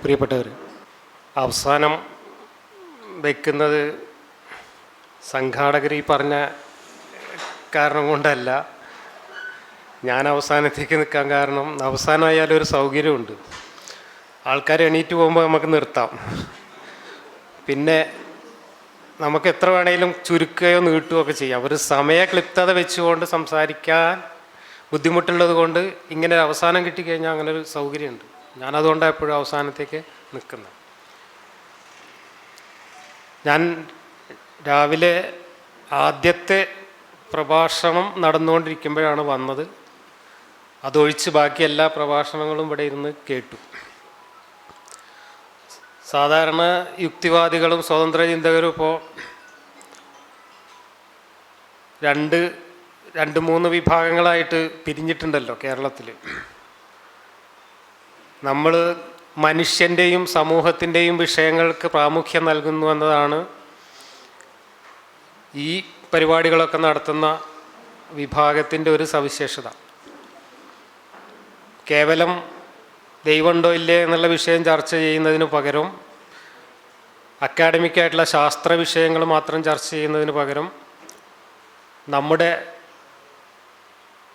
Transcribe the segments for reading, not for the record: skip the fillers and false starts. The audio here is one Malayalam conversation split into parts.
പ്രിയപ്പെട്ടവർ, അവസാനം വയ്ക്കുന്നത് സംഘാടകർ ഈ പറഞ്ഞ കാരണം കൊണ്ടല്ല. ഞാൻ അവസാനത്തേക്ക് നിൽക്കാൻ കാരണം അവസാനമായാലും ഒരു സൗകര്യമുണ്ട്. ആൾക്കാർ എണീറ്റ് പോകുമ്പോൾ നമുക്ക് നിർത്താം. പിന്നെ നമുക്ക് എത്ര വേണമെങ്കിലും ചുരുക്കുകയോ നീട്ടുകയോ ഒക്കെ ചെയ്യാം. ഒരു സമയക്ലിപ്തത വെച്ചുകൊണ്ട് സംസാരിക്കാൻ ബുദ്ധിമുട്ടുള്ളത് കൊണ്ട് ഇങ്ങനെ ഒരു അവസാനം കിട്ടിക്കഴിഞ്ഞാൽ അങ്ങനെ ഒരു സൗകര്യമുണ്ട്. ഞാനതുകൊണ്ടാണ് എപ്പോഴും അവസാനത്തേക്ക് നിൽക്കുന്നത്. ഞാൻ രാവിലെ ആദ്യത്തെ പ്രഭാഷണം നടന്നുകൊണ്ടിരിക്കുമ്പോഴാണ് വന്നത്. അതൊഴിച്ച് ബാക്കി എല്ലാ പ്രഭാഷണങ്ങളും ഇവിടെ ഇരുന്ന് കേട്ടു. സാധാരണ യുക്തിവാദികളും സ്വതന്ത്ര ചിന്തകരും ഇപ്പോൾ രണ്ട് മൂന്ന് വിഭാഗങ്ങളായിട്ട് പിരിഞ്ഞിട്ടുണ്ടല്ലോ കേരളത്തിൽ. നമ്മൾ മനുഷ്യൻ്റെയും സമൂഹത്തിൻ്റെയും വിഷയങ്ങൾക്ക് പ്രാമുഖ്യം നൽകുന്നു എന്നതാണ് ഈ പരിപാടികളൊക്കെ നടത്തുന്ന വിഭാഗത്തിൻ്റെ ഒരു സവിശേഷത. കേവലം ദൈവമുണ്ടോ ഇല്ലേ എന്നുള്ള വിഷയം ചർച്ച ചെയ്യുന്നതിന് പകരം അക്കാഡമിക്കായിട്ടുള്ള ശാസ്ത്ര വിഷയങ്ങൾ മാത്രം ചർച്ച ചെയ്യുന്നതിന് പകരം നമ്മുടെ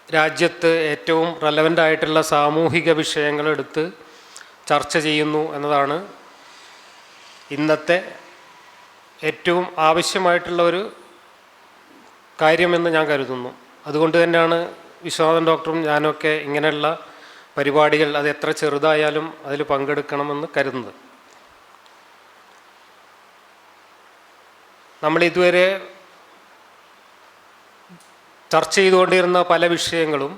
രാജ്യത്ത് ഏറ്റവും റെലവൻ്റ് ആയിട്ടുള്ള സാമൂഹിക വിഷയങ്ങളെടുത്ത് ചർച്ച ചെയ്യുന്നു എന്നതാണ് ഇന്നത്തെ ഏറ്റവും ആവശ്യമായിട്ടുള്ള ഒരു കാര്യമെന്ന് ഞാൻ കരുതുന്നു. അതുകൊണ്ട് തന്നെയാണ് വിശ്വനാഥൻ ഡോക്ടറും ഞാനൊക്കെ ഇങ്ങനെയുള്ള പരിപാടികൾ അത് എത്ര ചെറുതായാലും അതിൽ പങ്കെടുക്കണമെന്ന് കരുതുന്നത്. നമ്മളിതുവരെ ചർച്ച ചെയ്തുകൊണ്ടിരുന്ന പല വിഷയങ്ങളും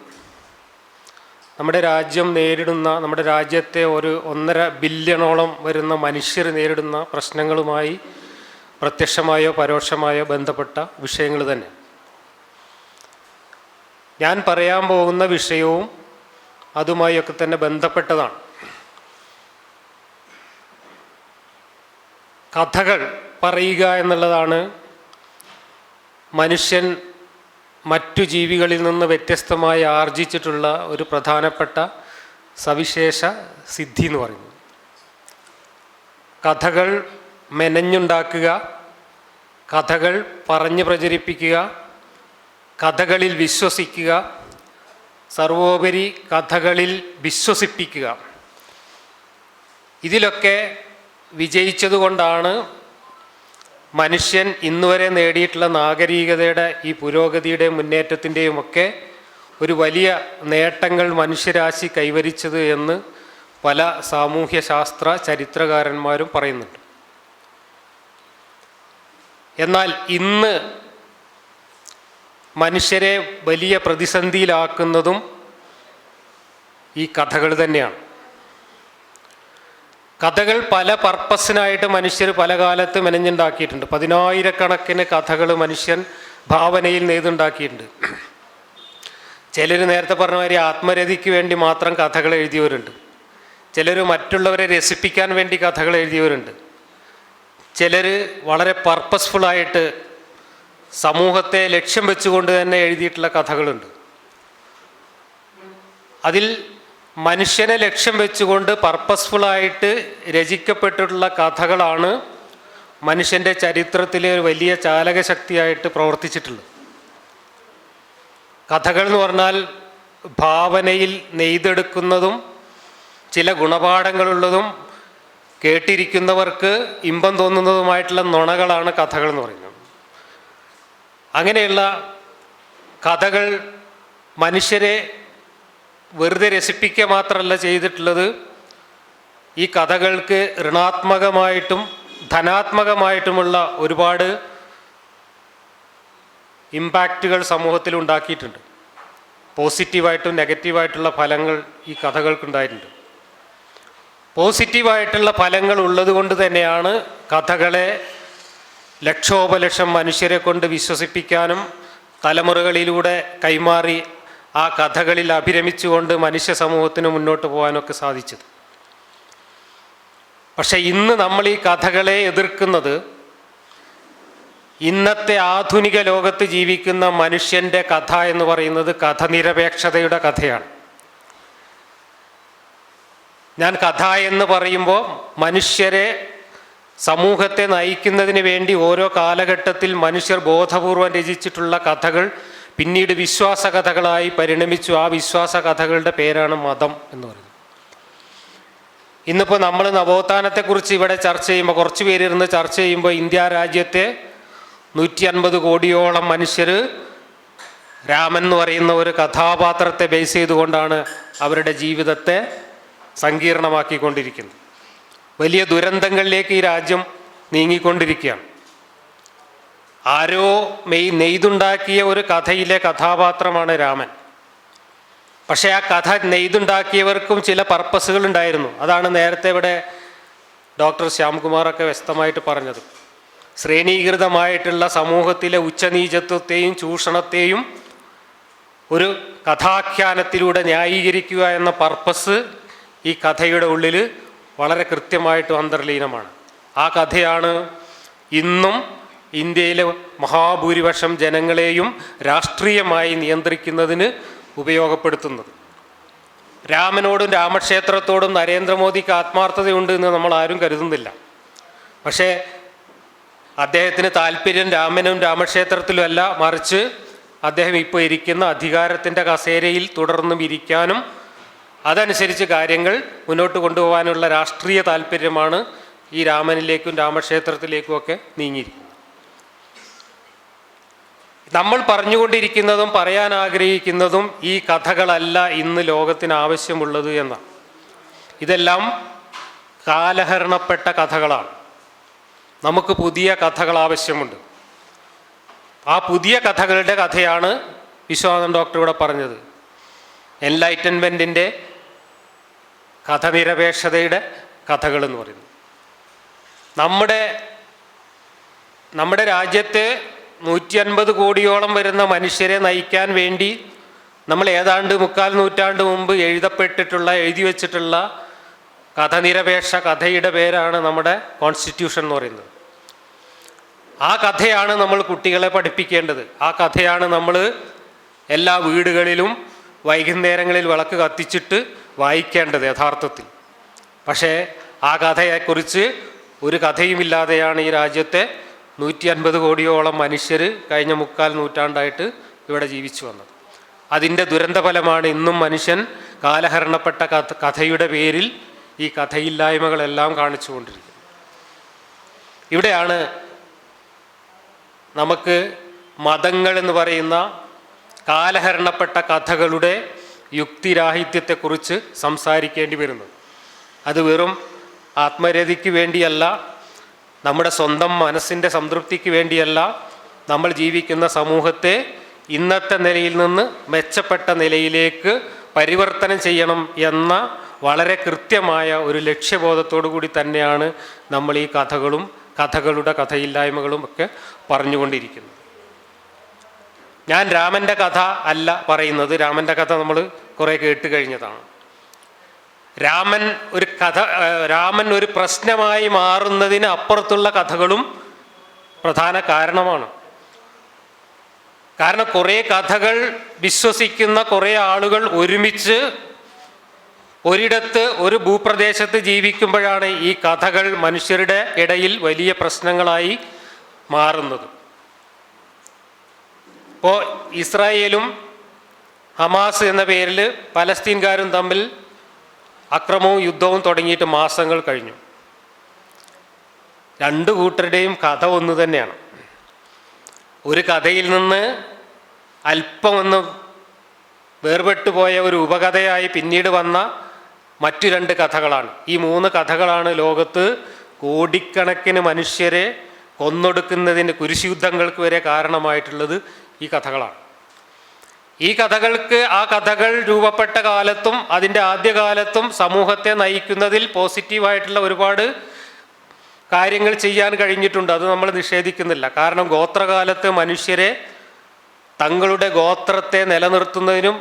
നമ്മുടെ രാജ്യം നേരിടുന്ന, നമ്മുടെ രാജ്യത്തെ 1.5 ബില്യണോളം വരുന്ന മനുഷ്യർ നേരിടുന്ന പ്രശ്നങ്ങളുമായി പ്രത്യക്ഷമായോ പരോക്ഷമായോ ബന്ധപ്പെട്ട വിഷയങ്ങൾ തന്നെ. ഞാൻ പറയാൻ പോകുന്ന വിഷയവും അതുമായൊക്കെ തന്നെ ബന്ധപ്പെട്ടതാണ്. കഥകൾ പറയുക എന്നുള്ളതാണ് മനുഷ്യൻ മറ്റു ജീവികളിൽ നിന്ന് വ്യത്യസ്തമായി ആർജിച്ചിട്ടുള്ള ഒരു പ്രധാനപ്പെട്ട സവിശേഷ സിദ്ധി എന്ന് പറയുന്നത്. കഥകൾ മെനഞ്ഞുണ്ടാക്കുക, കഥകൾ പറഞ്ഞു പ്രചരിപ്പിക്കുക, കഥകളിൽ വിശ്വസിക്കുക, സർവോപരി കഥകളിൽ വിശ്വസിപ്പിക്കുക, ഇതിലൊക്കെ വിജയിച്ചതുകൊണ്ടാണ് മനുഷ്യൻ ഇന്നുവരെ നേടിയിട്ടുള്ള നാഗരികതയുടെ ഈ പുരോഗതിയുടെയും മുന്നേറ്റത്തിൻ്റെയും ഒക്കെ ഒരു വലിയ നേട്ടങ്ങൾ മനുഷ്യരാശി കൈവരിച്ചത് എന്ന് പല സാമൂഹ്യ ശാസ്ത്ര ചരിത്രകാരന്മാരും പറയുന്നുണ്ട്. എന്നാൽ ഇന്ന് മനുഷ്യരെ വലിയ പ്രതിസന്ധിയിലാക്കുന്നതും ഈ കഥകൾ തന്നെയാണ്. കഥകൾ പല പർപ്പസിനായിട്ട് മനുഷ്യർ പല കാലത്ത് മെനഞ്ഞുണ്ടാക്കിയിട്ടുണ്ട്. 10,000-കണക്കിന് കഥകൾ മനുഷ്യൻ ഭാവനയിൽ നെയ്തുണ്ടാക്കിയിട്ടുണ്ട്. ചിലർ നേരത്തെ പറഞ്ഞ മാതിരി ആത്മരതിക്ക് വേണ്ടി മാത്രം കഥകൾ എഴുതിയവരുണ്ട്. ചിലർ മറ്റുള്ളവരെ രസിപ്പിക്കാൻ വേണ്ടി കഥകൾ എഴുതിയവരുണ്ട്. ചിലർ വളരെ പർപ്പസ്ഫുള്ളായിട്ട് സമൂഹത്തെ ലക്ഷ്യം വെച്ചുകൊണ്ട് തന്നെ എഴുതിയിട്ടുള്ള കഥകളുണ്ട്. അതിൽ മനുഷ്യനെ ലക്ഷ്യം വെച്ചുകൊണ്ട് പർപ്പസ്ഫുള്ളായിട്ട് രചിക്കപ്പെട്ടിട്ടുള്ള കഥകളാണ് മനുഷ്യൻ്റെ ചരിത്രത്തിലെ ഒരു വലിയ ചാലകശക്തിയായിട്ട് പ്രവർത്തിച്ചിട്ടുള്ളത്. കഥകൾ എന്ന് പറഞ്ഞാൽ ഭാവനയിൽ നെയ്തെടുക്കുന്നതും ചില ഗുണപാഠങ്ങളുള്ളതും കേട്ടിരിക്കുന്നവർക്ക് ഇമ്പം തോന്നുന്നതുമായിട്ടുള്ള നുണകളാണ് കഥകൾ എന്ന് പറയുന്നത്. അങ്ങനെയുള്ള കഥകൾ മനുഷ്യരെ വെറുതെ രസിപ്പിക്കുക മാത്രമല്ല ചെയ്തിട്ടുള്ളത്, ഈ കഥകൾക്ക് ഋണാത്മകമായിട്ടും ധനാത്മകമായിട്ടുമുള്ള ഒരുപാട് ഇമ്പാക്റ്റുകൾ സമൂഹത്തിൽ ഉണ്ടാക്കിയിട്ടുണ്ട്. പോസിറ്റീവായിട്ടും നെഗറ്റീവായിട്ടുള്ള ഫലങ്ങൾ ഈ കഥകൾക്കുണ്ടായിട്ടുണ്ട്. പോസിറ്റീവായിട്ടുള്ള ഫലങ്ങൾ ഉള്ളത് കൊണ്ട് തന്നെയാണ് കഥകളെ ലക്ഷോപലക്ഷം മനുഷ്യരെ കൊണ്ട് വിശ്വസിപ്പിക്കാനും തലമുറകളിലൂടെ കൈമാറി ആ കഥകളിൽ അഭിരമിച്ചുകൊണ്ട് മനുഷ്യ സമൂഹത്തിന് മുന്നോട്ട് പോകാനൊക്കെ സാധിച്ചത്. പക്ഷെ ഇന്ന് നമ്മൾ ഈ കഥകളെ എതിർക്കുന്നത് ഇന്നത്തെ ആധുനിക ലോകത്ത് ജീവിക്കുന്ന മനുഷ്യൻ്റെ കഥ എന്ന് പറയുന്നത് കഥനിരപേക്ഷതയുടെ കഥയാണ്. ഞാൻ കഥ എന്ന് പറയുമ്പോൾ മനുഷ്യരെ, സമൂഹത്തെ നയിക്കുന്നതിന് വേണ്ടി ഓരോ കാലഘട്ടത്തിൽ മനുഷ്യർ ബോധപൂർവം രചിച്ചിട്ടുള്ള കഥകൾ പിന്നീട് വിശ്വാസ കഥകളായി പരിണമിച്ചു. ആ വിശ്വാസ കഥകളുടെ പേരാണ് മതം എന്ന് പറയുന്നത്. ഇന്നിപ്പോൾ നമ്മൾ നവോത്ഥാനത്തെക്കുറിച്ച് ഇവിടെ ചർച്ച ചെയ്യുമ്പോൾ, കുറച്ച് പേരിരുന്ന് ചർച്ച ചെയ്യുമ്പോൾ, ഇന്ത്യ രാജ്യത്തെ 150 കോടിയോളം മനുഷ്യർ രാമൻ എന്ന് പറയുന്ന ഒരു കഥാപാത്രത്തെ ബേസ് ചെയ്തുകൊണ്ടാണ് അവരുടെ ജീവിതത്തെ സങ്കീർണമാക്കിക്കൊണ്ടിരിക്കുന്നത്. വലിയ ദുരന്തങ്ങളിലേക്ക് ഈ രാജ്യം നീങ്ങിക്കൊണ്ടിരിക്കുകയാണ്. ആരോ നെയ്തുണ്ടാക്കിയ ഒരു കഥയിലെ കഥാപാത്രമാണ് രാമൻ. പക്ഷേ ആ കഥ നെയ്തുണ്ടാക്കിയവർക്കും ചില പർപ്പസുകൾ ഉണ്ടായിരുന്നു. അതാണ് നേരത്തെ ഇവിടെ ഡോക്ടർ ശ്യാംകുമാറൊക്കെ വ്യക്തമായിട്ട് പറഞ്ഞത്. ശ്രേണീകൃതമായിട്ടുള്ള സമൂഹത്തിലെ ഉച്ചനീചത്വത്തെയും ചൂഷണത്തെയും ഒരു കഥാഖ്യാനത്തിലൂടെ ന്യായീകരിക്കുക എന്ന പർപ്പസ് ഈ കഥയുടെ ഉള്ളിൽ വളരെ കൃത്യമായിട്ട് അന്തർലീനമാണ്. ആ കഥയാണ് ഇന്നും ഇന്ത്യയിലെ മഹാഭൂരിപക്ഷം ജനങ്ങളെയും രാഷ്ട്രീയമായി നിയന്ത്രിക്കുന്നതിന് ഉപയോഗപ്പെടുത്തുന്നത്. രാമനോടും രാമക്ഷേത്രത്തോടും നരേന്ദ്രമോദിക്ക് ആത്മാർത്ഥതയുണ്ട് എന്ന് നമ്മൾ ആരും കരുതുന്നില്ല. പക്ഷേ അദ്ദേഹത്തിന് താല്പര്യം രാമനും രാമക്ഷേത്രത്തിലും അല്ല, മറിച്ച് അദ്ദേഹം ഇപ്പോൾ ഇരിക്കുന്ന അധികാരത്തിൻ്റെ കസേരയിൽ തുടർന്നും ഇരിക്കാനും അതനുസരിച്ച് കാര്യങ്ങൾ മുന്നോട്ട് കൊണ്ടുപോകാനുള്ള രാഷ്ട്രീയ താല്പര്യമാണ് ഈ രാമനിലേക്കും രാമക്ഷേത്രത്തിലേക്കും ഒക്കെ നീങ്ങിയിരിക്കുന്നത്. നമ്മൾ പറഞ്ഞുകൊണ്ടിരിക്കുന്നതും പറയാൻ ആഗ്രഹിക്കുന്നതും ഈ കഥകളല്ല ഇന്ന് ലോകത്തിന് ആവശ്യമുള്ളത് എന്നാണ്. ഇതെല്ലാം കാലഹരണപ്പെട്ട കഥകളാണ്. നമുക്ക് പുതിയ കഥകൾ ആവശ്യമുണ്ട്. ആ പുതിയ കഥകളുടെ കഥയാണ് വിശ്വനാഥൻ ഡോക്ടർ ഇവിടെ പറഞ്ഞത്. എൻലൈറ്റൻമെൻറ്റിൻ്റെ കഥനിരപേക്ഷതയുടെ കഥകളെന്ന് പറയുന്നത്. നമ്മുടെ രാജ്യത്തെ 150 കോടിയോളം വരുന്ന മനുഷ്യരെ നയിക്കാൻ വേണ്ടി നമ്മൾ ഏതാണ്ട് 3/4 നൂറ്റാണ്ട് മുമ്പ് എഴുതി വച്ചിട്ടുള്ള കഥനിരപേക്ഷ കഥയുടെ പേരാണ് നമ്മുടെ കോൺസ്റ്റിറ്റ്യൂഷൻ എന്ന് പറയുന്നത്. ആ കഥയാണ് നമ്മൾ കുട്ടികളെ പഠിപ്പിക്കേണ്ടത്. ആ കഥയാണ് നമ്മൾ എല്ലാ വീടുകളിലും വൈകുന്നേരങ്ങളിൽ വിളക്ക് കത്തിച്ചിട്ട് വായിക്കേണ്ടത് യഥാർത്ഥത്തിൽ. പക്ഷേ ആ കഥയെക്കുറിച്ച് ഒരു കഥയുമില്ലാതെയാണ് ഈ രാജ്യത്തെ 150 കോടിയോളം മനുഷ്യർ കഴിഞ്ഞ 3/4 നൂറ്റാണ്ടായിട്ട് ഇവിടെ ജീവിച്ചു വന്നത്. അതിൻ്റെ ദുരന്തഫലമാണ് ഇന്നും മനുഷ്യൻ കാലഹരണപ്പെട്ട കഥയുടെ പേരിൽ ഈ കഥയില്ലായ്മകളെല്ലാം കാണിച്ചുകൊണ്ടിരിക്കുന്നത്. ഇവിടെയാണ് നമുക്ക് മതങ്ങൾ എന്ന് പറയുന്ന കാലഹരണപ്പെട്ട കഥകളുടെ യുക്തിരാഹിത്യത്തെക്കുറിച്ച് സംസാരിക്കേണ്ടി വരുന്നത്. അത് വെറും ആത്മരതിക്ക് വേണ്ടിയല്ല, നമ്മുടെ സ്വന്തം മനസ്സിൻ്റെ സംതൃപ്തിക്ക് വേണ്ടിയല്ല, നമ്മൾ ജീവിക്കുന്ന സമൂഹത്തെ ഇന്നത്തെ നിലയിൽ നിന്ന് മെച്ചപ്പെട്ട നിലയിലേക്ക് പരിവർത്തനം ചെയ്യണം എന്ന വളരെ കൃത്യമായ ഒരു ലക്ഷ്യബോധത്തോടു കൂടി തന്നെയാണ് നമ്മൾ ഈ കഥകളുടെ കഥയില്ലായ്മകളും ഒക്കെ പറഞ്ഞുകൊണ്ടിരിക്കുന്നത്. ഞാൻ രാമൻ്റെ കഥ അല്ല പറയുന്നത്. രാമൻ്റെ കഥ നമ്മൾ കുറേ കേട്ട് കഴിഞ്ഞതാണ്. രാമൻ ഒരു പ്രശ്നമായി മാറുന്നതിന് അപ്പുറത്തുള്ള കഥകളും പ്രധാന കാരണമാണ്. കാരണം കുറേ കഥകൾ വിശ്വസിക്കുന്ന കുറേ ആളുകൾ ഒരുമിച്ച് ഒരിടത്ത് ഒരു ഭൂപ്രദേശത്ത് ജീവിക്കുമ്പോഴാണ് ഈ കഥകൾ മനുഷ്യരുടെ ഇടയിൽ വലിയ പ്രശ്നങ്ങളായി മാറുന്നത്. ഇപ്പോൾ ഇസ്രായേലും ഹമാസ് എന്ന പേരിൽ പലസ്തീൻകാരും തമ്മിൽ അക്രമവും യുദ്ധവും തുടങ്ങിയിട്ട് മാസങ്ങൾ കഴിഞ്ഞു. രണ്ടു കൂട്ടരുടെയും കഥ ഒന്ന് തന്നെയാണ്. ഒരു കഥയിൽ നിന്ന് അല്പമൊന്ന് വേർപെട്ടു പോയ ഒരു ഉപകഥയായി പിന്നീട് വന്ന മറ്റു 2 കഥകളാണ്. ഈ 3 കഥകളാണ് ലോകത്ത് കോടിക്കണക്കിന് മനുഷ്യരെ കൊന്നൊടുക്കുന്നതിന്, കുരിശുയുദ്ധങ്ങൾക്ക് വരെ കാരണമായിട്ടുള്ളത് ഈ കഥകളാണ്. ഈ കഥകൾ രൂപപ്പെട്ട കാലത്തും അതിൻ്റെ ആദ്യകാലത്തും സമൂഹത്തെ നയിക്കുന്നതിൽ പോസിറ്റീവായിട്ടുള്ള ഒരുപാട് കാര്യങ്ങൾ ചെയ്യാൻ കഴിഞ്ഞിട്ടുണ്ട്. അത് നമ്മൾ നിഷേധിക്കുന്നില്ല. കാരണം ഗോത്രകാലത്ത് മനുഷ്യരെ തങ്ങളുടെ ഗോത്രത്തെ നിലനിർത്തുന്നതിനും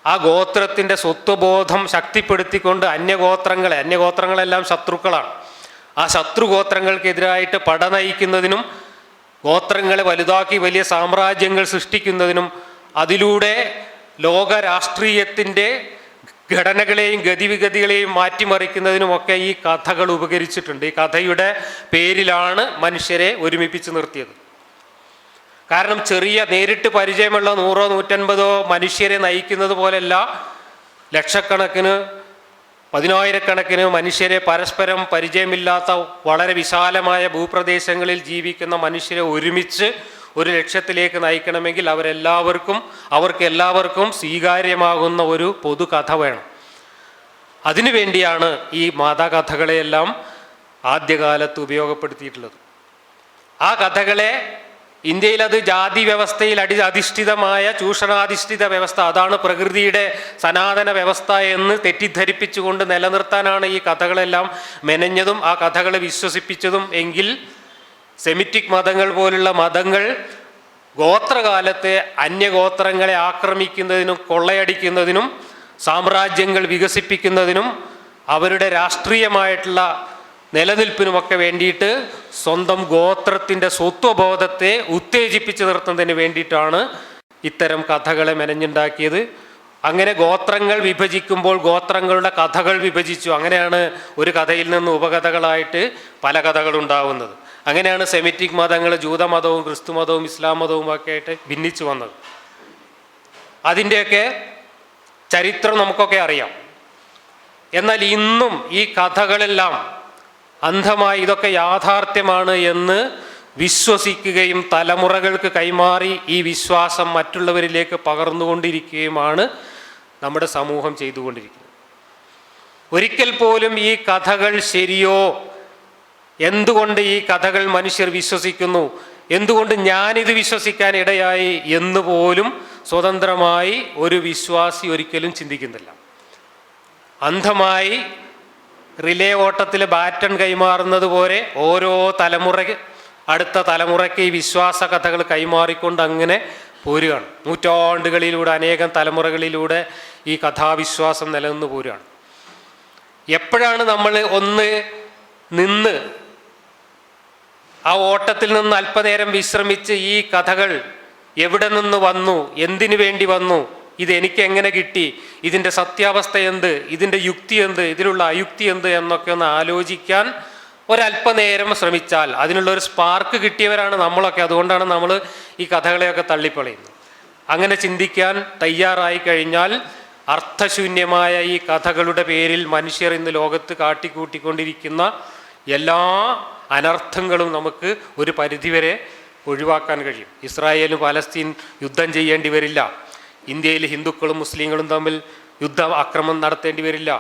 ആ ഗോത്രത്തിൻ്റെ സ്വത്വബോധം ശക്തിപ്പെടുത്തിക്കൊണ്ട് അന്യഗോത്രങ്ങളെല്ലാം ശത്രുക്കളാണ്. ആ ശത്രുഗോത്രങ്ങൾക്കെതിരായിട്ട് പട നയിക്കുന്നതിനും ഗോത്രങ്ങളെ വലുതാക്കി വലിയ സാമ്രാജ്യങ്ങൾ സൃഷ്ടിക്കുന്നതിനും അതിലൂടെ ലോക രാഷ്ട്രീയത്തിൻ്റെ ഘടനകളെയും ഗതിവിഗതികളെയും മാറ്റിമറിക്കുന്നതിനുമൊക്കെ ഈ കഥകൾ ഉപകരിച്ചിട്ടുണ്ട്. ഈ കഥയുടെ പേരിലാണ് മനുഷ്യരെ ഒരുമിപ്പിച്ച് നിർത്തിയത്. കാരണം ചെറിയ നേരിട്ട് പരിചയമുള്ള 100 150 മനുഷ്യരെ നയിക്കുന്നത് പോലെയല്ല, ലക്ഷക്കണക്കിന് 10,000-കണക്കിന് മനുഷ്യരെ പരസ്പരം പരിചയമില്ലാത്ത വളരെ വിശാലമായ ഭൂപ്രദേശങ്ങളിൽ ജീവിക്കുന്ന മനുഷ്യരെ ഒരുമിച്ച് ഒരു ലക്ഷ്യത്തിലേക്ക് നയിക്കണമെങ്കിൽ അവർക്കെല്ലാവർക്കും സ്വീകാര്യമാകുന്ന ഒരു പൊതുകഥ വേണം. അതിനുവേണ്ടിയാണ് ഈ മാതാകഥകളെയെല്ലാം ആദ്യകാലത്ത് ഉപയോഗപ്പെടുത്തിയിട്ടുള്ളത്. ആ കഥകളെ ഇന്ത്യയിൽ അത് ജാതി വ്യവസ്ഥയിൽ അധിഷ്ഠിതമായ ചൂഷണാധിഷ്ഠിത വ്യവസ്ഥ, അതാണ് പ്രകൃതിയുടെ സനാതന വ്യവസ്ഥ എന്ന് തെറ്റിദ്ധരിപ്പിച്ചുകൊണ്ട് നിലനിർത്താനാണ് ഈ കഥകളെല്ലാം മെനഞ്ഞതും ആ കഥകളെ വിശ്വസിപ്പിച്ചതും. എങ്കിൽ സെമിറ്റിക് മതങ്ങൾ പോലുള്ള മതങ്ങൾ ഗോത്രകാലത്തെ അന്യഗോത്രങ്ങളെ ആക്രമിക്കുന്നതിനും കൊള്ളയടിക്കുന്നതിനും സാമ്രാജ്യങ്ങൾ വികസിപ്പിക്കുന്നതിനും അവരുടെ രാഷ്ട്രീയമായിട്ടുള്ള നിലനിൽപ്പിനുമൊക്കെ വേണ്ടിയിട്ട് സ്വന്തം ഗോത്രത്തിൻ്റെ സ്വത്വബോധത്തെ ഉത്തേജിപ്പിച്ച് നിർത്തുന്നതിന് വേണ്ടിയിട്ടാണ് ഇത്തരം കഥകളെ മെനഞ്ഞുണ്ടാക്കിയത്. അങ്ങനെ ഗോത്രങ്ങൾ വിഭജിക്കുമ്പോൾ ഗോത്രങ്ങളുടെ കഥകൾ വിഭജിച്ചു. അങ്ങനെയാണ് ഒരു കഥയിൽ നിന്ന് ഉപകഥകളായിട്ട് പല കഥകളുണ്ടാവുന്നത്. അങ്ങനെയാണ് സെമിറ്റിക് മതങ്ങൾ ജൂതമതവും ക്രിസ്തുമതവും ഇസ്ലാം മതവും ഒക്കെ ആയിട്ട് ഭിന്നിച്ചു വന്നത്. അതിൻ്റെയൊക്കെ ചരിത്രം നമുക്കൊക്കെ അറിയാം. എന്നാൽ ഇന്നും ഈ കഥകളെല്ലാം അന്ധമായി ഇതൊക്കെ യാഥാർത്ഥ്യമാണ് എന്ന് വിശ്വസിക്കുകയും തലമുറകൾക്ക് കൈമാറി ഈ വിശ്വാസം മറ്റുള്ളവരിലേക്ക് പകർന്നുകൊണ്ടിരിക്കുകയുമാണ് നമ്മുടെ സമൂഹം ചെയ്തുകൊണ്ടിരിക്കുന്നത്. ഒരിക്കൽ പോലും ഈ കഥകൾ ശരിയോ, എന്തുകൊണ്ട് ഈ കഥകൾ മനുഷ്യർ വിശ്വസിക്കുന്നു, എന്തുകൊണ്ട് ഞാനിത് വിശ്വസിക്കാൻ ഇടയായി എന്ന് പോലും സ്വതന്ത്രമായി ഒരു വിശ്വാസി ഒരിക്കലും ചിന്തിക്കുന്നില്ല. അന്ധമായി റിലേ ഓട്ടത്തിൽ ബാറ്റൺ കൈമാറുന്നത് പോലെ ഓരോ അടുത്ത തലമുറയ്ക്ക് ഈ വിശ്വാസ കഥകൾ കൈമാറിക്കൊണ്ട് അങ്ങനെ പോരുകയാണ്. നൂറ്റാണ്ടുകളിലൂടെ അനേകം തലമുറകളിലൂടെ ഈ കഥാവിശ്വാസം നിലനിന്ന് പോരുകയാണ്. എപ്പോഴാണ് നമ്മൾ ഒന്ന് നിന്ന് ആ ഓട്ടത്തിൽ നിന്ന് അല്പനേരം വിശ്രമിച്ച് ഈ കഥകൾ എവിടെ നിന്ന് വന്നു, എന്തിനു വേണ്ടി വന്നു, ഇതെനിക്ക് എങ്ങനെ കിട്ടി, ഇതിൻ്റെ സത്യാവസ്ഥ എന്ത്, ഇതിൻ്റെ യുക്തി എന്ത്, ഇതിലുള്ള അയുക്തി എന്ത് എന്നൊക്കെ ഒന്ന് ആലോചിക്കാൻ ഒരല്പനേരം ശ്രമിച്ചാൽ അതിനുള്ളൊരു സ്പാർക്ക് കിട്ടിയവരാണ് നമ്മളൊക്കെ. അതുകൊണ്ടാണ് നമ്മൾ ഈ കഥകളെയൊക്കെ തള്ളിപ്പളയുന്നത്. അങ്ങനെ ചിന്തിക്കാൻ തയ്യാറായി കഴിഞ്ഞാൽ അർത്ഥശൂന്യമായ ഈ കഥകളുടെ പേരിൽ മനുഷ്യർ ഇന്ന് ലോകത്ത് കാട്ടിക്കൂട്ടിക്കൊണ്ടിരിക്കുന്ന എല്ലാ അനർത്ഥങ്ങളും നമുക്ക് ഒരു പരിധിവരെ ഒഴിവാക്കാൻ കഴിയും. ഇസ്രായേലും പലസ്തീൻ യുദ്ധം ചെയ്യേണ്ടി വരില്ല. ഇന്ത്യയിൽ ഹിന്ദുക്കളും മുസ്ലിങ്ങളും തമ്മിൽ ആക്രമണം നടത്തേണ്ടി വരില്ല.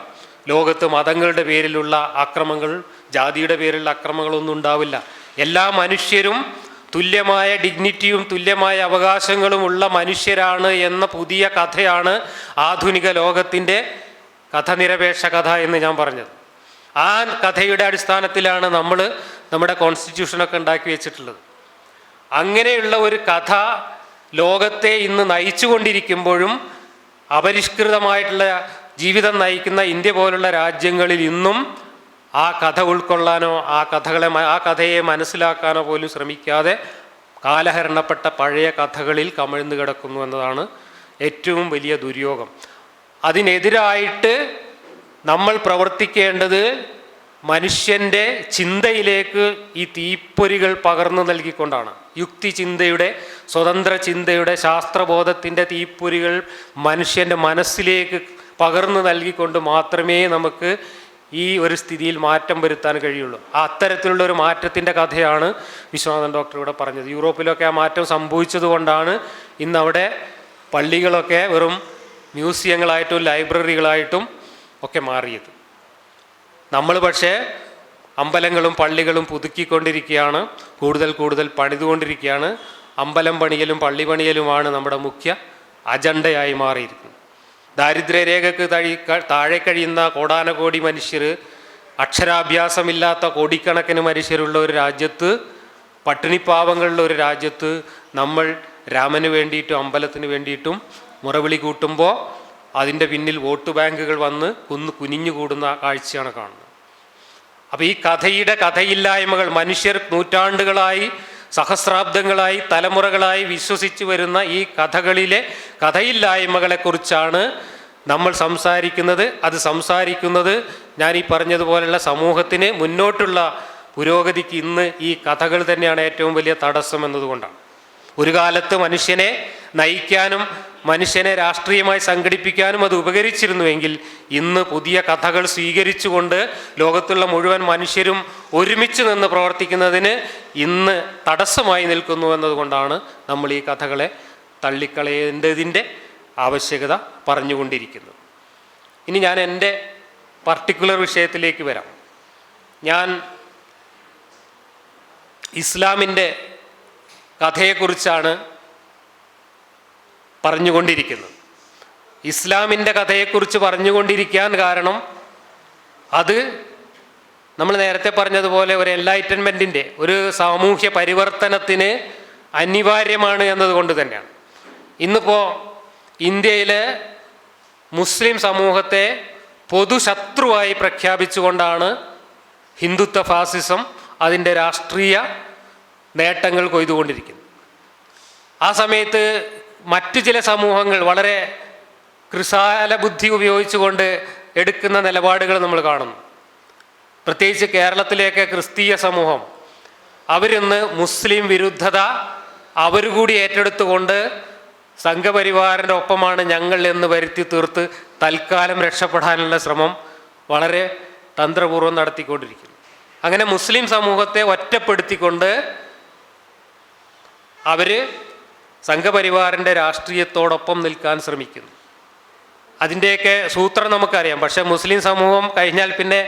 ലോകത്ത് മതങ്ങളുടെ പേരിലുള്ള ആക്രമങ്ങൾ, ജാതിയുടെ പേരിലുള്ള ആക്രമണങ്ങളൊന്നും ഉണ്ടാവില്ല. എല്ലാ മനുഷ്യരും തുല്യമായ ഡിഗ്നിറ്റിയും തുല്യമായ അവകാശങ്ങളും ഉള്ള മനുഷ്യരാണ് എന്ന പുതിയ കഥയാണ് ആധുനിക ലോകത്തിൻ്റെ കഥനിരപേക്ഷ കഥ എന്ന് ഞാൻ പറഞ്ഞത്. ആ കഥയുടെ അടിസ്ഥാനത്തിലാണ് നമ്മൾ നമ്മുടെ കോൺസ്റ്റിറ്റ്യൂഷനൊക്കെ ഉണ്ടാക്കി വെച്ചിട്ടുള്ളത്. അങ്ങനെയുള്ള ഒരു കഥ ലോകത്തെ ഇന്ന് നയിച്ചു കൊണ്ടിരിക്കുമ്പോഴും അപരിഷ്കൃതമായിട്ടുള്ള ജീവിതം നയിക്കുന്ന ഇന്ത്യ പോലുള്ള രാജ്യങ്ങളിൽ ഇന്നും ആ കഥ ഉൾക്കൊള്ളാനോ ആ കഥയെ മനസ്സിലാക്കാനോ പോലും ശ്രമിക്കാതെ കാലഹരണപ്പെട്ട പഴയ കഥകളിൽ കമിഴ്ന്നു കിടക്കുന്നു എന്നതാണ് ഏറ്റവും വലിയ ദുര്യോഗം. അതിനെതിരായിട്ട് നമ്മൾ പ്രവർത്തിക്കേണ്ടത് മനുഷ്യൻ്റെ ചിന്തയിലേക്ക് ഈ തീപ്പൊരികൾ പകർന്നു നൽകിക്കൊണ്ടാണ്. യുക്തി ചിന്തയുടെ, സ്വതന്ത്ര ചിന്തയുടെ, ശാസ്ത്രബോധത്തിൻ്റെ തീപ്പൊരികൾ മനുഷ്യൻ്റെ മനസ്സിലേക്ക് പകർന്നു നൽകിക്കൊണ്ട് മാത്രമേ നമുക്ക് ഈ ഒരു സ്ഥിതിയിൽ മാറ്റം വരുത്താൻ കഴിയുള്ളൂ. അത്തരത്തിലുള്ള ഒരു മാറ്റത്തിൻ്റെ കഥയാണ് വിശ്വനാഥൻ ഡോക്ടർ ഇവിടെ പറഞ്ഞത്. യൂറോപ്പിലൊക്കെ ആ മാറ്റം സംഭവിച്ചത് കൊണ്ടാണ് ഇന്നവിടെ പള്ളികളൊക്കെ വെറും മ്യൂസിയങ്ങളായിട്ടും ലൈബ്രറികളായിട്ടും ഒക്കെ മാറിയത്. നമ്മൾ പക്ഷേ അമ്പലങ്ങളും പള്ളികളും പുതുക്കിക്കൊണ്ടിരിക്കുകയാണ്, കൂടുതൽ പണിതുകൊണ്ടിരിക്കുകയാണ്. അമ്പലം പണിയലും പള്ളി പണിയലുമാണ് നമ്മുടെ മുഖ്യ അജണ്ടയായി മാറിയിരിക്കുന്നത്. ദാരിദ്ര്യരേഖയ്ക്ക് താഴെ കഴിയുന്ന കോടാനകോടി മനുഷ്യർ, അക്ഷരാഭ്യാസമില്ലാത്ത കോടിക്കണക്കിന് മനുഷ്യരുള്ള ഒരു രാജ്യത്ത്, പട്ടിണിപ്പാവങ്ങളുള്ള ഒരു രാജ്യത്ത് നമ്മൾ രാമന് വേണ്ടിയിട്ടും അമ്പലത്തിന് വേണ്ടിയിട്ടും മുറവിളി കൂട്ടുമ്പോൾ അതിൻ്റെ പിന്നിൽ വോട്ട് ബാങ്കുകൾ വന്ന് കുനിഞ്ഞുകൂടുന്ന കാഴ്ചയാണ് കാണുന്നത്. അപ്പോൾ ഈ കഥയില്ലായ്മകൾ മനുഷ്യർ നൂറ്റാണ്ടുകളായി, സഹസ്രാബ്ദങ്ങളായി, തലമുറകളായി വിശ്വസിച്ച് വരുന്ന ഈ കഥകളിലെ കഥയില്ലായ്മകളെക്കുറിച്ചാണ് നമ്മൾ സംസാരിക്കുന്നത് ഞാൻ ഈ പറഞ്ഞതുപോലുള്ള സമൂഹത്തിന് മുന്നോട്ടുള്ള പുരോഗതിക്ക് ഇന്ന് ഈ കഥകൾ തന്നെയാണ് ഏറ്റവും വലിയ തടസ്സം എന്നതുകൊണ്ടാണ്. ഒരു കാലത്ത് മനുഷ്യനെ നയിക്കാനും മനുഷ്യനെ രാഷ്ട്രീയമായി സംഘടിപ്പിക്കാനും അത് ഉപകരിച്ചിരുന്നുവെങ്കിൽ ഇന്ന് പുതിയ കഥകൾ സ്വീകരിച്ചുകൊണ്ട് ലോകത്തുള്ള മുഴുവൻ മനുഷ്യരും ഒരുമിച്ച് നിന്ന് പ്രവർത്തിക്കുന്നതിന് ഇന്ന് തടസ്സമായി നിൽക്കുന്നു എന്നതുകൊണ്ടാണ് നമ്മൾ ഈ കഥകളെ തള്ളിക്കളയേണ്ടതിൻ്റെ ആവശ്യകത പറഞ്ഞുകൊണ്ടിരിക്കുന്നത്. ഇനി ഞാൻ എൻ്റെ പർട്ടിക്കുലർ വിഷയത്തിലേക്ക് വരാം. ഞാൻ ഇസ്ലാമിൻ്റെ കഥയെക്കുറിച്ചാണ് പറഞ്ഞുകൊണ്ടിരിക്കുന്നത്. ഇസ്ലാമിൻ്റെ കഥയെക്കുറിച്ച് പറഞ്ഞുകൊണ്ടിരിക്കാൻ കാരണം അത് നമ്മൾ നേരത്തെ പറഞ്ഞതുപോലെ ഒരു എൻലൈറ്റൻമെൻറ്റിൻ്റെ ഒരു സാമൂഹ്യ പരിവർത്തനത്തിന് അനിവാര്യമാണ് എന്നതുകൊണ്ട് തന്നെയാണ്. ഇന്നിപ്പോൾ ഇന്ത്യയിലെ മുസ്ലിം സമൂഹത്തെ പൊതുശത്രുവായി പ്രഖ്യാപിച്ചുകൊണ്ടാണ് ഹിന്ദുത്വ ഫാസിസം അതിൻ്റെ രാഷ്ട്രീയ നേട്ടങ്ങൾ കൊയ്തുകൊണ്ടിരിക്കുന്നത്. ആ സമയത്ത് മറ്റു ചില സമൂഹങ്ങൾ വളരെ കൃശാല ബുദ്ധി ഉപയോഗിച്ചുകൊണ്ട് എടുക്കുന്ന നിലപാടുകൾ നമ്മൾ കാണുന്നു. പ്രത്യേകിച്ച് കേരളത്തിലേക്ക് ക്രിസ്തീയ സമൂഹം അവരിന്ന് മുസ്ലിം വിരുദ്ധത അവർ കൂടി ഏറ്റെടുത്തുകൊണ്ട് സംഘപരിവാറിൻ്റെ ഒപ്പമാണ് ഞങ്ങൾ എന്ന് വരുത്തി തീർത്ത് തൽക്കാലം രക്ഷപ്പെടാനുള്ള ശ്രമം വളരെ തന്ത്രപൂർവ്വം നടത്തിക്കൊണ്ടിരിക്കുന്നു. അങ്ങനെ മുസ്ലിം സമൂഹത്തെ ഒറ്റപ്പെടുത്തിക്കൊണ്ട് അവർ സംഘപരിവാറിൻ്റെ രാഷ്ട്രീയത്തോടൊപ്പം നിൽക്കാൻ ശ്രമിക്കുന്നു. അതിൻ്റെയൊക്കെ സൂത്രം നമുക്കറിയാം. പക്ഷേ മുസ്ലിം സമൂഹം കഴിഞ്ഞാൽ പിന്നെ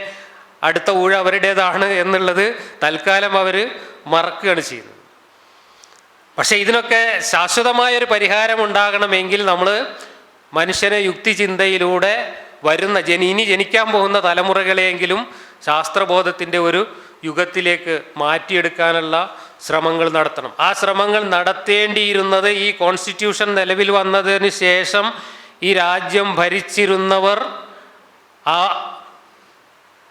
അടുത്ത ഊഴ അവരുടേതാണ് എന്നുള്ളത് തൽക്കാലം അവർ മറക്കുകയാണ് ചെയ്യുന്നത്. പക്ഷേ ഇതിനൊക്കെ ശാശ്വതമായൊരു പരിഹാരം ഉണ്ടാകണമെങ്കിൽ നമ്മൾ മനുഷ്യനെ യുക്തിചിന്തയിലൂടെ വരുന്ന ഇനി ജനിക്കാൻ പോകുന്ന തലമുറകളെയെങ്കിലും ശാസ്ത്രബോധത്തിൻ്റെ ഒരു യുഗത്തിലേക്ക് മാറ്റിയെടുക്കാനുള്ള ശ്രമങ്ങൾ നടത്തണം. ആ ശ്രമങ്ങൾ നടത്തേണ്ടിയിരുന്നത് ഈ കോൺസ്റ്റിറ്റ്യൂഷൻ നിലവിൽ വന്നതിന് ശേഷം ഈ രാജ്യം ഭരിച്ചിരുന്നവർ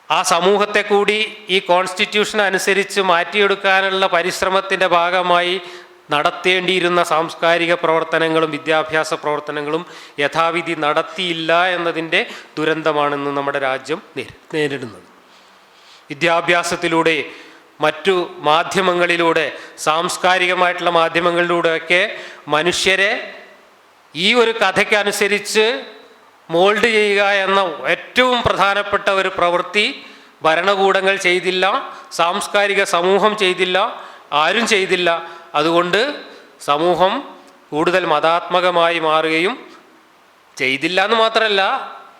ആ സമൂഹത്തെ കൂടി ഈ കോൺസ്റ്റിറ്റ്യൂഷൻ അനുസരിച്ച് മാറ്റിയെടുക്കാനുള്ള പരിശ്രമത്തിൻ്റെ ഭാഗമായി നടത്തേണ്ടിയിരുന്ന സാംസ്കാരിക പ്രവർത്തനങ്ങളും വിദ്യാഭ്യാസ പ്രവർത്തനങ്ങളും യഥാവിധി നടത്തിയില്ല എന്നതിൻ്റെ ദുരന്തമാണെന്ന് നമ്മുടെ രാജ്യം നേരിടുന്നത്. വിദ്യാഭ്യാസത്തിലൂടെ മറ്റു മാധ്യമങ്ങളിലൂടെ സാംസ്കാരികമായിട്ടുള്ള മാധ്യമങ്ങളിലൂടെയൊക്കെ മനുഷ്യരെ ഈ ഒരു കഥയ്ക്കനുസരിച്ച് മോൾഡ് ചെയ്യുക എന്ന ഏറ്റവും പ്രധാനപ്പെട്ട ഒരു പ്രവൃത്തി ഭരണകൂടങ്ങൾ ചെയ്തില്ല, സാംസ്കാരിക സമൂഹം ചെയ്തില്ല, ആരും ചെയ്തില്ല. അതുകൊണ്ട് സമൂഹം കൂടുതൽ മതാത്മകമായി മാറുകയും ചെയ്തില്ല എന്ന് മാത്രമല്ല,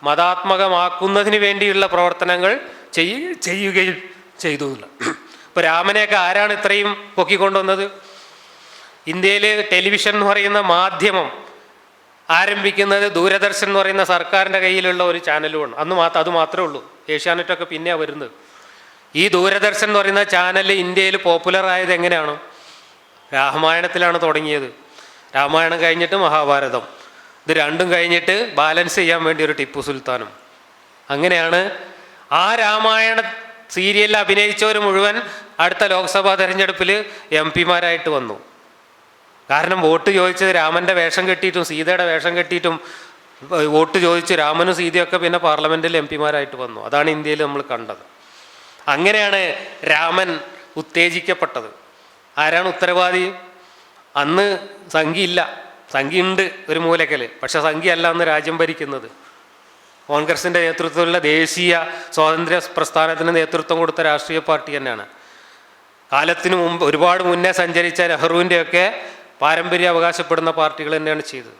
മതാത്മകമാക്കുന്നതിന് വേണ്ടിയുള്ള പ്രവർത്തനങ്ങൾ ചെയ്യുകയും ചെയ്തില്ല. ഇപ്പോൾ രാമനെയൊക്കെ ആരാണ് ഇത്രയും പൊക്കിക്കൊണ്ടുവന്നത്? ഇന്ത്യയിൽ ടെലിവിഷൻ എന്ന് പറയുന്ന മാധ്യമം ആരംഭിക്കുന്നത് ദൂരദർശൻ എന്ന് പറയുന്ന സർക്കാരിൻ്റെ കയ്യിലുള്ള ഒരു ചാനലുമാണ്. അത് മാത്രമേ ഉള്ളൂ. ഏഷ്യാനെറ്റൊക്കെ പിന്നെയാണ് വരുന്നത്. ഈ ദൂരദർശൻ എന്ന് പറയുന്ന ചാനൽ ഇന്ത്യയിൽ പോപ്പുലറായത് എങ്ങനെയാണ്? രാമായണത്തിലാണ് തുടങ്ങിയത്. രാമായണം കഴിഞ്ഞിട്ട് മഹാഭാരതം, ഇത് രണ്ടും കഴിഞ്ഞിട്ട് ബാലൻസ് ചെയ്യാൻ വേണ്ടി ഒരു ടിപ്പു സുൽത്താനും. അങ്ങനെയാണ് ആ രാമായണ സീരിയലിൽ അഭിനയിച്ചവർ മുഴുവൻ അടുത്ത ലോക്സഭാ തെരഞ്ഞെടുപ്പിൽ MP-മാരായിട്ട് വന്നു. കാരണം വോട്ട് ചോദിച്ചത് രാമൻ്റെ വേഷം കെട്ടിയിട്ടും സീതയുടെ വേഷം കെട്ടിയിട്ടും വോട്ട് ചോദിച്ച് രാമനും സീതയൊക്കെ പിന്നെ പാർലമെൻറ്റിൽ MP-മാരായിട്ട് വന്നു. അതാണ് ഇന്ത്യയിൽ നമ്മൾ കണ്ടത്. അങ്ങനെയാണ് രാമൻ ഉത്തേജിക്കപ്പെട്ടത്. ആരാണ് ഉത്തരവാദി? അന്ന് സംഘിയില്ല, സംഘിയുണ്ട് ഒരു മൂലക്കൽ, പക്ഷെ സംഘിയല്ല അന്ന് രാജ്യം ഭരിക്കുന്നത്. കോൺഗ്രസിൻ്റെ നേതൃത്വത്തിലുള്ള ദേശീയ സ്വാതന്ത്ര്യ പ്രസ്ഥാനത്തിന് നേതൃത്വം കൊടുത്ത രാഷ്ട്രീയ പാർട്ടി തന്നെയാണ്. കാലത്തിനു മുമ്പ് ഒരുപാട് മുന്നേ സഞ്ചരിച്ച നെഹ്റുവിൻ്റെയൊക്കെ പാരമ്പര്യം അവകാശപ്പെടുന്ന പാർട്ടികൾ തന്നെയാണ് ചെയ്തത്.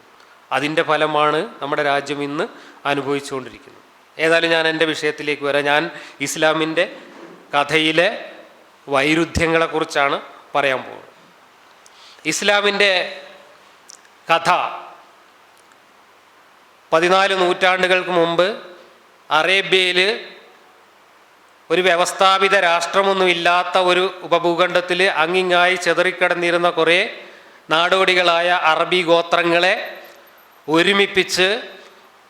അതിൻ്റെ ഫലമാണ് നമ്മുടെ രാജ്യം ഇന്ന് അനുഭവിച്ചുകൊണ്ടിരിക്കുന്നത്. ഏതായാലും ഞാൻ എൻ്റെ വിഷയത്തിലേക്ക് വരാം. ഞാൻ ഇസ്ലാമിൻ്റെ കഥയിലെ വൈരുദ്ധ്യങ്ങളെക്കുറിച്ചാണ് പറയാൻ പോകുന്നത്. ഇസ്ലാമിൻ്റെ കഥ 14 നൂറ്റാണ്ടുകൾക്ക് മുമ്പ് അറേബ്യയിൽ ഒരു വ്യവസ്ഥാപിത രാഷ്ട്രമൊന്നുമില്ലാത്ത ഒരു ഉപഭൂഖണ്ഡത്തിൽ അങ്ങിങ്ങായി ചെതറിക്കിടന്നിരുന്ന കുറേ നാടോടികളായ അറബി ഗോത്രങ്ങളെ ഒരുമിപ്പിച്ച്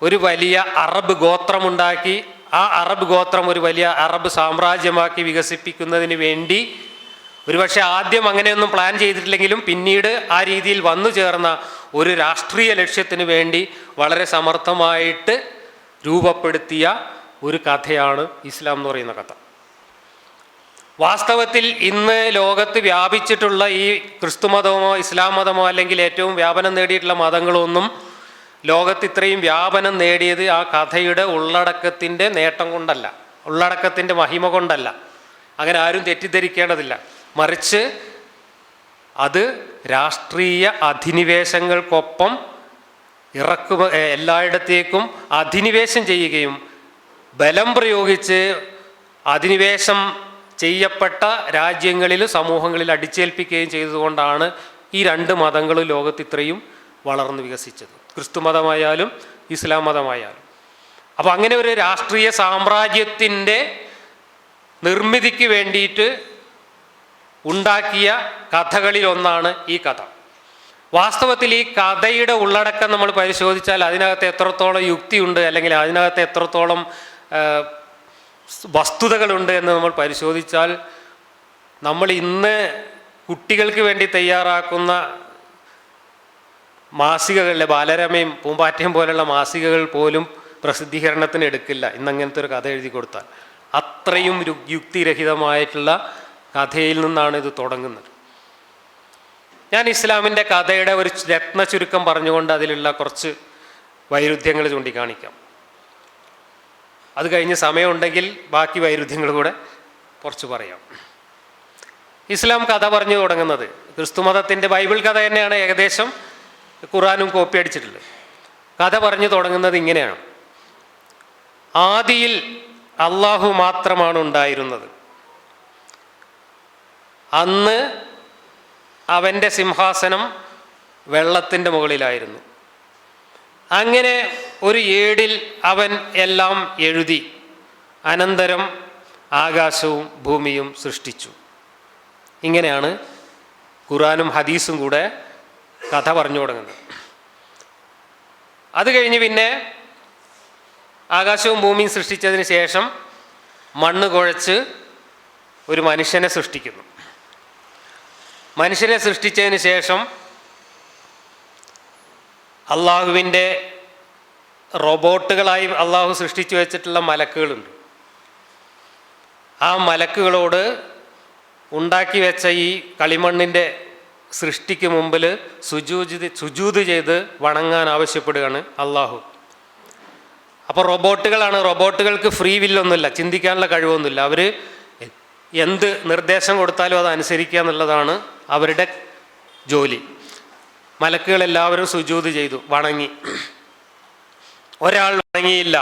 ഒരു വലിയ അറബ് ഗോത്രമുണ്ടാക്കി ആ അറബ് ഗോത്രം ഒരു വലിയ അറബ് സാമ്രാജ്യമാക്കി വികസിപ്പിക്കുന്നതിന് വേണ്ടി ഒരുപക്ഷെ ആദ്യം അങ്ങനെയൊന്നും പ്ലാൻ ചെയ്തിട്ടില്ലെങ്കിലും പിന്നീട് ആ രീതിയിൽ വന്നു ചേർന്ന ഒരു രാഷ്ട്രീയ ലക്ഷ്യത്തിന് വേണ്ടി വളരെ സമർത്ഥമായിട്ട് രൂപപ്പെടുത്തിയ ഒരു കഥയാണ് ഇസ്ലാം എന്ന് പറയുന്ന കഥ. വാസ്തവത്തിൽ ഇന്ന് ലോകത്ത് വ്യാപിച്ചിട്ടുള്ള ഈ ക്രിസ്തുമതമോ ഇസ്ലാം മതമോ അല്ലെങ്കിൽ ഏറ്റവും വ്യാപനം നേടിയിട്ടുള്ള മതങ്ങളൊന്നും ലോകത്ത് ഇത്രയും വ്യാപനം നേടിയത് ആ കഥയുടെ ഉള്ളടക്കത്തിൻ്റെ നേട്ടം കൊണ്ടല്ല, ഉള്ളടക്കത്തിൻ്റെ മഹിമ കൊണ്ടല്ല. അങ്ങനെ ആരും തെറ്റിദ്ധരിക്കേണ്ടതില്ല. മറിച്ച് അത് രാഷ്ട്രീയ അധിനിവേശങ്ങൾക്കൊപ്പം എല്ലായിടത്തേക്കും അധിനിവേശം ചെയ്യുകയും ബലം പ്രയോഗിച്ച് അധിനിവേശം ചെയ്യപ്പെട്ട രാജ്യങ്ങളിൽ സമൂഹങ്ങളിൽ അടിച്ചേൽപ്പിക്കുകയും ചെയ്തതുകൊണ്ടാണ് ഈ രണ്ട് മതങ്ങളും ലോകത്ത് ഇത്രയും വളർന്നു വികസിച്ചത്, ക്രിസ്തു മതമായാലും ഇസ്ലാം മതമായാലും. അപ്പോൾ അങ്ങനെ ഒരു രാഷ്ട്രീയ സാമ്രാജ്യത്തിൻ്റെ നിർമ്മിതിക്ക് വേണ്ടിയിട്ട് ഉണ്ടാക്കിയ കഥകളിൽ ഒന്നാണ് ഈ കഥ. വാസ്തവത്തിൽ ഈ കഥയുടെ ഉള്ളടക്കം നമ്മൾ പരിശോധിച്ചാൽ അതിനകത്ത് എത്രത്തോളം യുക്തിയുണ്ട് അല്ലെങ്കിൽ അതിനകത്ത് എത്രത്തോളം വസ്തുതകളുണ്ട് എന്ന് നമ്മൾ പരിശോധിച്ചാൽ നമ്മൾ ഇന്ന് കുട്ടികൾക്ക് വേണ്ടി തയ്യാറാക്കുന്ന മാസികകളിലെ ബാലരമയും പൂമ്പാറ്റയും പോലുള്ള മാസികകൾ പോലും പ്രസിദ്ധീകരണത്തിന് എടുക്കില്ല ഇന്നങ്ങനത്തെ ഒരു കഥ എഴുതി കൊടുത്താൽ. അത്രയും യുക്തിരഹിതമായിട്ടുള്ള കഥയിൽ നിന്നാണ് ഇത് തുടങ്ങുന്നത്. ഞാൻ ഇസ്ലാമിൻ്റെ കഥയുടെ ഒരു രത്ന ചുരുക്കം പറഞ്ഞുകൊണ്ട് അതിലുള്ള കുറച്ച് വൈരുദ്ധ്യങ്ങൾ ചൂണ്ടിക്കാണിക്കാം. അത് കഴിഞ്ഞ് സമയമുണ്ടെങ്കിൽ ബാക്കി വൈരുദ്ധ്യങ്ങൾ കൂടെ കുറച്ച് പറയാം. ഇസ്ലാം കഥ പറഞ്ഞു തുടങ്ങുന്നത് ക്രിസ്തുമതത്തിൻ്റെ ബൈബിൾ കഥ തന്നെയാണ്, ഏകദേശം ഖുർആനും കോപ്പി അടിച്ചിട്ടുള്ളത്. കഥ പറഞ്ഞു തുടങ്ങുന്നത് ഇങ്ങനെയാണ്: ആദിയിൽ അള്ളാഹു മാത്രമാണ് ഉണ്ടായിരുന്നത്. അന്ന് അവൻ്റെ സിംഹാസനം വെള്ളത്തിൻ്റെ മുകളിലായിരുന്നു. അങ്ങനെ ഒരു ഏടിൽ അവൻ എല്ലാം എഴുതി. അനന്തരം ആകാശവും ഭൂമിയും സൃഷ്ടിച്ചു. ഇങ്ങനെയാണ് ഖുർആനും ഹദീസും കൂടെ കഥ പറഞ്ഞു തുടങ്ങുന്നത്. അത് കഴിഞ്ഞ് പിന്നെ ആകാശവും ഭൂമിയും സൃഷ്ടിച്ചതിന് ശേഷം മണ്ണ് കുഴച്ച് ഒരു മനുഷ്യനെ സൃഷ്ടിക്കുന്നു. മനുഷ്യനെ സൃഷ്ടിച്ചതിന് ശേഷം അള്ളാഹുവിൻ്റെ റോബോട്ടുകളായി അള്ളാഹു സൃഷ്ടിച്ചു വെച്ചിട്ടുള്ള മലക്കുകളുണ്ട്. ആ മലക്കുകളോട് ഉണ്ടാക്കി വെച്ച ഈ കളിമണ്ണിൻ്റെ സൃഷ്ടിക്ക് മുമ്പിൽ സുജൂദ് ചെയ്ത് വണങ്ങാൻ ആവശ്യപ്പെടുകയാണ് അള്ളാഹു. അപ്പോൾ റോബോട്ടുകളാണ്. റോബോട്ടുകൾക്ക് ഫ്രീ വില്ലൊന്നുമില്ല, ചിന്തിക്കാനുള്ള കഴിവൊന്നുമില്ല. അവർ എന്ത് നിർദ്ദേശം കൊടുത്താലും അത് അനുസരിക്കുക എന്നുള്ളതാണ് അവരുടെ ജോലി. മലക്കുകളെല്ലാവരും സുജൂദ് ചെയ്തു, വണങ്ങി. ഒരാൾ വണങ്ങിയില്ല,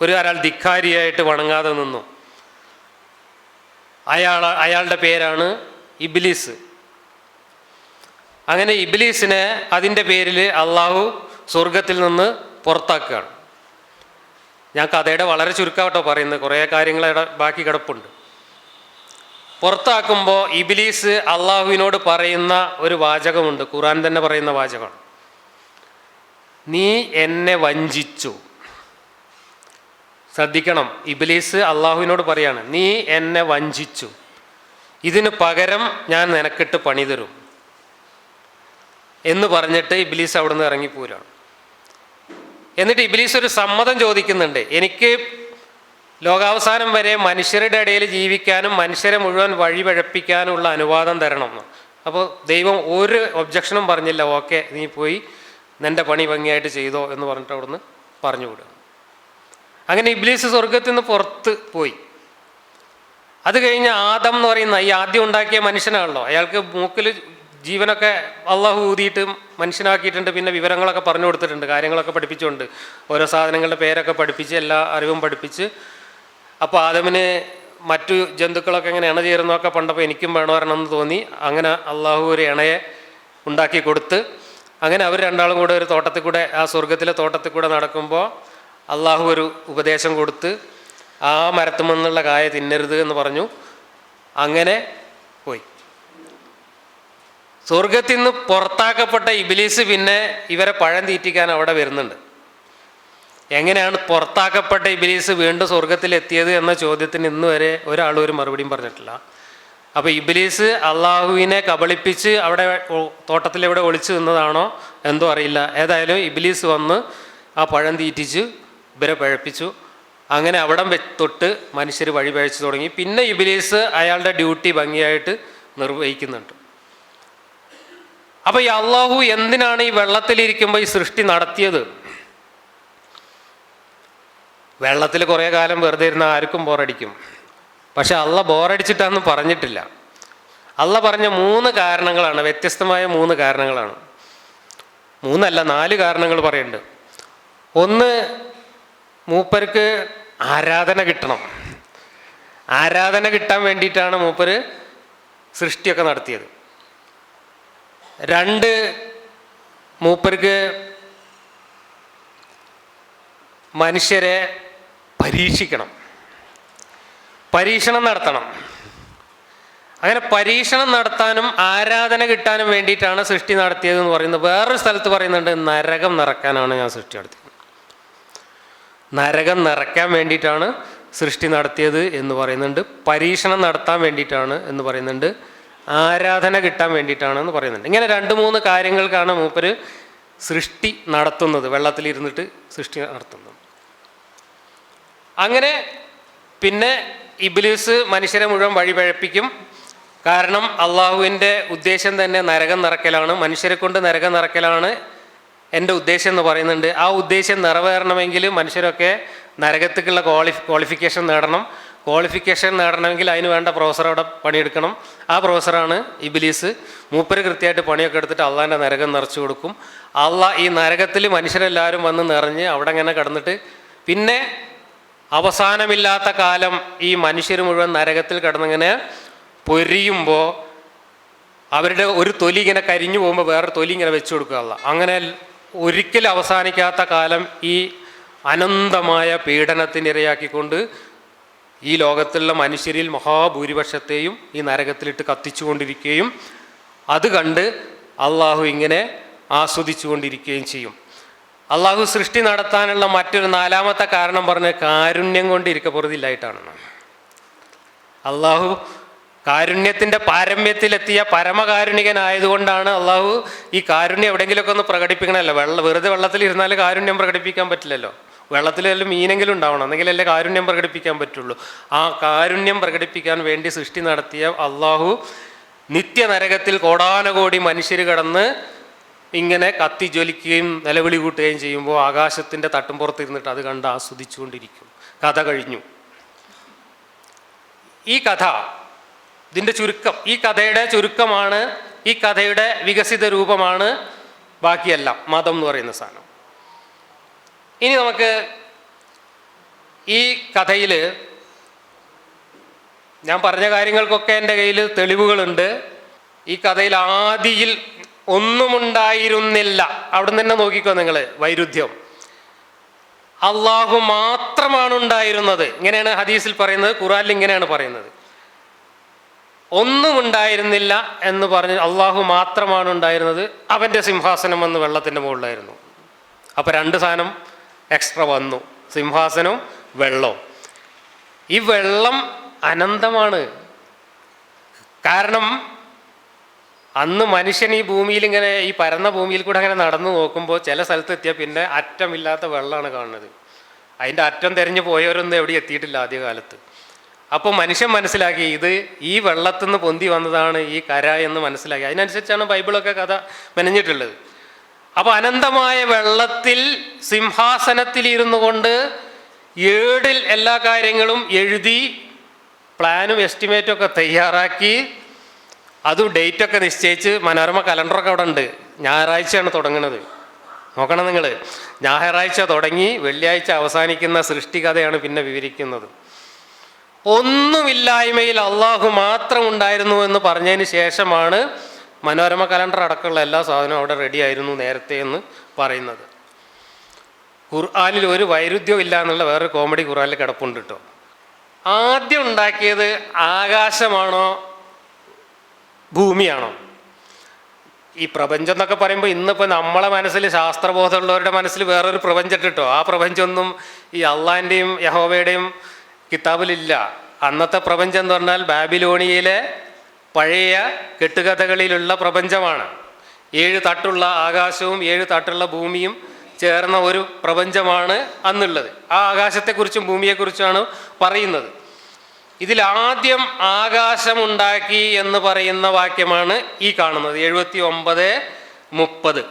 ഒരാൾ ധിക്കാരിയായിട്ട് വണങ്ങാതെ നിന്നു. അയാളുടെ പേരാണ് ഇബ്ലീസ്. അങ്ങനെ ഇബ്ലീസിനെ അതിൻ്റെ പേരിൽ അള്ളാഹു സ്വർഗത്തിൽ നിന്ന് പുറത്താക്കുകയാണ്. ഞാൻ കഥയുടെ വളരെ ചുരുക്കാട്ടോ പറയുന്നത്, കുറേ കാര്യങ്ങൾ ബാക്കി കിടപ്പുണ്ട്. പുറത്താക്കുമ്പോൾ ഇബ്ലീസ് അള്ളാഹുവിനോട് പറയുന്ന ഒരു വാചകമുണ്ട്, ഖുർആൻ തന്നെ പറയുന്ന വാചകമാണ്: നീ എന്നെ വഞ്ചിച്ചു. ശ്രദ്ധിക്കണം, ഇബ്ലീസ് അള്ളാഹുവിനോട് പറയാണ്, നീ എന്നെ വഞ്ചിച്ചു, ഇതിന് പകരം ഞാൻ നിനക്കിട്ട് പണി തരും എന്ന് പറഞ്ഞിട്ട് ഇബ്ലീസ് അവിടെ നിന്ന് ഇറങ്ങിപ്പോരാണ്. എന്നിട്ട് ഇബ്ലീസ് ഒരു സമ്മതം ചോദിക്കുന്നുണ്ട്: എനിക്ക് ലോകാവസാനം വരെ മനുഷ്യരുടെ ഇടയിൽ ജീവിക്കാനും മനുഷ്യരെ മുഴുവൻ വഴിപഴപ്പിക്കാനുള്ള അനുവാദം തരണം എന്ന്. അപ്പോൾ ദൈവം ഒരു ഒബ്ജക്ഷനും പറഞ്ഞില്ല. ഓക്കെ, നീ പോയി നിൻ്റെ പണി ഭംഗിയായിട്ട് ചെയ്തോ എന്ന് പറഞ്ഞിട്ട് അവിടുന്ന് പറഞ്ഞു വിടുക. അങ്ങനെ ഇബ്ലീസ് സ്വർഗത്തിൽ നിന്ന് പുറത്ത് പോയി. അത് കഴിഞ്ഞ് ആദം എന്ന് പറയുന്ന ഈ ആദ്യം ഉണ്ടാക്കിയ മനുഷ്യനാണല്ലോ, അയാൾക്ക് മൂക്കിൽ ജീവനൊക്കെ അള്ളാഹു ഊതിയിട്ട് മനുഷ്യനാക്കിയിട്ടുണ്ട്. പിന്നെ വിവരങ്ങളൊക്കെ പറഞ്ഞു കൊടുത്തിട്ടുണ്ട്, കാര്യങ്ങളൊക്കെ പഠിപ്പിച്ചുകൊണ്ട്, ഓരോ സാധനങ്ങളുടെ പേരൊക്കെ പഠിപ്പിച്ച് എല്ലാ അറിവും പഠിപ്പിച്ച്. അപ്പോൾ ആദമിന് മറ്റു ജന്തുക്കളൊക്കെ എങ്ങനെ ഇണ ചേരുന്നതൊക്കെ പണ്ടപ്പോൾ എനിക്കും വേണമായിരുന്നെന്ന് തോന്നി. അങ്ങനെ അള്ളാഹു ഒരു ഇണയെ ഉണ്ടാക്കി കൊടുത്ത് അങ്ങനെ അവർ രണ്ടാളും കൂടെ ഒരു തോട്ടത്തിൽ കൂടെ, ആ സ്വർഗത്തിലെ തോട്ടത്തിൽ കൂടെ നടക്കുമ്പോൾ അള്ളാഹു ഒരു ഉപദേശം കൊടുത്ത് ആ മരത്തുമെന്നുള്ള കായ തിന്നരുത് എന്ന് പറഞ്ഞു. അങ്ങനെ പോയി. സ്വർഗത്തിൽ നിന്ന് പുറത്താക്കപ്പെട്ട ഇബ്ലീസ് പിന്നെ ഇവരെ പഴം തീറ്റിക്കാൻ അവിടെ വരുന്നുണ്ട്. എങ്ങനെയാണ് പുറത്താക്കപ്പെട്ട ഇബ്ലീസ് വീണ്ടും സ്വർഗത്തിലെത്തിയത് എന്ന ചോദ്യത്തിന് ഇന്ന് വരെ ഒരാളും ഒരു മറുപടിയും പറഞ്ഞിട്ടില്ല. അപ്പോൾ ഇബ്ലീസ് അള്ളാഹുവിനെ കബളിപ്പിച്ച് അവിടെ തോട്ടത്തിലെവിടെ ഒളിച്ചു നിന്നതാണോ എന്തോ അറിയില്ല. ഏതായാലും ഇബ്ലീസ് വന്ന് ആ പഴം തീറ്റിച്ച് ഇവരെ പഴപ്പിച്ചു. അങ്ങനെ അവിടം തൊട്ട് മനുഷ്യർ വഴി പഴച്ചു തുടങ്ങി. പിന്നെ ഇബ്ലീസ് അയാളുടെ ഡ്യൂട്ടി ഭംഗിയായിട്ട് നിർവഹിക്കുന്നുണ്ട്. അപ്പോൾ ഈ അള്ളാഹു എന്തിനാണ് ഈ വെള്ളത്തിലിരിക്കുമ്പോൾ ഈ സൃഷ്ടി നടത്തിയത്? വെള്ളത്തിൽ കുറേ കാലം വെറുതെ ഇരുന്ന ആർക്കും ബോറടിക്കും. പക്ഷെ അള്ള ബോറടിച്ചിട്ടാന്നും പറഞ്ഞിട്ടില്ല. അള്ള പറഞ്ഞ 3 കാരണങ്ങളാണ്, വ്യത്യസ്തമായ 3 കാരണങ്ങളാണ്. 3 അല്ല 4 കാരണങ്ങൾ പറയുന്നുണ്ട്. ഒന്ന്, മൂപ്പർക്ക് ആരാധന കിട്ടണം. ആരാധന കിട്ടാൻ വേണ്ടിയിട്ടാണ് മൂപ്പര് സൃഷ്ടിയൊക്കെ നടത്തിയത്. 2, മൂപ്പർക്ക് മനുഷ്യരെ പരീക്ഷിക്കണം, പരീക്ഷണം നടത്തണം. അങ്ങനെ പരീക്ഷണം നടത്താനും ആരാധന കിട്ടാനും വേണ്ടിയിട്ടാണ് സൃഷ്ടി നടത്തിയതെന്ന് പറയുന്നത്. വേറൊരു സ്ഥലത്ത് പറയുന്നുണ്ട്, നരകം നിറക്കാനാണ് ഞാൻ സൃഷ്ടി നടത്തിയത്. നരകം നിറയ്ക്കാൻ വേണ്ടിയിട്ടാണ് സൃഷ്ടി നടത്തിയത് എന്ന് പറയുന്നുണ്ട്. പരീക്ഷണം നടത്താൻ വേണ്ടിയിട്ടാണ് എന്ന് പറയുന്നുണ്ട്. ആരാധന കിട്ടാൻ വേണ്ടിയിട്ടാണെന്ന് പറയുന്നുണ്ട്. ഇങ്ങനെ 2-3 കാര്യങ്ങൾക്കാണ് മൂപ്പര് സൃഷ്ടി നടത്തുന്നത്, വെള്ളത്തിലിരുന്നിട്ട് സൃഷ്ടി നടത്തുന്നത്. അങ്ങനെ പിന്നെ ഇബ്ലീസ് മനുഷ്യരെ മുഴുവൻ വഴിപഴപ്പിക്കും. കാരണം അള്ളാഹുവിൻ്റെ ഉദ്ദേശം തന്നെ നരകം നിറയ്ക്കലാണ്, മനുഷ്യരെ കൊണ്ട് നരകം നിറയ്ക്കലാണ് എൻ്റെ ഉദ്ദേശം എന്ന് പറയുന്നുണ്ട്. ആ ഉദ്ദേശം നിറവേറണമെങ്കിൽ മനുഷ്യരൊക്കെ നരകത്തേക്കുള്ള ക്വാളിഫിക്കേഷൻ നേടണം. ക്വാളിഫിക്കേഷൻ നേടണമെങ്കിൽ അതിന് വേണ്ട പ്രൊഫസർ അവിടെ പണിയെടുക്കണം. ആ പ്രൊഫസറാണ് ഇബ്ലീസ്. മൂപ്പര് കൃത്യമായിട്ട് പണിയൊക്കെ എടുത്തിട്ട് അള്ളാഹിൻ്റെ നരകം നിറച്ചു കൊടുക്കും. ഈ നരകത്തിൽ മനുഷ്യരെല്ലാവരും വന്ന് നിറഞ്ഞ് അവിടെ ഇങ്ങനെ കിടന്നിട്ട് പിന്നെ അവസാനമില്ലാത്ത കാലം ഈ മനുഷ്യർ മുഴുവൻ നരകത്തിൽ കിടന്നിങ്ങനെ പൊരിയുമ്പോൾ അവരുടെ ഒരു തൊലി ഇങ്ങനെ കരിഞ്ഞു പോകുമ്പോൾ വേറൊരു തൊലി ഇങ്ങനെ വെച്ചു കൊടുക്കുക. അങ്ങനെ ഒരിക്കലും അവസാനിക്കാത്ത കാലം ഈ അനന്തമായ പീഡനത്തിനിരയാക്കിക്കൊണ്ട് ഈ ലോകത്തുള്ള മനുഷ്യരിൽ മഹാഭൂരിപക്ഷത്തെയും ഈ നരകത്തിലിട്ട് കത്തിച്ചുകൊണ്ടിരിക്കുകയും അത് കണ്ട് അള്ളാഹു ഇങ്ങനെ ആസ്വദിച്ചു കൊണ്ടിരിക്കുകയും ചെയ്യും. അള്ളാഹു സൃഷ്ടി നടത്താനുള്ള മറ്റൊരു 4ാമത്തെ കാരണം പറഞ്ഞ് കാരുണ്യം കൊണ്ട് ഇരിക്കപ്പുറത്തില്ലായിട്ടാണ്. അള്ളാഹു കാരുണ്യത്തിൻ്റെ പാരമ്യത്തിലെത്തിയ പരമകാരുണികനായതുകൊണ്ടാണ് അള്ളാഹു ഈ കാരുണ്യം എവിടെയെങ്കിലുമൊക്കെ ഒന്ന് പ്രകടിപ്പിക്കണമല്ലോ. വെറുതെ വെള്ളത്തിലിരുന്നാൽ കാരുണ്യം പ്രകടിപ്പിക്കാൻ പറ്റില്ലല്ലോ. വെള്ളത്തിലെല്ലാം മീനെങ്കിലും ഉണ്ടാവണം, എന്നെങ്കിലല്ലേ കാരുണ്യം പ്രകടിപ്പിക്കാൻ പറ്റുള്ളൂ. ആ കാരുണ്യം പ്രകടിപ്പിക്കാൻ വേണ്ടി സൃഷ്ടി നടത്തിയ അള്ളാഹു നിത്യനരകത്തിൽ കോടാനകോടി മനുഷ്യർ കിടന്ന് ഇങ്ങനെ കത്തിജ്വലിക്കുകയും നിലവിളി കൂട്ടുകയും ചെയ്യുമ്പോൾ ആകാശത്തിൻ്റെ തട്ടുംപുറത്തിരുന്നിട്ട് അത് കണ്ട് ആസ്വദിച്ചുകൊണ്ടിരിക്കും. കഥ കഴിഞ്ഞു. ഈ കഥ, ഇതിൻ്റെ ചുരുക്കം, ഈ കഥയുടെ ചുരുക്കമാണ്, ഈ കഥയുടെ വികസിത രൂപമാണ് ബാക്കിയെല്ലാം, മതം എന്ന് പറയുന്ന സാധനം. ഇനി നമുക്ക് ഈ കഥയിൽ ഞാൻ പറഞ്ഞ കാര്യങ്ങൾക്കൊക്കെ എൻ്റെ കയ്യിൽ തെളിവുകളുണ്ട്. ഈ കഥയിൽ ആദിയിൽ ഒന്നുമുണ്ടായിരുന്നില്ല. അവിടെ നിന്ന് തന്നെ നോക്കിക്കോ നിങ്ങൾ വൈരുദ്ധ്യം. അള്ളാഹു മാത്രമാണ് ഉണ്ടായിരുന്നത്. ഇങ്ങനെയാണ് ഹദീസിൽ പറയുന്നത്, ഖുർആനിൽ ഇങ്ങനെയാണ് പറയുന്നത്. ഒന്നും ഉണ്ടായിരുന്നില്ല എന്ന് പറഞ്ഞ് അള്ളാഹു മാത്രമാണ് ഉണ്ടായിരുന്നത്. അവൻ്റെ സിംഹാസനം വന്ന് വെള്ളത്തിൻ്റെ മുകളിലായിരുന്നു. അപ്പോൾ 2 സാധനം എക്സ്ട്രാ വന്നു, സിംഹാസനവും വെള്ളവും. ഈ വെള്ളം അനന്തമാണ്. കാരണം അന്ന് മനുഷ്യൻ ഈ ഭൂമിയിൽ ഇങ്ങനെ, ഈ പരന്ന ഭൂമിയിൽ കൂടെ അങ്ങനെ നടന്നു നോക്കുമ്പോൾ ചില സ്ഥലത്ത് എത്തിയാൽ പിന്നെ അറ്റമില്ലാത്ത വെള്ളമാണ് കാണുന്നത്. അതിൻ്റെ അറ്റം തിരഞ്ഞു പോയവരൊന്നും എവിടെ എത്തിയിട്ടില്ല ആദ്യകാലത്ത്. അപ്പോൾ മനുഷ്യൻ മനസ്സിലാക്കി ഇത് ഈ വെള്ളത്തിൽ നിന്ന് പൊന്തി വന്നതാണ് ഈ കര എന്ന് മനസ്സിലാക്കി. അതിനനുസരിച്ചാണ് ബൈബിളൊക്കെ കഥ മെനഞ്ഞിട്ടുള്ളത്. അപ്പോൾ അനന്തമായ വെള്ളത്തിൽ സിംഹാസനത്തിലിരുന്നു കൊണ്ട് ഏടിൽ എല്ലാ കാര്യങ്ങളും എഴുതി പ്ലാനും എസ്റ്റിമേറ്റും ഒക്കെ തയ്യാറാക്കി അതും ഡേറ്റൊക്കെ നിശ്ചയിച്ച് മനോരമ കലണ്ടറൊക്കെ അവിടെ ഉണ്ട്. ഞായറാഴ്ചയാണ് തുടങ്ങുന്നത്. നോക്കണം നിങ്ങൾ, ഞായറാഴ്ച തുടങ്ങി വെള്ളിയാഴ്ച അവസാനിക്കുന്ന സൃഷ്ടികഥയാണ് പിന്നെ വിവരിക്കുന്നത്. ഒന്നുമില്ലായ്മയിൽ അള്ളാഹു മാത്രം ഉണ്ടായിരുന്നു എന്ന് പറഞ്ഞതിന് ശേഷമാണ് മനോരമ കലണ്ടർ അടക്കമുള്ള എല്ലാ സാധനവും അവിടെ റെഡി ആയിരുന്നു നേരത്തെ എന്ന് പറയുന്നത്. ഖുർആനിൽ ഒരു വൈരുദ്ധ്യവും ഇല്ല എന്നുള്ള വേറൊരു കോമഡി ഖുർആനിൽ കിടപ്പുണ്ട് കേട്ടോ. ആദ്യം ഉണ്ടാക്കിയത് ആകാശമാണോ ഭൂമിയാണോ? ഈ പ്രപഞ്ചം എന്നൊക്കെ പറയുമ്പോൾ ഇന്നിപ്പോൾ നമ്മളെ മനസ്സിൽ, ശാസ്ത്രബോധമുള്ളവരുടെ മനസ്സിൽ വേറൊരു പ്രപഞ്ചം കേട്ടോ. ആ പ്രപഞ്ചമൊന്നും ഈ അള്ളാഹിൻ്റെയും യഹോവയുടെയും കിതാബിലില്ല. അന്നത്തെ പ്രപഞ്ചം എന്ന് പറഞ്ഞാൽ ബാബിലോണിയയിലെ പഴയ കെട്ടുകഥകളിലുള്ള പ്രപഞ്ചമാണ്. 7 തട്ടുള്ള ആകാശവും 7 തട്ടുള്ള ഭൂമിയും ചേർന്ന ഒരു പ്രപഞ്ചമാണ് അന്നുള്ളത്. ആ ആകാശത്തെക്കുറിച്ചും ഭൂമിയെക്കുറിച്ചാണ് പറയുന്നത്. ഇതിലാദ്യം ആകാശമുണ്ടാക്കി എന്ന് പറയുന്ന വാക്യമാണ് ഈ കാണുന്നത് 79:30.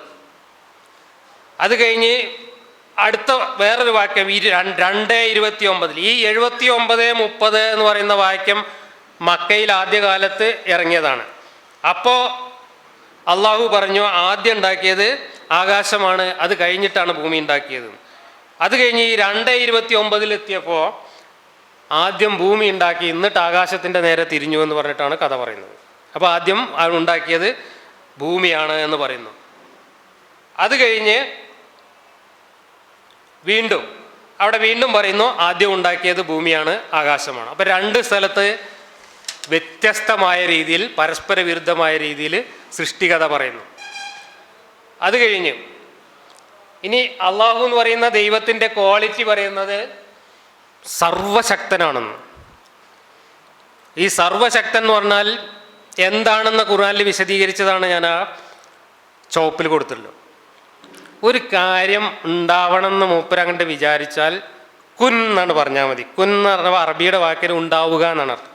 അത് കഴിഞ്ഞ് അടുത്ത വേറൊരു വാക്യം 2:29. ഈ 79:30 എന്ന് പറയുന്ന വാക്യം മക്കയിൽ ആദ്യകാലത്ത് ഇറങ്ങിയതാണ്. അപ്പോൾ അള്ളാഹു പറഞ്ഞു ആദ്യം ഉണ്ടാക്കിയത് ആകാശമാണ്, അത് കഴിഞ്ഞിട്ടാണ് ഭൂമി ഉണ്ടാക്കിയത്. അത് കഴിഞ്ഞ് ഈ 2:29 ആദ്യം ഭൂമി ഉണ്ടാക്കി, എന്നിട്ട് ആകാശത്തിൻ്റെ നേരെ തിരിഞ്ഞു എന്ന് പറഞ്ഞിട്ടാണ് കഥ പറയുന്നത്. അപ്പോൾ ആദ്യം ഉണ്ടാക്കിയത് ഭൂമിയാണ് എന്ന് പറയുന്നു. അത് കഴിഞ്ഞ് വീണ്ടും പറയുന്നു ആദ്യം ഉണ്ടാക്കിയത് ഭൂമിയാണ്, ആകാശമാണ്. അപ്പം 2 സ്ഥലത്ത് വ്യത്യസ്തമായ രീതിയിൽ, പരസ്പര വിരുദ്ധമായ രീതിയിൽ സൃഷ്ടികഥ പറയുന്നു. അത് കഴിഞ്ഞ് ഇനി അള്ളാഹു എന്ന് പറയുന്ന ദൈവത്തിൻ്റെ ക്വാളിറ്റി പറയുന്നത് സർവശക്തനാണെന്ന്. ഈ സർവശക്തൻ എന്ന് പറഞ്ഞാൽ എന്താണെന്ന് ഖുർആനിൽ വിശദീകരിച്ചതാണ് ഞാൻ ആ ചോപ്പിൽ കൊടുത്തല്ലോ. ഒരു കാര്യം ഉണ്ടാവണം എന്ന് മൂപ്പര് അങ്ങോട്ട് വിചാരിച്ചാൽ കുൻ എന്നാണ് പറഞ്ഞാൽ മതി. കുൻ എന്ന് പറഞ്ഞാൽ അറബിയുടെ വാക്കിന് ഉണ്ടാവുക എന്നാണ് അർത്ഥം.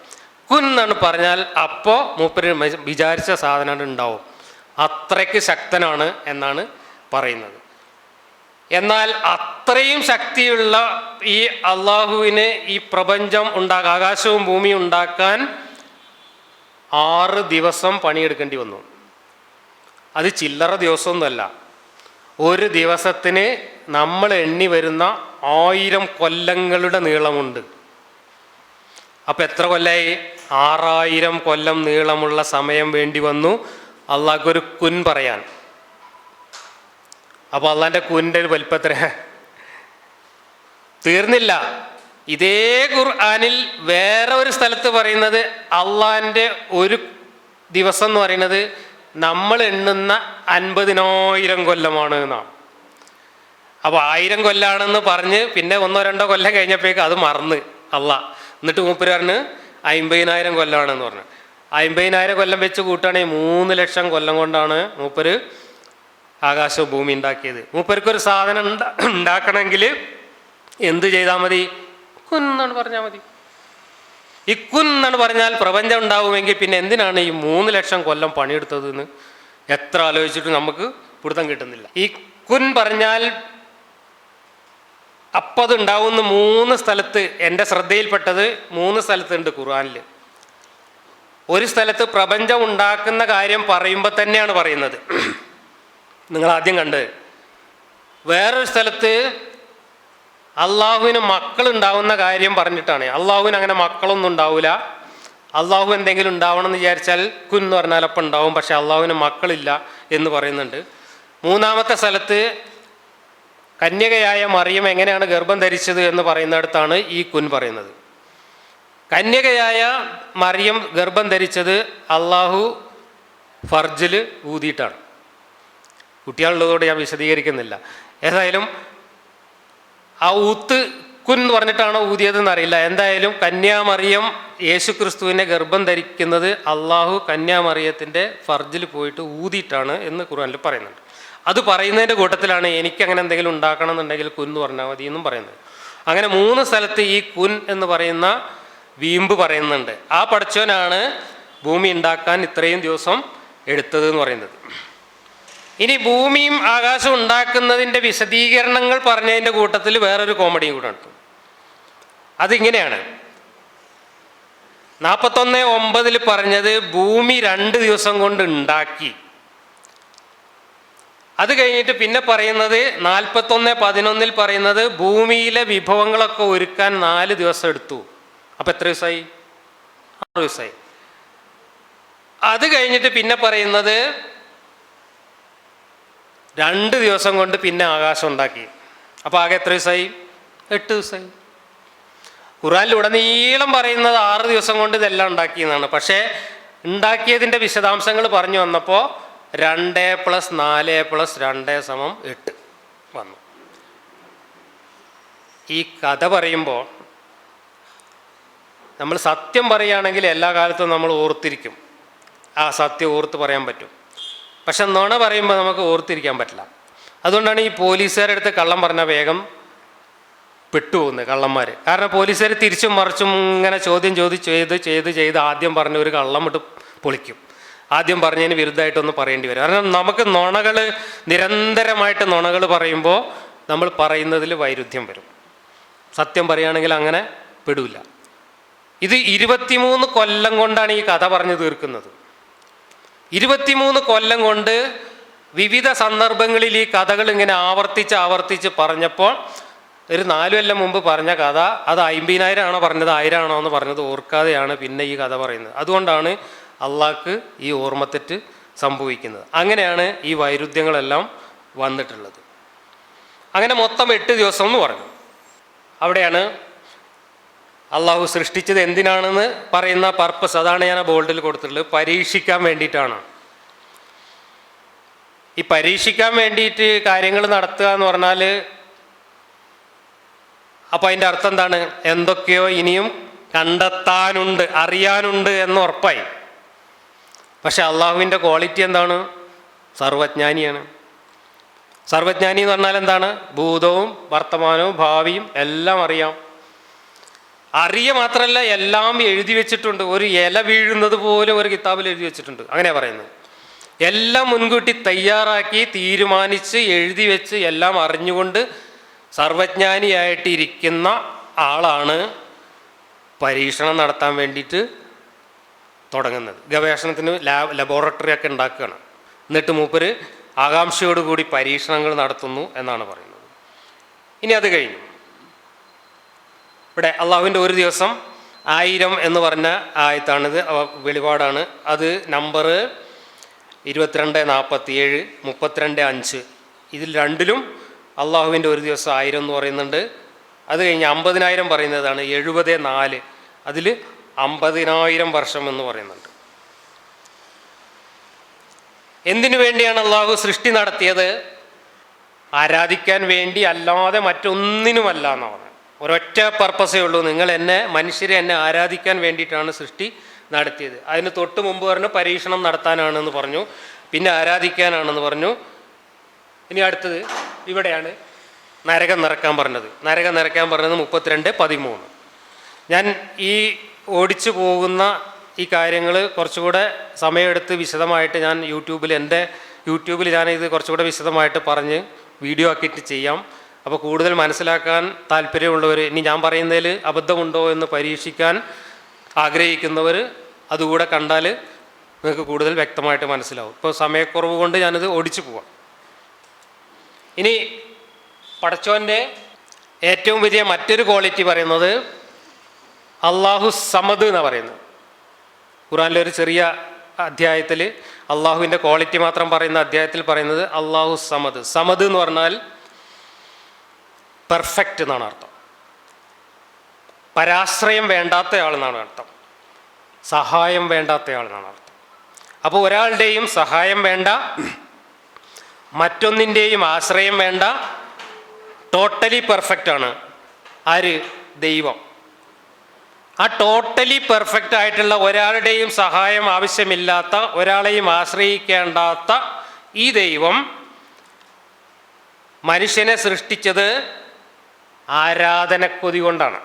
കുൻ എന്നാണ് പറഞ്ഞാൽ അപ്പോൾ മൂപ്പര് വിചാരിച്ച സാധനം ഉണ്ടാവും. അത്രയ്ക്ക് ശക്തനാണ് എന്നാണ് പറയുന്നത്. എന്നാൽ അത്രയും ശക്തിയുള്ള ഈ അള്ളാഹുവിന് ഈ പ്രപഞ്ചം ആകാശവും ഭൂമിയും ഉണ്ടാക്കാൻ 6 ദിവസം പണിയെടുക്കേണ്ടി വന്നു. അത് ചില്ലറ ദിവസമൊന്നുമല്ല. ഒരു ദിവസത്തിന് നമ്മൾ എണ്ണി വരുന്ന 1000 കൊല്ലങ്ങളുടെ നീളമുണ്ട്. അപ്പം എത്ര കൊല്ലമായി? 6000 കൊല്ലം നീളമുള്ള സമയം വേണ്ടി വന്നു അള്ളാഹ്ക്കൊരു കുൻ പറയാൻ. അപ്പോൾ അള്ളാൻ്റെ കുൻ്റെ ഒരു വലിപ്പത്ര തീർന്നില്ല. ഇതേ ഖുർആനിൽ വേറെ ഒരു സ്ഥലത്ത് പറയുന്നത് അള്ളാൻ്റെ ഒരു ദിവസം എന്ന് പറയുന്നത് നമ്മൾ എണ്ണുന്ന 50,000 കൊല്ലമാണ് എന്നാണ്. അപ്പോൾ 1000 കൊല്ലാണെന്ന് പറഞ്ഞ് പിന്നെ 1-2 കൊല്ലം കഴിഞ്ഞപ്പോഴേക്ക് അത് മറന്ന് അള്ളാഹ്. എന്നിട്ട് മൂപ്പര് പറഞ്ഞ് 50,000 കൊല്ലമാണെന്ന് പറഞ്ഞു. 50,000 കൊല്ലം വെച്ച് കൂട്ടുകയാണെങ്കിൽ 3 ലക്ഷം കൊല്ലം കൊണ്ടാണ് മൂപ്പര് ആകാശവും ഭൂമി ഉണ്ടാക്കിയത്. മൂപ്പർക്കൊരു സാധനം ഉണ്ടാക്കണമെങ്കിൽ എന്ത് ചെയ്താൽ മതി? കുൻ എന്നാണ് പറഞ്ഞാൽ മതി. ഈ കുൻ എന്നാണ് പറഞ്ഞാൽ പ്രപഞ്ചം ഉണ്ടാവുമെങ്കിൽ പിന്നെ എന്തിനാണ് ഈ 3 ലക്ഷം കൊല്ലം പണിയെടുത്തത് എന്ന് എത്ര ആലോചിച്ചിട്ട് നമുക്ക് പിടുത്തം കിട്ടുന്നില്ല. ഈ കുൻ പറഞ്ഞാൽ അപ്പം അത് ഉണ്ടാവുന്ന 3 സ്ഥലത്ത്, എൻ്റെ ശ്രദ്ധയിൽപ്പെട്ടത് 3 സ്ഥലത്തുണ്ട് ഖുർആനിൽ. ഒരു സ്ഥലത്ത് പ്രപഞ്ചം ഉണ്ടാക്കുന്ന കാര്യം പറയുമ്പോൾ തന്നെയാണ് പറയുന്നത്, നിങ്ങൾ ആദ്യം കണ്ട്. വേറൊരു സ്ഥലത്ത് അള്ളാഹുവിന് മക്കളുണ്ടാവുന്ന കാര്യം പറഞ്ഞിട്ടാണ്. അള്ളാഹുവിന് അങ്ങനെ മക്കളൊന്നും ഉണ്ടാവില്ല. അള്ളാഹു എന്തെങ്കിലും ഉണ്ടാവണം എന്ന് വിചാരിച്ചാൽ കുന്ന് പറഞ്ഞാൽ അപ്പം ഉണ്ടാവും, പക്ഷെ അള്ളാഹുവിന് മക്കളില്ല എന്ന് പറയുന്നുണ്ട്. 3-ാമത്തെ സ്ഥലത്ത് കന്യകയായ മറിയം എങ്ങനെയാണ് ഗർഭം ധരിച്ചത് എന്ന് പറയുന്നിടത്താണ് ഈ കുൻ പറയുന്നത്. കന്യകയായ മറിയം ഗർഭം ധരിച്ചത് അള്ളാഹു ഫർജിൽ ഊതിയിട്ടാണ്. കുട്ടികളുള്ളതോടെ ഞാൻ വിശദീകരിക്കുന്നില്ല. ഏതായാലും ആ ഊത്ത് കുൻ എന്ന് പറഞ്ഞിട്ടാണോ ഊതിയതെന്ന് അറിയില്ല. എന്തായാലും കന്യാമറിയം യേശുക്രിസ്തുവിനെ ഗർഭം ധരിക്കുന്നത് അള്ളാഹു കന്യാമറിയത്തിൻ്റെ ഫർജിൽ പോയിട്ട് ഊതിയിട്ടാണ് എന്ന് ഖുർആനിൽ പറയുന്നുണ്ട്. അത് പറയുന്നതിൻ്റെ കൂട്ടത്തിലാണ് എനിക്കങ്ങനെ എന്തെങ്കിലും ഉണ്ടാക്കണം എന്നുണ്ടെങ്കിൽ കുൻ എന്ന് പറഞ്ഞാൽ മതി എന്നും പറയുന്നത്. അങ്ങനെ 3 സ്ഥലത്ത് ഈ കുൻ എന്ന് പറയുന്ന വീമ്പ് പറയുന്നുണ്ട്. ആ പടച്ചവനാണ് ഭൂമി ഉണ്ടാക്കാൻ ഇത്രയും ദിവസം എടുത്തത് എന്ന് പറയുന്നത്. ഇനി ഭൂമിയും ആകാശവും ഉണ്ടാക്കുന്നതിൻ്റെ വിശദീകരണങ്ങൾ പറഞ്ഞതിൻ്റെ കൂട്ടത്തിൽ വേറൊരു കോമഡിയും കൂടെ ഉണ്ട്. അതിങ്ങനെയാണ്. 41:9 പറഞ്ഞത് ഭൂമി 2 ദിവസം കൊണ്ട് ഉണ്ടാക്കി. അത് കഴിഞ്ഞിട്ട് പിന്നെ പറയുന്നത് 41:11 പറയുന്നത് ഭൂമിയിലെ വിഭവങ്ങളൊക്കെ ഒരുക്കാൻ 4 ദിവസം എടുത്തു. അപ്പം എത്ര ദിവസമായി? 6 ദിവസമായി. അത് കഴിഞ്ഞിട്ട് പിന്നെ പറയുന്നത് 2 ദിവസം കൊണ്ട് പിന്നെ ആകാശം ഉണ്ടാക്കി. അപ്പോൾ ആകെ എത്ര ദിവസമായി? 8 ദിവസമായി. ഖുർആനിലുടനീളം പറയുന്നത് 6 ദിവസം കൊണ്ട് ഇതെല്ലാം ഉണ്ടാക്കിയെന്നാണ്. പക്ഷേ ഉണ്ടാക്കിയതിൻ്റെ വിശദാംശങ്ങൾ പറഞ്ഞു വന്നപ്പോൾ 2 + 4 + 2 = 8 വന്നു. ഈ കഥ പറയുമ്പോൾ നമ്മൾ സത്യം പറയുകയാണെങ്കിൽ എല്ലാ കാലത്തും നമ്മൾ ഓർത്തിരിക്കും. ആ സത്യം ഓർത്ത് പറയാൻ പറ്റും. പക്ഷെ നുണ പറയുമ്പോൾ നമുക്ക് ഓർത്തിരിക്കാൻ പറ്റില്ല. അതുകൊണ്ടാണ് ഈ പോലീസുകാരുടെ അടുത്ത് കള്ളം പറഞ്ഞാൽ വേഗം പെട്ടുപോകുന്നത് കള്ളന്മാർ. കാരണം പോലീസുകാർ തിരിച്ചും മറിച്ചും ഇങ്ങനെ ചോദ്യം ചെയ്ത് ആദ്യം പറഞ്ഞ ഒരു കള്ളം ഇട്ട് പൊളിക്കും. ആദ്യം പറഞ്ഞതിന് വിരുദ്ധമായിട്ടൊന്ന് പറയേണ്ടി വരും. കാരണം നമുക്ക് നുണകൾ നിരന്തരമായിട്ട് നുണകൾ പറയുമ്പോൾ നമ്മൾ പറയുന്നതിൽ വൈരുദ്ധ്യം വരും. സത്യം പറയുകയാണെങ്കിൽ അങ്ങനെ പെടില്ല. ഇത് 23 കൊല്ലം കൊണ്ടാണ് ഈ കഥ പറഞ്ഞു തീർക്കുന്നത്. 23 കൊല്ലം കൊണ്ട് വിവിധ സന്ദർഭങ്ങളിൽ ഈ കഥകൾ ഇങ്ങനെ ആവർത്തിച്ച് പറഞ്ഞപ്പോൾ ഒരു 4 കൊല്ലം മുമ്പ് പറഞ്ഞ കഥ അത് 50,000 ആണോ പറഞ്ഞത് 1000 ആണോ എന്ന് പറഞ്ഞത് ഓർക്കാതെയാണ് പിന്നെ ഈ കഥ പറയുന്നത്. അതുകൊണ്ടാണ് അള്ളാഹ്ക്ക് ഈ ഓർമ്മത്തെറ്റ് സംഭവിക്കുന്നത്. അങ്ങനെയാണ് ഈ വൈരുദ്ധ്യങ്ങളെല്ലാം വന്നിട്ടുള്ളത്. അങ്ങനെ മൊത്തം 8 ദിവസം എന്ന് പറഞ്ഞു. അവിടെയാണ് അള്ളാഹു സൃഷ്ടിച്ചത് എന്തിനാണെന്ന് പറയുന്ന പർപ്പസ്. അതാണ് ഞാൻ ആ ബോൾഡിൽ കൊടുത്തിട്ടുള്ളത്. പരീക്ഷിക്കാൻ വേണ്ടിയിട്ടാണ്. ഈ പരീക്ഷിക്കാൻ വേണ്ടിയിട്ട് കാര്യങ്ങൾ നടത്തുക എന്ന് പറഞ്ഞാൽ അപ്പം അതിൻ്റെ അർത്ഥം എന്താണ്? എന്തൊക്കെയോ ഇനിയും കണ്ടെത്താനുണ്ട്, അറിയാനുണ്ട് എന്ന് ഉറപ്പായി. പക്ഷെ അള്ളാഹുവിൻ്റെ ക്വാളിറ്റി എന്താണ്? സർവജ്ഞാനിയാണ്. സർവജ്ഞാനി എന്ന് പറഞ്ഞാൽ എന്താണ്? ഭൂതവും വർത്തമാനവും ഭാവിയും എല്ലാം അറിയാം. മാത്രമല്ല എല്ലാം എഴുതി വെച്ചിട്ടുണ്ട്. ഒരു ഇല വീഴുന്നത് പോലും ഒരു കിതാബിൽ എഴുതി വെച്ചിട്ടുണ്ട്. അങ്ങനെയാണ് പറയുന്നത്. എല്ലാം മുൻകൂട്ടി തയ്യാറാക്കി തീരുമാനിച്ച് എഴുതി വെച്ച് എല്ലാം അറിഞ്ഞുകൊണ്ട് സർവജ്ഞാനിയായിട്ടിരിക്കുന്ന ആളാണ് പരീക്ഷണം നടത്താൻ വേണ്ടിയിട്ട് തുടങ്ങുന്നത്. ഗവേഷണത്തിന് ലബോറട്ടറി ഒക്കെ ഉണ്ടാക്കുകയാണ്. എന്നിട്ട് മൂപ്പര് ആകാംക്ഷയോടുകൂടി പരീക്ഷണങ്ങൾ നടത്തുന്നു എന്നാണ് പറയുന്നത്. ഇനി അത് കഴിഞ്ഞു. ഇവിടെ അള്ളാഹുവിൻ്റെ ഒരു ദിവസം 1000 എന്ന് പറഞ്ഞ ആയത്താണിത്, വെളിപാടാണ്. അത് നമ്പർ 22, 47, 32, 5 ഇതിൽ രണ്ടിലും അള്ളാഹുവിൻ്റെ ഒരു ദിവസം 1000 എന്ന് പറയുന്നുണ്ട്. അത് കഴിഞ്ഞ് 50,000 പറയുന്നതാണ് 70, 4 അതിൽ 50,000 വർഷം എന്ന് പറയുന്നുണ്ട്. എന്തിനു വേണ്ടിയാണ് അള്ളാഹു സൃഷ്ടി നടത്തിയത്? ആരാധിക്കാൻ വേണ്ടി അല്ലാതെ മറ്റൊന്നിനുമല്ല എന്നാണ് പറഞ്ഞത്. ഒരൊറ്റ പർപ്പസേ ഉള്ളൂ. മനുഷ്യരെ എന്നെ ആരാധിക്കാൻ വേണ്ടിയിട്ടാണ് സൃഷ്ടി നടത്തിയത്. അതിന് തൊട്ട് മുമ്പ് പറഞ്ഞു പരീക്ഷണം നടത്താനാണെന്ന് പറഞ്ഞു, പിന്നെ ആരാധിക്കാനാണെന്ന് പറഞ്ഞു. ഇനി അടുത്തത് ഇവിടെയാണ് നരകം നിറക്കാൻ പറഞ്ഞത്. നരകം നിറയ്ക്കാൻ പറഞ്ഞത് 32, 13. ഞാൻ ഈ ഓടിച്ചു പോകുന്ന ഈ കാര്യങ്ങൾ കുറച്ചുകൂടെ സമയമെടുത്ത് വിശദമായിട്ട് ഞാൻ എൻ്റെ യൂട്യൂബിൽ ഞാനിത് കുറച്ചുകൂടെ വിശദമായിട്ട് പറഞ്ഞ് വീഡിയോ ആക്കിയിട്ട് ചെയ്യാം. അപ്പോൾ കൂടുതൽ മനസ്സിലാക്കാൻ താല്പര്യമുള്ളവർ, ഇനി ഞാൻ പറയുന്നതിൽ അബദ്ധമുണ്ടോ എന്ന് പരീക്ഷിക്കാൻ ആഗ്രഹിക്കുന്നവർ അതുകൂടെ കണ്ടാൽ നിങ്ങൾക്ക് കൂടുതൽ വ്യക്തമായിട്ട് മനസ്സിലാവും. ഇപ്പോൾ സമയക്കുറവ് കൊണ്ട് ഞാനിത് ഓടിച്ചു പോവാം. ഇനി പടച്ചോൻ്റെ ഏറ്റവും വലിയ മറ്റൊരു ക്വാളിറ്റി പറയുന്നത് അള്ളാഹു സമദ് എന്നാണ് പറയുന്നത്. ഖുറാനിലെ ഒരു ചെറിയ അധ്യായത്തിൽ അള്ളാഹുവിൻ്റെ ക്വാളിറ്റി മാത്രം പറയുന്ന അധ്യായത്തിൽ പറയുന്നത് അള്ളാഹു സമദ്. സമദ് എന്ന് പറഞ്ഞാൽ പെർഫെക്റ്റ് എന്നാണ് അർത്ഥം. പരാശ്രയം വേണ്ടാത്തയാളെന്നാണ് അർത്ഥം. സഹായം വേണ്ടാത്തയാളെന്നാണ് അർത്ഥം. അപ്പോൾ ഒരാളുടെയും സഹായം വേണ്ട, മറ്റൊന്നിൻ്റെയും ആശ്രയം വേണ്ട, ടോട്ടലി പെർഫെക്റ്റാണ്. ആര്? ദൈവം. ആ ടോട്ടലി പെർഫെക്റ്റ് ആയിട്ടുള്ള ഒരാളുടെയും സഹായം ആവശ്യമില്ലാത്ത, ഒരാളെയും ആശ്രയിക്കേണ്ടാത്ത ഈ ദൈവം മനുഷ്യനെ സൃഷ്ടിച്ചത് ആരാധനക്കൊതി കൊണ്ടാണ്.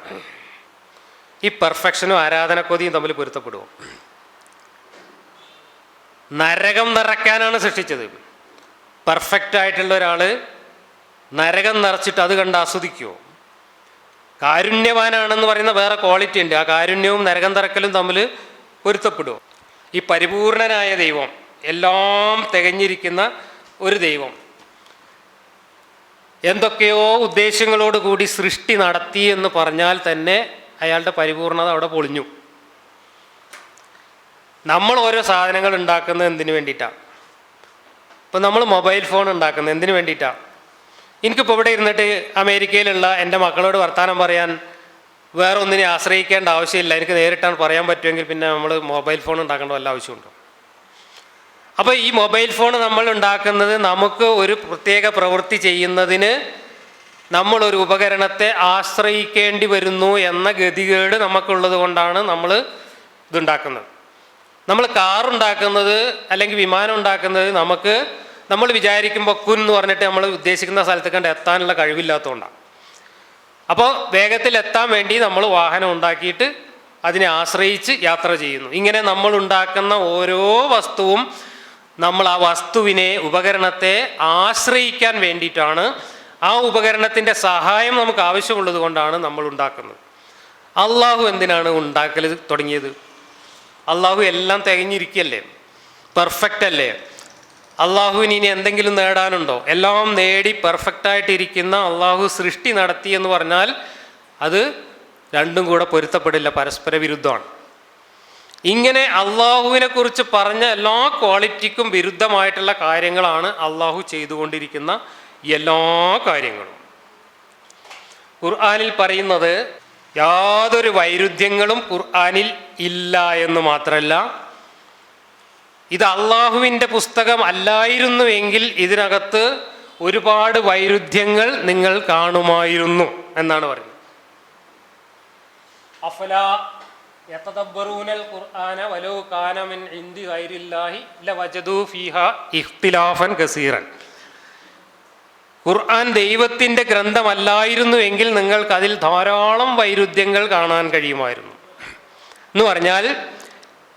ഈ പെർഫെക്ഷനും ആരാധനക്കൊതിയും തമ്മിൽ പൊരുത്തപ്പെടുമോ? നരകം നിറയ്ക്കാനാണ് സൃഷ്ടിച്ചത്. പെർഫെക്റ്റ് ആയിട്ടുള്ള ഒരാൾ നരകം നിറച്ചിട്ട് അത് കണ്ട് ആസ്വദിക്കുമോ? കാരുണ്യവാനാണെന്ന് പറയുന്ന വേറെ ക്വാളിറ്റി ഉണ്ട്. ആ കാരുണ്യവും നരകം നിറക്കലും തമ്മിൽ പൊരുത്തപ്പെടുമോ? ഈ പരിപൂർണനായ ദൈവം, എല്ലാം തികഞ്ഞിരിക്കുന്ന ഒരു ദൈവം എന്തൊക്കെയോ ഉദ്ദേശങ്ങളോട് കൂടി സൃഷ്ടി നടത്തി എന്ന് പറഞ്ഞാൽ തന്നെ അയാളുടെ പരിപൂർണത അവിടെ പൊളിഞ്ഞു. നമ്മൾ ഓരോ സാധനങ്ങൾ ഉണ്ടാക്കുന്നത് എന്തിനു വേണ്ടിയിട്ടാണ്? ഇപ്പം നമ്മൾ മൊബൈൽ ഫോൺ ഉണ്ടാക്കുന്നത് എന്തിനു വേണ്ടിയിട്ടാണ്? എനിക്കിപ്പോൾ ഇവിടെ ഇരുന്നിട്ട് അമേരിക്കയിലുള്ള എൻ്റെ മക്കളോട് വർത്തമാനം പറയാൻ വേറെ ഒന്നിനെ ആശ്രയിക്കേണ്ട ആവശ്യമില്ല. എനിക്ക് നേരിട്ടാണ് പറയാൻ പറ്റുമെങ്കിൽ പിന്നെ നമ്മൾ മൊബൈൽ ഫോൺ ഉണ്ടാക്കേണ്ട വല്ല ആവശ്യമുണ്ടോ? അപ്പോൾ ഈ മൊബൈൽ ഫോൺ നമ്മൾ ഉണ്ടാക്കുന്നത് നമുക്ക് ഒരു പ്രത്യേക പ്രവൃത്തി ചെയ്യുന്നതിന് നമ്മളൊരു ഉപകരണത്തെ ആശ്രയിക്കേണ്ടി വരുന്നു എന്ന ഗതികേട് നമുക്കുള്ളത് കൊണ്ടാണ് നമ്മൾ ഇതുണ്ടാക്കുന്നത്. നമ്മൾ കാറുണ്ടാക്കുന്നത് അല്ലെങ്കിൽ വിമാനം ഉണ്ടാക്കുന്നത് നമ്മൾ വിചാരിക്കുമ്പോൾ കുൻ എന്ന് പറഞ്ഞിട്ട് നമ്മൾ ഉദ്ദേശിക്കുന്ന സ്ഥലത്ത് കണ്ട് എത്താനുള്ള കഴിവില്ലാത്തതുകൊണ്ടാണ്. അപ്പോൾ വേഗത്തിൽ എത്താൻ വേണ്ടി നമ്മൾ വാഹനം ഉണ്ടാക്കിയിട്ട് അതിനെ ആശ്രയിച്ച് യാത്ര ചെയ്യുന്നു. ഇങ്ങനെ നമ്മൾ ഉണ്ടാക്കുന്ന ഓരോ വസ്തുവും നമ്മൾ ആ വസ്തുവിനെ, ഉപകരണത്തെ ആശ്രയിക്കാൻ വേണ്ടിയിട്ടാണ്. ആ ഉപകരണത്തിൻ്റെ സഹായം നമുക്ക് ആവശ്യമുള്ളത് കൊണ്ടാണ് നമ്മൾ ഉണ്ടാക്കുന്നത്. അള്ളാഹു എന്തിനാണ് ഉണ്ടാക്കൽ തുടങ്ങിയത്? അള്ളാഹു എല്ലാം തികഞ്ഞിരിക്കുകയല്ലേ, പെർഫെക്റ്റ് അല്ലേ? അള്ളാഹുവിന് ഇനി എന്തെങ്കിലും നേടാനുണ്ടോ? എല്ലാം നേടി പെർഫെക്റ്റായിട്ടിരിക്കുന്ന അള്ളാഹു സൃഷ്ടി നടത്തി എന്ന് പറഞ്ഞാൽ അത് രണ്ടും കൂടെ പൊരുത്തപ്പെടില്ല, പരസ്പര വിരുദ്ധമാണ്. ഇങ്ങനെ അള്ളാഹുവിനെ കുറിച്ച് പറഞ്ഞ എല്ലാ ക്വാളിറ്റിക്കും വിരുദ്ധമായിട്ടുള്ള കാര്യങ്ങളാണ് അള്ളാഹു ചെയ്തുകൊണ്ടിരിക്കുന്ന എല്ലാ കാര്യങ്ങളും. ഖുർആനിൽ പറയുന്നത് യാതൊരു വൈരുദ്ധ്യങ്ങളും ഖുർആനിൽ ഇല്ല എന്ന് മാത്രമല്ല, ഇത് അള്ളാഹുവിൻ്റെ പുസ്തകം അല്ലായിരുന്നുവെങ്കിൽ ഇതിനകത്ത് ഒരുപാട് വൈരുദ്ധ്യങ്ങൾ നിങ്ങൾ കാണുമായിരുന്നു എന്നാണ് പറയുന്നത്. അഫലാ യതദബ്ബറൂനൽ ഖുർആന വലൗ കാന മിൻ ഇൻദി ഗൈരില്ലാഹി ലവജദൂ ഫീഹാ ഇഖ്തിലാഫൻ കസീറൻ. ഖുർആൻ ദൈവത്തിൻ്റെ ഗ്രന്ഥമല്ലായിരുന്നുവെങ്കിൽ നിങ്ങൾക്ക് അതിൽ ധാരാളം വൈരുദ്ധ്യങ്ങൾ കാണാൻ കഴിയുമായിരുന്നു എന്ന് പറഞ്ഞാൽ,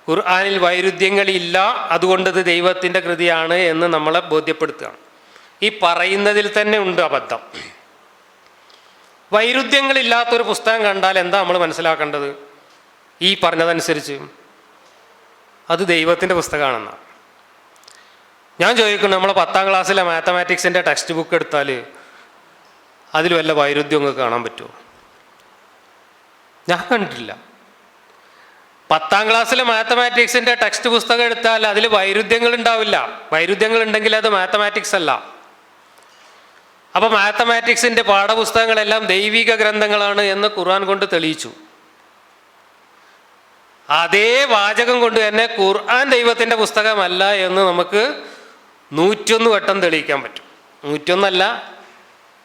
ഖുർആനിൽ വൈരുദ്ധ്യങ്ങളില്ല, അതുകൊണ്ട് ഇത് ദൈവത്തിൻ്റെ കൃതിയാണ് എന്ന് നമ്മളെ ബോധ്യപ്പെടുത്തുകയാണ്. ഈ പറയുന്നതിൽ തന്നെ ഉണ്ട് അബദ്ധം. വൈരുദ്ധ്യങ്ങളില്ലാത്തൊരു പുസ്തകം കണ്ടാൽ എന്താ നമ്മൾ മനസ്സിലാക്കേണ്ടത്? ഈ പറഞ്ഞതനുസരിച്ച് അത് ദൈവത്തിൻ്റെ പുസ്തകമാണെന്നാണ്. ഞാൻ ചോദിക്കുന്നു, നമ്മളെ 10ാം ക്ലാസ്സിലെ മാത്തമാറ്റിക്സിൻ്റെ ടെക്സ്റ്റ് ബുക്ക് എടുത്താൽ അതിൽ വല്ല വൈരുദ്ധ്യം നിങ്ങൾക്ക് കാണാൻ പറ്റുമോ? ഞാൻ കണ്ടിട്ടില്ല. 10ാം ക്ലാസ്സിലെ മാത്തമാറ്റിക്സിൻ്റെ ടെക്സ്റ്റ് പുസ്തകം എടുത്താൽ അതിൽ വൈരുദ്ധ്യങ്ങൾ ഉണ്ടാവില്ല. വൈരുദ്ധ്യങ്ങൾ ഉണ്ടെങ്കിൽ അത് മാത്തമാറ്റിക്സ് അല്ല. അപ്പോൾ മാത്തമാറ്റിക്സിൻ്റെ പാഠപുസ്തകങ്ങളെല്ലാം ദൈവിക ഗ്രന്ഥങ്ങളാണ് എന്ന് ഖുർആൻ കൊണ്ട് തെളിയിച്ചു. അതേ വാചകം കൊണ്ട് തന്നെ ഖുർആൻ ദൈവത്തിൻ്റെ പുസ്തകമല്ല എന്ന് നമുക്ക് 101 വട്ടം തെളിയിക്കാൻ പറ്റും. 101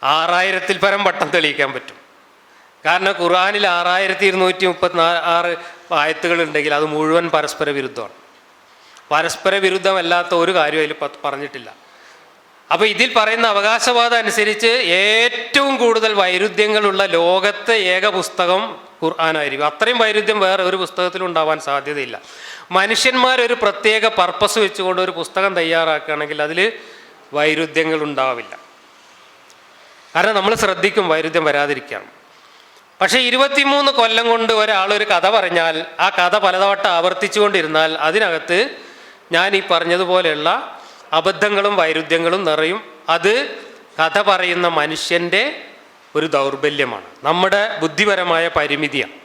6000-ൽ പരം വട്ടം തെളിയിക്കാൻ പറ്റും. കാരണം ഖുർആനിൽ 6236 ആയത്തുകളുണ്ടെങ്കിൽ അത് മുഴുവൻ പരസ്പര വിരുദ്ധമാണ്. പരസ്പര വിരുദ്ധമല്ലാത്ത ഒരു കാര്യം അതിൽ പറഞ്ഞിട്ടില്ല. അപ്പോൾ ഇതിൽ പറയുന്ന അവകാശവാദം അനുസരിച്ച് ഏറ്റവും കൂടുതൽ വൈരുദ്ധ്യങ്ങളുള്ള ലോകത്തെ ഏക പുസ്തകം ഖുർആനായിരിക്കും. അത്രയും വൈരുദ്ധ്യം വേറെ ഒരു പുസ്തകത്തിലും ഉണ്ടാവാൻ സാധ്യതയില്ല. മനുഷ്യന്മാരൊരു പ്രത്യേക പർപ്പസ് വെച്ചുകൊണ്ട് ഒരു പുസ്തകം തയ്യാറാക്കുകയാണെങ്കിൽ അതിൽ വൈരുദ്ധ്യങ്ങൾ ഉണ്ടാവില്ല. കാരണം നമ്മൾ ശ്രദ്ധിക്കും വൈരുദ്ധ്യം വരാതിരിക്കാൻ. പക്ഷേ 23 കൊല്ലം കൊണ്ട് ഒരാളൊരു കഥ പറഞ്ഞാൽ ആ കഥ പലതവട്ടം ആവർത്തിച്ചുകൊണ്ടിരുന്നാൽ അതിനകത്ത് ഞാൻ ഈ പറഞ്ഞതുപോലെയുള്ള അബദ്ധങ്ങളും വൈരുദ്ധ്യങ്ങളും നിറയും. അത് കഥ പറയുന്ന മനുഷ്യൻ്റെ ഒരു ദൗർബല്യമാണ്, നമ്മുടെ ബുദ്ധിപരമായ പരിമിതിയാണ്.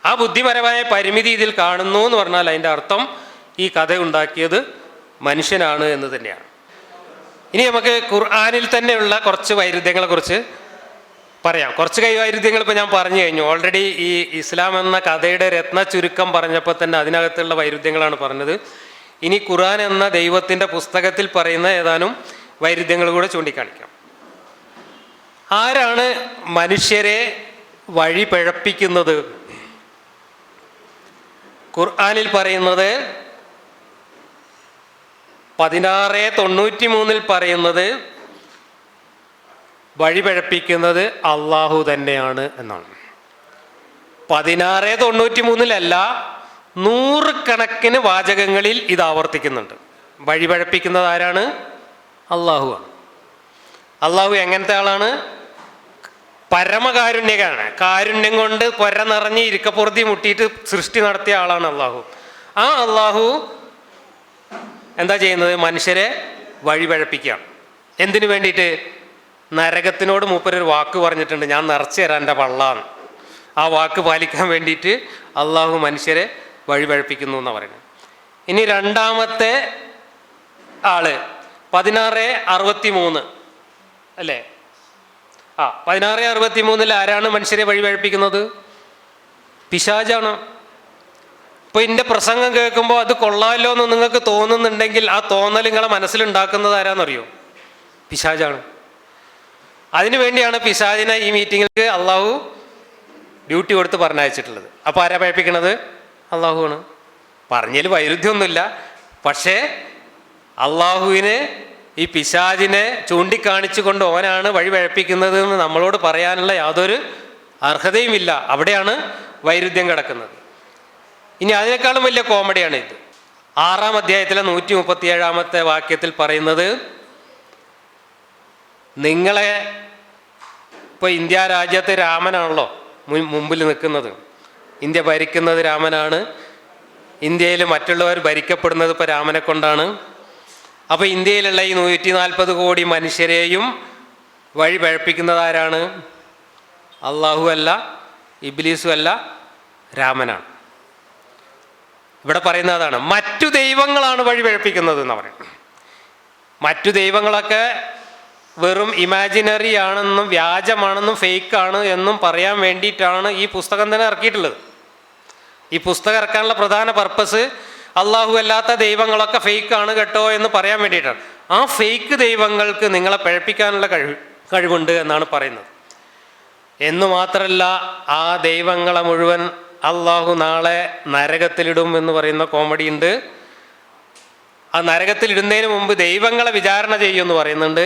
ആ ബുദ്ധിപരമായ പരിമിതി ഇതിൽ കാണുന്നു എന്ന് പറഞ്ഞാൽ അതിൻ്റെ അർത്ഥം ഈ കഥ ഉണ്ടാക്കിയത് മനുഷ്യനാണ് എന്ന് തന്നെയാണ്. ഇനി നമുക്ക് ഖുർആനിൽ തന്നെയുള്ള കുറച്ച് വൈരുദ്ധ്യങ്ങളെക്കുറിച്ച് പറയാം. കുറച്ച് വൈരുദ്ധ്യങ്ങൾ ഇപ്പോൾ ഞാൻ പറഞ്ഞു കഴിഞ്ഞു. ഓൾറെഡി ഈ ഇസ്ലാം എന്ന കഥയുടെ രത്ന ചുരുക്കം പറഞ്ഞപ്പോൾ തന്നെ അതിനകത്തുള്ള വൈരുദ്ധ്യങ്ങളാണ് പറഞ്ഞത്. ഇനി ഖുർആൻ എന്ന ദൈവത്തിൻ്റെ പുസ്തകത്തിൽ പറയുന്ന ഏതാനും വൈരുദ്ധ്യങ്ങൾ കൂടെ ചൂണ്ടിക്കാണിക്കാം. ആരാണ് മനുഷ്യരെ വഴി പിഴപ്പിക്കുന്നത്? ഖുർആനിൽ പറയുന്നത് 1693 പറയുന്നത് വഴി പിഴപ്പിക്കുന്നത് അള്ളാഹു തന്നെയാണ് എന്നാണ്. 1693 100 വാചകങ്ങളിൽ ഇത് ആവർത്തിക്കുന്നുണ്ട്. വഴി പിഴപ്പിക്കുന്നത് ആരാണ്? അള്ളാഹുവാണ്. അള്ളാഹു എങ്ങനത്തെ ആളാണ്? പരമകാരുണ്യകാണ്. കാരുണ്യം കൊണ്ട് പൊര നിറഞ്ഞ് ഇരിക്കപ്പുറത്തി മുട്ടിയിട്ട് സൃഷ്ടി നടത്തിയ ആളാണ് അള്ളാഹു. ആ അള്ളാഹു എന്താ ചെയ്യുന്നത്? മനുഷ്യരെ വഴി പിഴപ്പിക്കുകയാണ്. എന്തിനു വേണ്ടിയിട്ട്? നരകത്തിനോട് മൂപ്പരൊരു വാക്ക് പറഞ്ഞിട്ടുണ്ട്, ഞാൻ നിറച്ചു തരാം എൻ്റെ പള്ളാന്ന്. ആ വാക്ക് പാലിക്കാൻ വേണ്ടിയിട്ട് അള്ളാഹു മനുഷ്യരെ വഴി പിഴപ്പിക്കുന്നു എന്നാണ് പറയുന്നത്. ഇനി രണ്ടാമത്തെ ആള് 1663 അല്ലേ? 1663 ആരാണ് മനുഷ്യരെ വഴി പിഴപ്പിക്കുന്നത്? പിശാചാണ്. ഇപ്പോൾ എൻ്റെ പ്രസംഗം കേൾക്കുമ്പോൾ അത് കൊള്ളാമല്ലോ എന്ന് നിങ്ങൾക്ക് തോന്നുന്നുണ്ടെങ്കിൽ ആ തോന്നൽ നിങ്ങളെ മനസ്സിലുണ്ടാക്കുന്നത് ആരാന്നറിയോ? പിശാചാണ്. അതിനു വേണ്ടിയാണ് പിശാചിനെ ഈ മീറ്റിങ്ങിലേക്ക് അള്ളാഹു ഡ്യൂട്ടി കൊടുത്ത് പറഞ്ഞയച്ചിട്ടുള്ളത്. അപ്പോൾ ആരാ പഴപ്പിക്കണത്? അള്ളാഹുവാണ്. പറഞ്ഞതിൽ വൈരുദ്ധ്യമൊന്നുമില്ല. പക്ഷേ അള്ളാഹുവിന് ഈ പിശാചിനെ ചൂണ്ടിക്കാണിച്ചുകൊണ്ട് ഓനാണ് വഴി പഴപ്പിക്കുന്നത് എന്ന് നമ്മളോട് പറയാനുള്ള യാതൊരു അർഹതയുമില്ല. അവിടെയാണ് വൈരുദ്ധ്യം കിടക്കുന്നത്. ഇനി അതിനേക്കാളും വലിയ കോമഡിയാണ് ഇത്. 6-ാം അധ്യായത്തിലെ 137-ാമത്തെ വാക്യത്തിൽ പറയുന്നത്, നിങ്ങളെ ഇപ്പോൾ ഇന്ത്യ രാജ്യത്ത് രാമനാണല്ലോ മുമ്പിൽ നിൽക്കുന്നത്. ഇന്ത്യ ഭരിക്കുന്നത് രാമനാണ്. ഇന്ത്യയിൽ മറ്റുള്ളവർ ഭരിക്കപ്പെടുന്നത് ഇപ്പോൾ രാമനെ കൊണ്ടാണ്. അപ്പോൾ ഇന്ത്യയിലുള്ള ഈ 140 കോടി മനുഷ്യരെയും വഴി പഴപ്പിക്കുന്നത് ആരാണ്? അള്ളാഹു അല്ല, ഇബ്ലീസും അല്ല, രാമനാണ്. ഇവിടെ പറയുന്നതാണ് മറ്റു ദൈവങ്ങളാണ് വഴി പഴപ്പിക്കുന്നത് എന്ന് പറയും. മറ്റു ദൈവങ്ങളൊക്കെ വെറും ഇമാജിനറി ആണെന്നും വ്യാജമാണെന്നും ഫേക്കാണ് എന്നും പറയാൻ വേണ്ടിയിട്ടാണ് ഈ പുസ്തകം തന്നെ ഇറക്കിയിട്ടുള്ളത്. ഈ പുസ്തകം ഇറക്കാനുള്ള പ്രധാന പർപ്പസ് അള്ളാഹു അല്ലാത്ത ദൈവങ്ങളൊക്കെ ഫേക്കാണ് കേട്ടോ എന്ന് പറയാൻ വേണ്ടിയിട്ടാണ്. ആ ഫേക്ക് ദൈവങ്ങൾക്ക് നിങ്ങളെ പഴപ്പിക്കാനുള്ള കഴിവുണ്ട് എന്നാണ് പറയുന്നത്. എന്നു മാത്രമല്ല, ആ ദൈവങ്ങളെ മുഴുവൻ അള്ളാഹു നാളെ നരകത്തിലിടും എന്ന് പറയുന്ന കോമഡി ഉണ്ട്. ആ നരകത്തിലിടുന്നതിന് മുമ്പ് ദൈവങ്ങളെ വിചാരണ ചെയ്യുമെന്ന് പറയുന്നുണ്ട്.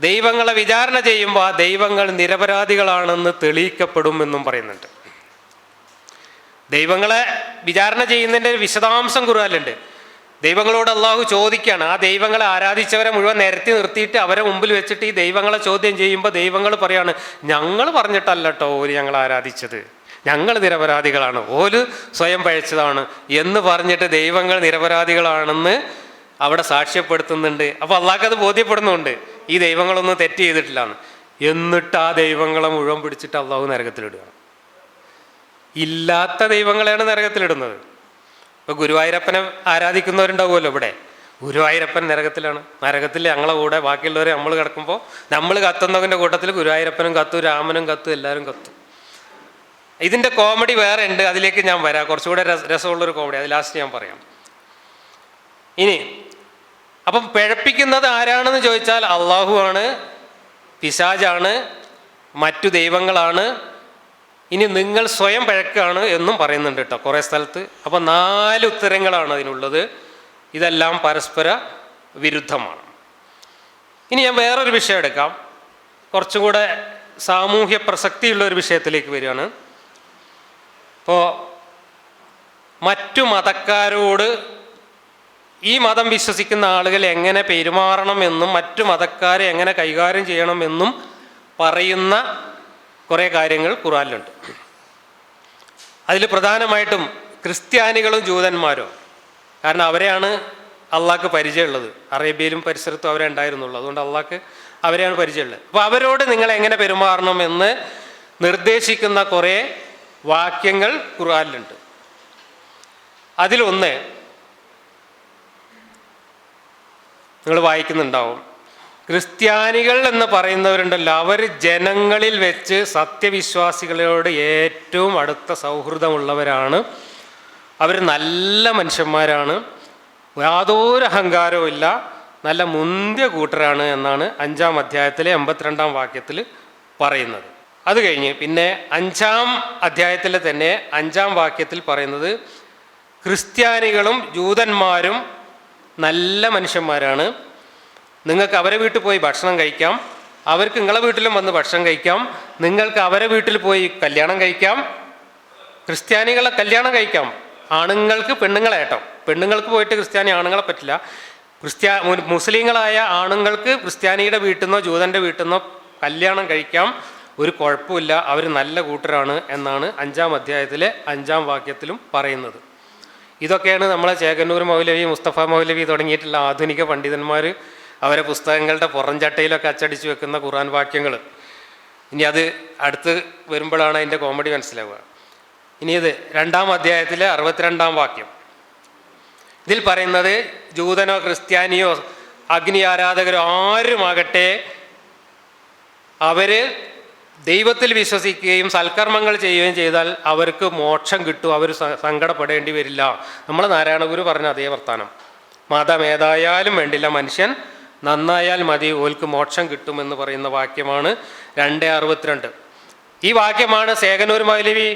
ദൈവങ്ങളെ വിചാരണ ചെയ്യുമ്പോൾ ആ ദൈവങ്ങൾ നിരപരാധികളാണെന്ന് തെളിയിക്കപ്പെടും എന്നും പറയുന്നുണ്ട്. ദൈവങ്ങളെ വിചാരണ ചെയ്യുന്നതിൻ്റെ വിശദാംശം ഖുർആനിലുണ്ട്. ദൈവങ്ങളോട് അള്ളാഹു ചോദിക്കുകയാണ്. ആ ദൈവങ്ങളെ ആരാധിച്ചവരെ മുഴുവൻ നിരത്തി നിർത്തിയിട്ട് അവരെ മുമ്പിൽ വെച്ചിട്ട് ഈ ദൈവങ്ങളെ ചോദ്യം ചെയ്യുമ്പോൾ ദൈവങ്ങൾ പറയാണ്, ഞങ്ങൾ പറഞ്ഞിട്ടല്ല കേട്ടോ ഓര് ഞങ്ങൾ ആരാധിച്ചത്, ഞങ്ങൾ നിരപരാധികളാണ്, ഓര് സ്വയം പഴിച്ചതാണ് എന്ന് പറഞ്ഞിട്ട് ദൈവങ്ങൾ നിരപരാധികളാണെന്ന് അവിടെ സാക്ഷ്യപ്പെടുത്തുന്നുണ്ട്. അപ്പോൾ അള്ളാഹ്ക്കത് ബോധ്യപ്പെടുന്നുണ്ട് ഈ ദൈവങ്ങളൊന്നും തെറ്റ് ചെയ്തിട്ടില്ലാന്ന്. എന്നിട്ട് ആ ദൈവങ്ങളെ മുഴുവൻ പിടിച്ചിട്ട് അള്ളാഹു നരകത്തിലിടുകയാണ്. ഇല്ലാത്ത ദൈവങ്ങളെയാണ് നരകത്തിലിടുന്നത്. ഇപ്പോൾ ഗുരുവായൂരപ്പനെ ആരാധിക്കുന്നവരുണ്ടാവുമല്ലോ ഇവിടെ. ഗുരുവായൂരപ്പൻ നരകത്തിലാണ്. നരകത്തിൽ ഞങ്ങളെ കൂടെ ബാക്കിയുള്ളവരെ നമ്മൾ കിടക്കുമ്പോൾ നമ്മൾ കത്തുന്നതിൻ്റെ കൂട്ടത്തിൽ ഗുരുവായൂരപ്പനും കത്തും, രാമനും കത്തും, എല്ലാവരും കത്തും. ഇതിൻ്റെ കോമഡി വേറെ ഉണ്ട്, അതിലേക്ക് ഞാൻ വരാം. കുറച്ചുകൂടെ രസമുള്ളൊരു കോമഡി, അത് ലാസ്റ്റ് ഞാൻ പറയാം. ഇനി അപ്പം പിഴപ്പിക്കുന്നത് ആരാണെന്ന് ചോദിച്ചാൽ അള്ളാഹു ആണ്, പിശാചാണ്, മറ്റു ദൈവങ്ങളാണ്. ഇനി നിങ്ങൾ സ്വയം പഴക്കാണ് എന്നും പറയുന്നുണ്ട് കേട്ടോ കുറേ സ്ഥലത്ത്. അപ്പം 4 ഉത്തരങ്ങളാണ് അതിനുള്ളത്. ഇതെല്ലാം പരസ്പര വിരുദ്ധമാണ്. ഇനി ഞാൻ വേറൊരു വിഷയം എടുക്കാം. കുറച്ചും കൂടെ സാമൂഹ്യ പ്രസക്തിയുള്ള ഒരു വിഷയത്തിലേക്ക് വരികയാണ്. ഇപ്പോൾ മറ്റു മതക്കാരോട് ഈ മതം വിശ്വസിക്കുന്ന ആളുകൾ എങ്ങനെ പെരുമാറണമെന്നും മറ്റു മതക്കാരെ എങ്ങനെ കൈകാര്യം ചെയ്യണമെന്നും പറയുന്ന കുറേ കാര്യങ്ങൾ ഖുർആനിലുണ്ട്. അതിൽ പ്രധാനമായിട്ടും ക്രിസ്ത്യാനികളും ജൂതന്മാരും. കാരണം അവരെയാണ് അള്ളാഹ്ക്ക് പരിചയമുള്ളത്. അറേബ്യയിലും പരിസരത്തും അവരെ ഉണ്ടായിരുന്നുള്ളൂ. അതുകൊണ്ട് അള്ളാഹ്ക്ക് അവരെയാണ് പരിചയമുള്ളത്. അപ്പോൾ അവരോട് നിങ്ങൾ എങ്ങനെ പെരുമാറണമെന്ന് നിർദ്ദേശിക്കുന്ന കുറേ വാക്യങ്ങൾ ഖുർആനിലുണ്ട്. അതിലൊന്ന് നിങ്ങൾ വായിക്കുന്നുണ്ടാവും. ക്രിസ്ത്യാനികൾ എന്ന് പറയുന്നവരുണ്ടല്ലോ, അവർ ജനങ്ങളിൽ വെച്ച് സത്യവിശ്വാസികളോട് ഏറ്റവും അടുത്ത സൗഹൃദമുള്ളവരാണ്. അവർ നല്ല മനുഷ്യന്മാരാണ്, യാതൊരു അഹങ്കാരവും ഇല്ല, നല്ല മുന്തിയ കൂട്ടരാണ് എന്നാണ് 5-ാം അധ്യായത്തിലെ 82-ാം വാക്യത്തിൽ പറയുന്നത്. അത് കഴിഞ്ഞ് പിന്നെ 5-ാം അധ്യായത്തിൽ തന്നെ 5-ാം വാക്യത്തിൽ പറയുന്നത് ക്രിസ്ത്യാനികളും ജൂതന്മാരും നല്ല മനുഷ്യന്മാരാണ്, നിങ്ങൾക്ക് അവരെ വീട്ടിൽ പോയി ഭക്ഷണം കഴിക്കാം, അവർക്ക് നിങ്ങളെ വീട്ടിലും വന്ന് ഭക്ഷണം കഴിക്കാം, നിങ്ങൾക്ക് അവരെ വീട്ടിൽ പോയി കല്യാണം കഴിക്കാം. ക്രിസ്ത്യാനികളെ കല്യാണം കഴിക്കാം, ആണുങ്ങൾക്ക് പെണ്ണുങ്ങളെ കേട്ടോ. പെണ്ണുങ്ങൾക്ക് പോയിട്ട് ക്രിസ്ത്യാനി ആണുങ്ങളെ പറ്റില്ല. മുസ്ലിങ്ങളായ ആണുങ്ങൾക്ക് ക്രിസ്ത്യാനിയുടെ വീട്ടിൽ നിന്നോ ജൂതൻ്റെ വീട്ടിൽ നിന്നോ കല്യാണം കഴിക്കാം, ഒരു കുഴപ്പമില്ല, അവർ നല്ല കൂട്ടരാണ് എന്നാണ് 5-ാം അധ്യായത്തിലെ 5-ാം വാക്യത്തിലും പറയുന്നത്. ഇതൊക്കെയാണ് നമ്മളെ ചേകന്നൂർ മൗലവി, മുസ്തഫ മൗലവി തുടങ്ങിയിട്ടുള്ള ആധുനിക പണ്ഡിതന്മാർ അവരെ പുസ്തകങ്ങളുടെ പുറംചട്ടയിലൊക്കെ അച്ചടിച്ച് വെക്കുന്ന ഖുർആൻ വാക്യങ്ങൾ. ഇനി അത് അടുത്ത് വരുമ്പോഴാണ് അതിൻ്റെ കോമഡി മനസ്സിലാവുക. ഇനി ഇത് 2-ാം അധ്യായത്തിലെ 62-ാം വാക്യം. ഇതിൽ പറയുന്നത് ജൂതനോ ക്രിസ്ത്യാനിയോ അഗ്നി ആരാധകരോ ആരുമാകട്ടെ, അവർ ദൈവത്തിൽ വിശ്വസിക്കുകയും സൽക്കർമ്മങ്ങൾ ചെയ്യുകയും ചെയ്താൽ അവർക്ക് മോക്ഷം കിട്ടും, അവർ സങ്കടപ്പെടേണ്ടി വരില്ല. നമ്മൾ നാരായണഗുരു പറഞ്ഞ അതേ വർത്താനം. മതം ഏതായാലും വേണ്ടില്ല, മനുഷ്യൻ നന്നായാൽ മതി, ഓൽക്ക് മോക്ഷം കിട്ടുമെന്ന് പറയുന്ന വാക്യമാണ് 2:62. ഈ വാക്യമാണ് സേകനൂർ മൗലവി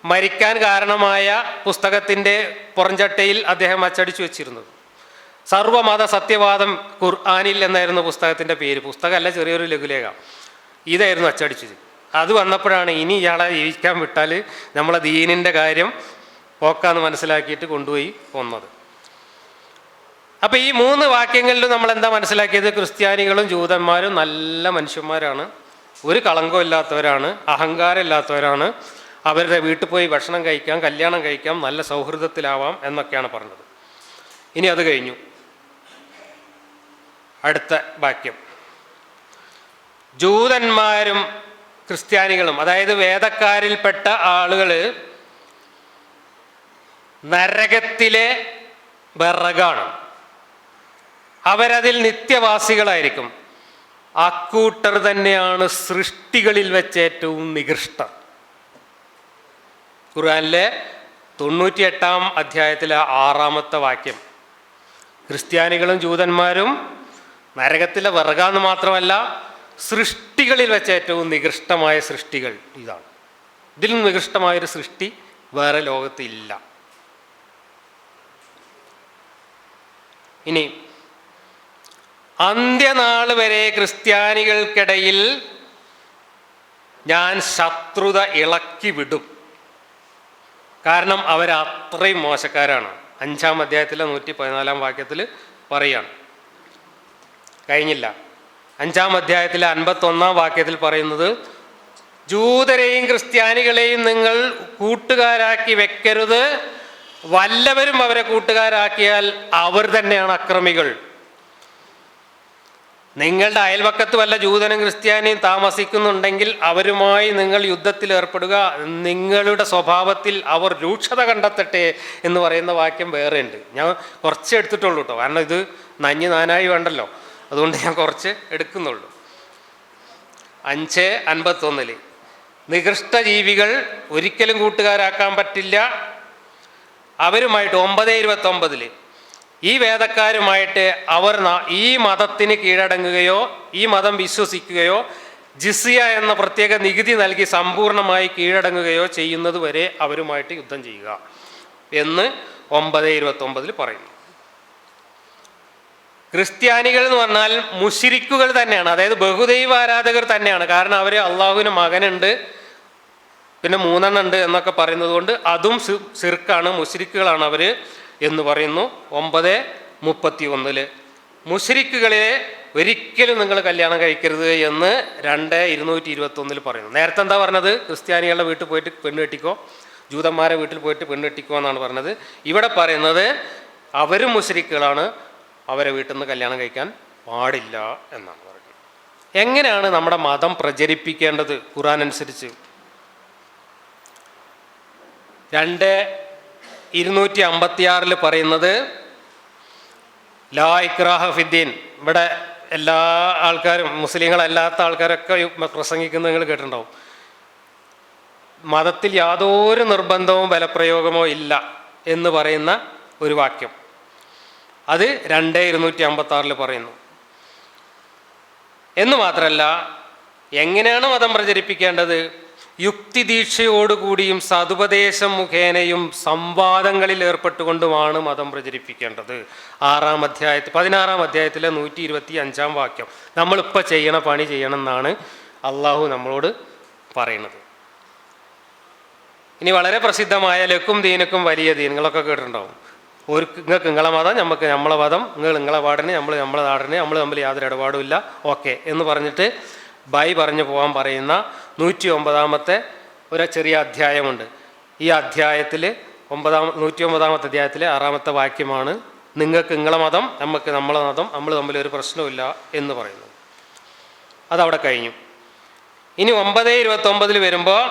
മരിക്കാൻ കാരണമായ പുസ്തകത്തിൻ്റെ പുറംചട്ടയിൽ അദ്ദേഹം അച്ചടിച്ചു വെച്ചിരുന്നത്. സർവമത സത്യവാദം ഖുർആനിൽ എന്നായിരുന്നു പുസ്തകത്തിൻ്റെ പേര്. പുസ്തകമല്ല, ചെറിയൊരു ലഘുലേഖ. ഇതായിരുന്നു അച്ചടിച്ചത്. അത് വന്നപ്പോഴാണ് ഇനി ഇയാളെ ജീവിക്കാൻ വിട്ടാൽ നമ്മളെ ദീനിൻ്റെ കാര്യം പോക്കാന്ന് മനസ്സിലാക്കിയിട്ട് കൊണ്ടുപോയി കൊന്നത്. അപ്പോൾ ഈ 3 വാക്യങ്ങളിലും നമ്മൾ എന്താ മനസ്സിലാക്കിയത്? ക്രിസ്ത്യാനികളും ജൂതന്മാരും നല്ല മനുഷ്യന്മാരാണ്, ഒരു കളങ്കം ഇല്ലാത്തവരാണ്, അഹങ്കാരം ഇല്ലാത്തവരാണ്, അവരുടെ വീട്ടിൽ പോയി ഭക്ഷണം കഴിക്കാം, കല്യാണം കഴിക്കാം, നല്ല സൗഹൃദത്തിലാവാം എന്നൊക്കെയാണ് പറഞ്ഞത്. ഇനി അത് കഴിഞ്ഞു. അടുത്ത വാക്യം, ജൂതന്മാരും ക്രിസ്ത്യാനികളും, അതായത് വേദക്കാരിൽപ്പെട്ട ആളുകൾ നരകത്തിലെ വിറകാണ്, അവരതിൽ നിത്യവാസികളായിരിക്കും. അക്കൂട്ടർ തന്നെയാണ് സൃഷ്ടികളിൽ വെച്ച് ഏറ്റവും നികൃഷ്ടർ. ഖുർആനിലെ 98-ാം അധ്യായത്തിലെ 6-ാമത്തെ വാക്യം. ക്രിസ്ത്യാനികളും ജൂതന്മാരും നരകത്തിലെ വിറകാന്ന് മാത്രമല്ല, സൃഷ്ടികളിൽ വെച്ച് ഏറ്റവും നികൃഷ്ടമായ സൃഷ്ടികൾ ഇതാണ്. ഇതിൽ നികൃഷ്ടമായൊരു സൃഷ്ടി വേറെ ലോകത്ത് ഇല്ല. ഇനി അന്ത്യനാൾ വരെ ക്രിസ്ത്യാനികൾക്കിടയിൽ ഞാൻ ശത്രുത ഇളക്കി വിടും. കാരണം അവരത്രയും മോശക്കാരാണ്. 5-ാം അധ്യായത്തിലെ 114-ാം വാക്യത്തിൽ പറയാണ്. കഴിഞ്ഞില്ല. 5-ാം അധ്യായത്തിലെ 51-ാം വാക്യത്തിൽ പറയുന്നത്, ജൂതരെയും ക്രിസ്ത്യാനികളെയും നിങ്ങൾ കൂട്ടുകാരാക്കി വെക്കരുത്, വല്ലവരും അവരെ കൂട്ടുകാരാക്കിയാൽ അവർ തന്നെയാണ് അക്രമികൾ. നിങ്ങളുടെ അയൽവക്കത്ത് വല്ല ജൂതനും ക്രിസ്ത്യാനിയും താമസിക്കുന്നുണ്ടെങ്കിൽ അവരുമായി നിങ്ങൾ യുദ്ധത്തിൽ ഏർപ്പെടുക, നിങ്ങളുടെ സ്വഭാവത്തിൽ അവർ രൂക്ഷത കണ്ടെത്തട്ടെ എന്ന് പറയുന്ന വാക്യം വേറെ ഉണ്ട്. ഞാൻ കുറച്ച് എടുത്തിട്ടുള്ളൂ കേട്ടോ, കാരണം ഇത് നഞ്ഞ് നാനായി വേണ്ടല്ലോ, അതുകൊണ്ട് ഞാൻ കുറച്ച് എടുക്കുന്നുള്ളൂ. 5:51 നികൃഷ്ട ജീവികൾ ഒരിക്കലും കൂട്ടുകാരാക്കാൻ പറ്റില്ല. അവരുമായിട്ട് 9:29 ഈ വേദക്കാരുമായിട്ട് അവർ ഈ മതത്തിന് കീഴടങ്ങുകയോ ഈ മതം വിശ്വസിക്കുകയോ ജിസിയ എന്ന പ്രത്യേക നികുതി നൽകി സമ്പൂർണ്ണമായി കീഴടങ്ങുകയോ ചെയ്യുന്നത് വരെ അവരുമായിട്ട് യുദ്ധം ചെയ്യുക എന്ന് 9:29 പറയുന്നു. ക്രിസ്ത്യാനികൾ എന്ന് പറഞ്ഞാൽ മുശ്രിക്കുകൾ തന്നെയാണ്, അതായത് ബഹുദൈവ ആരാധകർ തന്നെയാണ്. കാരണം അവർ അള്ളാഹുവിന് മകനുണ്ട്, പിന്നെ 3 ഉണ്ട് എന്നൊക്കെ പറയുന്നത് കൊണ്ട് അതും ശിർക്കാണ്, മുശ്രിക്കുകളാണ് അവർ എന്ന് പറയുന്നു. 9:31 മുശ്രിക്കുകളെ ഒരിക്കലും നിങ്ങൾ കല്യാണം കഴിക്കരുത് എന്ന് 2:221 പറയുന്നു. നേരത്തെ എന്താ പറഞ്ഞത്? ക്രിസ്ത്യാനികളുടെ വീട്ടിൽ പോയിട്ട് പെണ്ണ് കെട്ടിക്കോ, ജൂതന്മാരെ വീട്ടിൽ പോയിട്ട് പെണ്ണ് കെട്ടിക്കോ എന്നാണ് പറഞ്ഞത്. ഇവിടെ പറയുന്നത് അവരും മുശ്രിക്കുകളാണ്, അവരെ വീട്ടിൽ നിന്ന് കല്യാണം കഴിക്കാൻ പാടില്ല എന്നാണ് പറയുന്നത്. എങ്ങനെയാണ് നമ്മുടെ മതം പ്രചരിപ്പിക്കേണ്ടത്? ഖുർആൻ അനുസരിച്ച് 2:256 പറയുന്നത് ലാ ഇക്രാഹ ഫിദ്ദീൻ. ഇവിടെ എല്ലാ ആൾക്കാരും, മുസ്ലിങ്ങളല്ലാത്ത ആൾക്കാരൊക്കെ പ്രസംഗിക്കുന്നത് നിങ്ങൾ കേട്ടിട്ടുണ്ടാവും. മതത്തിൽ യാതൊരു നിർബന്ധവും ബലപ്രയോഗമോ ഇല്ല എന്ന് പറയുന്ന ഒരു വാക്യം, അത് 2:256 പറയുന്നു. എന്ന് മാത്രമല്ല, എങ്ങനെയാണ് മതം പ്രചരിപ്പിക്കേണ്ടത്? യുക്തിദീക്ഷയോടുകൂടിയും സതുപദേശം മുഖേനയും സംവാദങ്ങളിൽ ഏർപ്പെട്ടുകൊണ്ടുമാണ് മതം പ്രചരിപ്പിക്കേണ്ടത്. 16-ാം അധ്യായത്തിലെ 125-ാം വാക്യം. നമ്മളിപ്പോൾ ചെയ്യണ പണി ചെയ്യണം എന്നാണ് അള്ളാഹു നമ്മളോട് പറയുന്നത്. ഇനി വളരെ പ്രസിദ്ധമായ ലക്കും ദീനക്കും വലിയ ദീൻ നിങ്ങളൊക്കെ കേട്ടിട്ടുണ്ടാവും. നിങ്ങൾക്ക് നിങ്ങളെ മതം, നമുക്ക് നമ്മളെ മതം, നിങ്ങളെ പാടിന്, നമ്മളെ നാടിന്, നമ്മൾ തമ്മിൽ യാതൊരു ഇടപാടുമില്ല, ഓക്കെ എന്ന് പറഞ്ഞിട്ട് ബൈ പറഞ്ഞു പോകാൻ പറയുന്ന 109-ാമത്തെ ഒരു ചെറിയ അധ്യായമുണ്ട്. ഈ അധ്യായത്തിൽ 109-ാമത്തെ അധ്യായത്തിലെ 6-ാമത്തെ വാക്യമാണ് നിങ്ങൾക്ക് നിങ്ങളെ മതം, നമുക്ക് നമ്മളെ മതം, നമ്മൾ തമ്മിൽ ഒരു പ്രശ്നമില്ല എന്ന് പറയുന്നത്. അതവിടെ കഴിഞ്ഞു. ഇനി 9:29 വരുമ്പോൾ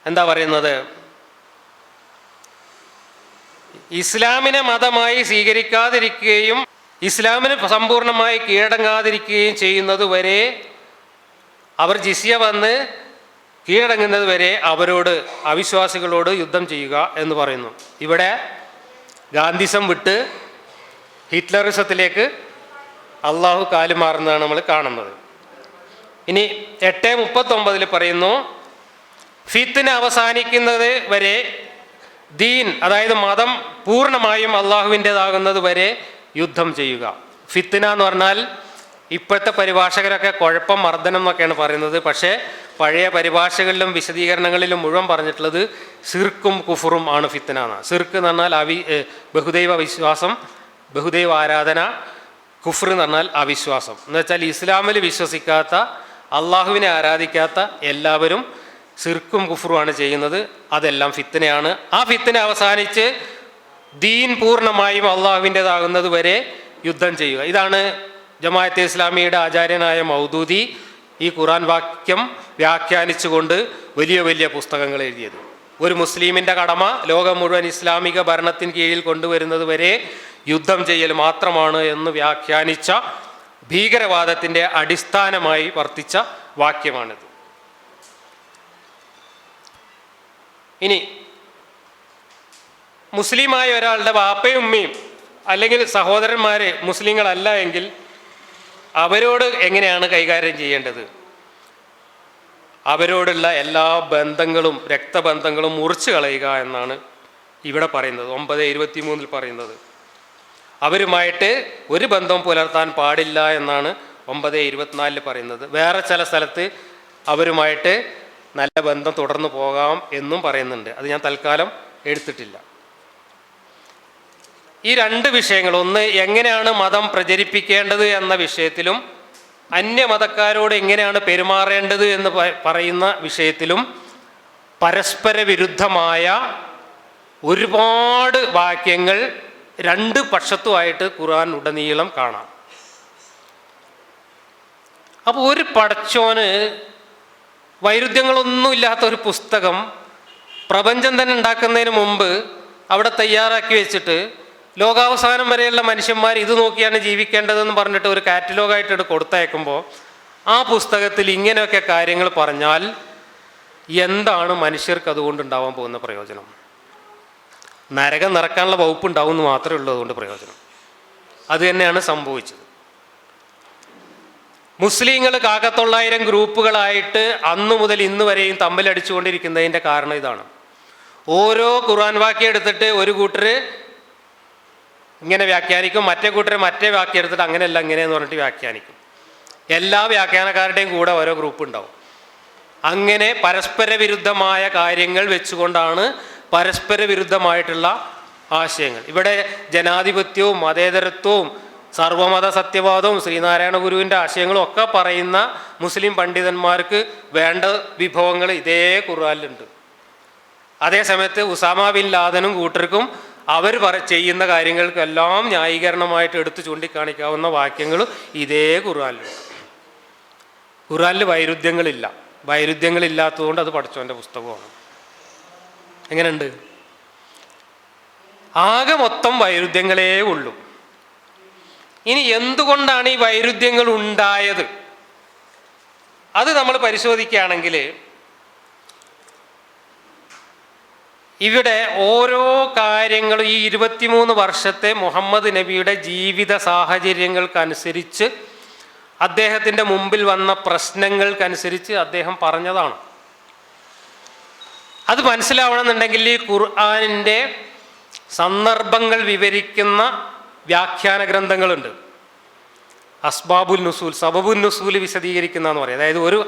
എന്താ പറയുന്നത്? ഇസ്ലാമിനെ മതമായി സ്വീകരിക്കാതിരിക്കുകയും ഇസ്ലാമിന് സമ്പൂർണ്ണമായി കീഴടങ്ങാതിരിക്കുകയും ചെയ്യുന്നത് വരെ, അവർ ജിസിയ വന്ന് കീഴടങ്ങുന്നത് വരെ അവരോട്, അവിശ്വാസികളോട് യുദ്ധം ചെയ്യുക എന്ന് പറയുന്നു. ഇവിടെ ഗാന്ധിസം വിട്ട് ഹിറ്റ്ലറിസത്തിലേക്ക് അള്ളാഹു കാലുമാറുന്നതാണ് നമ്മൾ കാണുന്നത്. ഇനി 8:39 പറയുന്നു ഫിത്ന അവസാനിക്കുന്നത് വരെ, ദീൻ അതായത് മതം പൂർണ്ണമായും അള്ളാഹുവിൻ്റെതാകുന്നത് വരെ യുദ്ധം ചെയ്യുക. ഫിത്ന എന്ന് പറഞ്ഞാൽ ഇപ്പോഴത്തെ പരിഭാഷകരൊക്കെ കുഴപ്പം, മർദ്ദനം എന്നൊക്കെയാണ് പറയുന്നത്. പക്ഷേ പഴയ പരിഭാഷകളിലും വിശദീകരണങ്ങളിലും മുഴുവൻ പറഞ്ഞിട്ടുള്ളത് സിർക്കും കുഫറും ആണ് ഫിത്ന എന്ന്. സിർക്ക് എന്ന് പറഞ്ഞാൽ ബഹുദൈവ വിശ്വാസം, ബഹുദൈവ ആരാധന. കുഫർ എന്ന് പറഞ്ഞാൽ അവിശ്വാസം. എന്ന് വെച്ചാൽ ഇസ്ലാമിൽ വിശ്വസിക്കാത്ത, അള്ളാഹുവിനെ ആരാധിക്കാത്ത എല്ലാവരും സിർക്കും കുഫറുമാണ് ചെയ്യുന്നത്. അതെല്ലാം ഫിത്നയാണ്. ആ ഫിത്ന അവസാനിച്ച് ദീൻ പൂർണ്ണമായും അള്ളാഹുവിൻ്റെതാകുന്നത് വരെ യുദ്ധം ചെയ്യുക. ഇതാണ് ജമാഅത്തെ ഇസ്ലാമിയുടെ ആചാര്യനായ മൗദൂദി ഈ ഖുർആൻ വാക്യം വ്യാഖ്യാനിച്ചുകൊണ്ട് വലിയ വലിയ പുസ്തകങ്ങൾ എഴുതിയത്. ഒരു മുസ്ലിമിൻ്റെ കടമ ലോകം മുഴുവൻ ഇസ്ലാമിക ഭരണത്തിന് കീഴിൽ കൊണ്ടുവരുന്നത് വരെ യുദ്ധം ചെയ്യൽ മാത്രമാണ് എന്ന് വ്യാഖ്യാനിച്ച, ഭീകരവാദത്തിൻ്റെ അടിസ്ഥാനമായി വർത്തിച്ച വാക്യമാണിത്. ഇനി മുസ്ലിമായ ഒരാളുടെ വാപ്പയും ഉമ്മയും അല്ലെങ്കിൽ സഹോദരന്മാർ മുസ്ലിങ്ങളല്ല എങ്കിൽ അവരോട് എങ്ങനെയാണ് കൈകാര്യം ചെയ്യേണ്ടത്? അവരോടുള്ള എല്ലാ ബന്ധങ്ങളും, രക്തബന്ധങ്ങളും മുറിച്ച് കളയുക എന്നാണ് ഇവിടെ പറയുന്നത്. 9:23 പറയുന്നത്. അവരുമായിട്ട് ഒരു ബന്ധവും പുലർത്താൻ പാടില്ല എന്നാണ് 9:24 പറയുന്നത്. വേറെ ചില സ്ഥലത്ത് അവരുമായിട്ട് നല്ല ബന്ധം തുടർന്ന് പോകാം എന്നും പറയുന്നുണ്ട്. അത് ഞാൻ തൽക്കാലം എടുത്തിട്ടില്ല. ഈ രണ്ട് വിഷയങ്ങൾ, ഒന്ന് എങ്ങനെയാണ് മതം പ്രചരിപ്പിക്കേണ്ടത് എന്ന വിഷയത്തിലും അന്യമതക്കാരോട് എങ്ങനെയാണ് പെരുമാറേണ്ടത് എന്ന് പറയുന്ന വിഷയത്തിലും പരസ്പര വിരുദ്ധമായ ഒരുപാട് വാക്യങ്ങൾ രണ്ട് പക്ഷത്തുമായിട്ട് ഖുർആൻ ഉടനീളം കാണാം. അപ്പോൾ ഒരു പടച്ചോന് വൈരുദ്ധ്യങ്ങളൊന്നുമില്ലാത്ത ഒരു പുസ്തകം പ്രപഞ്ചം തന്നെ ഉണ്ടാക്കുന്നതിന് മുമ്പ് അവിടെ തയ്യാറാക്കി വെച്ചിട്ട് ലോകാവസാനം വരെയുള്ള മനുഷ്യന്മാർ ഇത് നോക്കിയാണ് ജീവിക്കേണ്ടതെന്ന് പറഞ്ഞിട്ട് ഒരു കാറ്റലോഗായിട്ട് കൊടുത്തയക്കുമ്പോൾ ആ പുസ്തകത്തിൽ ഇങ്ങനെയൊക്കെ കാര്യങ്ങൾ പറഞ്ഞാൽ എന്താണ് മനുഷ്യർക്ക് അതുകൊണ്ട് ഉണ്ടാവാൻ പോകുന്ന പ്രയോജനം? നരകം നിറക്കാനുള്ള വകുപ്പ് ഉണ്ടാവും എന്ന് മാത്രമേ ഉള്ളൂ അതുകൊണ്ട് പ്രയോജനം. അത് തന്നെയാണ് സംഭവിച്ചത്. മുസ്ലിങ്ങൾ 900 ഗ്രൂപ്പുകളായിട്ട് അന്നു മുതൽ ഇന്ന് വരെയും തമ്മിലടിച്ചുകൊണ്ടിരിക്കുന്നതിൻ്റെ കാരണം ഇതാണ്. ഓരോ ഖുർആൻ വാക്യം എടുത്തിട്ട് ഒരു കൂട്ടർ ഇങ്ങനെ വ്യാഖ്യാനിക്കും, മറ്റേ കൂട്ടർ മറ്റേ വാക്യം എടുത്തിട്ട് അങ്ങനെയല്ല ഇങ്ങനെയെന്ന് പറഞ്ഞിട്ട് വ്യാഖ്യാനിക്കും. എല്ലാ വ്യാഖ്യാനക്കാരുടെയും കൂടെ ഓരോ ഗ്രൂപ്പ് ഉണ്ടാവും. അങ്ങനെ പരസ്പര വിരുദ്ധമായ കാര്യങ്ങൾ വെച്ചുകൊണ്ടാണ് പരസ്പര വിരുദ്ധമായിട്ടുള്ള ആശയങ്ങൾ. ഇവിടെ ജനാധിപത്യവും മതേതരത്വവും സർവമത സത്യവാദവും ശ്രീനാരായണ ഗുരുവിൻ്റെ ആശയങ്ങളും ഒക്കെ പറയുന്ന മുസ്ലിം പണ്ഡിതന്മാർക്ക് വേണ്ട വിഭവങ്ങൾ ഇതേ ഖുർആനിലുണ്ട്. അതേസമയത്ത് ഉസാമ ബിൻ ലാദനും കൂട്ടർക്കും അവർ ചെയ്യുന്ന കാര്യങ്ങൾക്കെല്ലാം ന്യായീകരണമായിട്ട് എടുത്ത് ചൂണ്ടിക്കാണിക്കാവുന്ന വാക്യങ്ങൾ ഇതേ ഖുർആനിലുണ്ട്. ഖുർആനിൽ വൈരുദ്ധ്യങ്ങളില്ല. വൈരുദ്ധ്യങ്ങളില്ലാത്തതുകൊണ്ട് അത് പഠിച്ചവൻ്റെ പുസ്തകമാണ്. എങ്ങനെയുണ്ട്? ആകെ മൊത്തം വൈരുദ്ധ്യങ്ങളേ ഉള്ളൂ. ഇനി എന്തുകൊണ്ടാണ് ഈ വൈരുദ്ധ്യങ്ങൾ ഉണ്ടായത്? അത് നമ്മൾ പരിശോധിക്കുകയാണെങ്കിൽ ഇവിടെ ഓരോ കാര്യങ്ങളും ഈ 23 വർഷത്തെ മുഹമ്മദ് നബിയുടെ ജീവിത സാഹചര്യങ്ങൾക്കനുസരിച്ച് അദ്ദേഹത്തിൻ്റെ മുമ്പിൽ വന്ന പ്രശ്നങ്ങൾക്കനുസരിച്ച് അദ്ദേഹം പറഞ്ഞതാണ്. അത് മനസ്സിലാവണമെന്നുണ്ടെങ്കിൽ ഈ ഖുർആനിൻ്റെ സന്ദർഭങ്ങൾ വിവരിക്കുന്ന വ്യാഖ്യാന ഗ്രന്ഥങ്ങളുണ്ട്. അസ്ബാബുൽ നുസൂൽ, സബബുൽ നുസൂൽ വിശദീകരിക്കുന്നതെന്ന് പറയും. അതായത് ഒരു